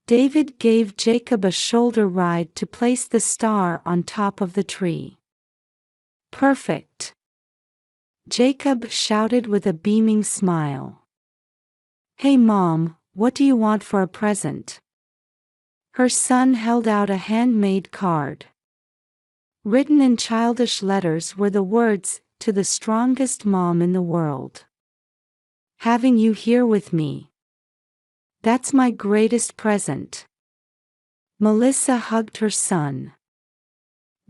David gave Jacob a shoulder ride to place the star on top of the tree. "Perfect." Jacob shouted with a beaming smile. "Hey Mom, what do you want for a present?" Her son held out a handmade card. Written in childish letters were the words, "To the strongest mom in the world. Having you here with me. That's my greatest present." Melissa hugged her son.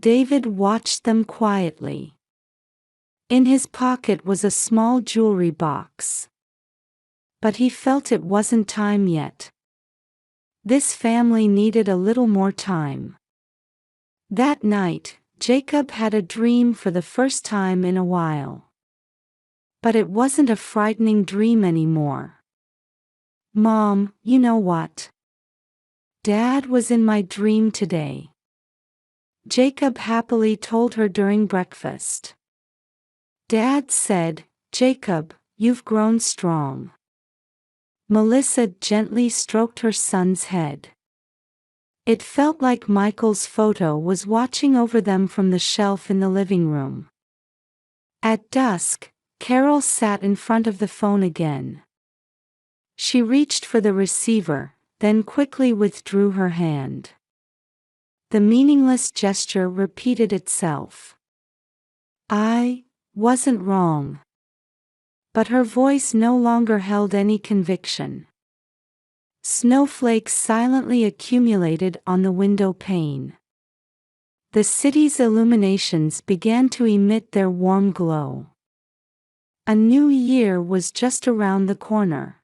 David watched them quietly. In his pocket was a small jewelry box. But he felt it wasn't time yet. This family needed a little more time. That night, Jacob had a dream for the first time in a while. But it wasn't a frightening dream anymore. "Mom, you know what? Dad was in my dream today," Jacob happily told her during breakfast. "Dad said, 'Jacob, you've grown strong.'" Melissa gently stroked her son's head. It felt like Michael's photo was watching over them from the shelf in the living room. At dusk, Carol sat in front of the phone again. She reached for the receiver, then quickly withdrew her hand. The meaningless gesture repeated itself. "I wasn't wrong." But her voice no longer held any conviction. Snowflakes silently accumulated on the window pane. The city's illuminations began to emit their warm glow. A new year was just around the corner.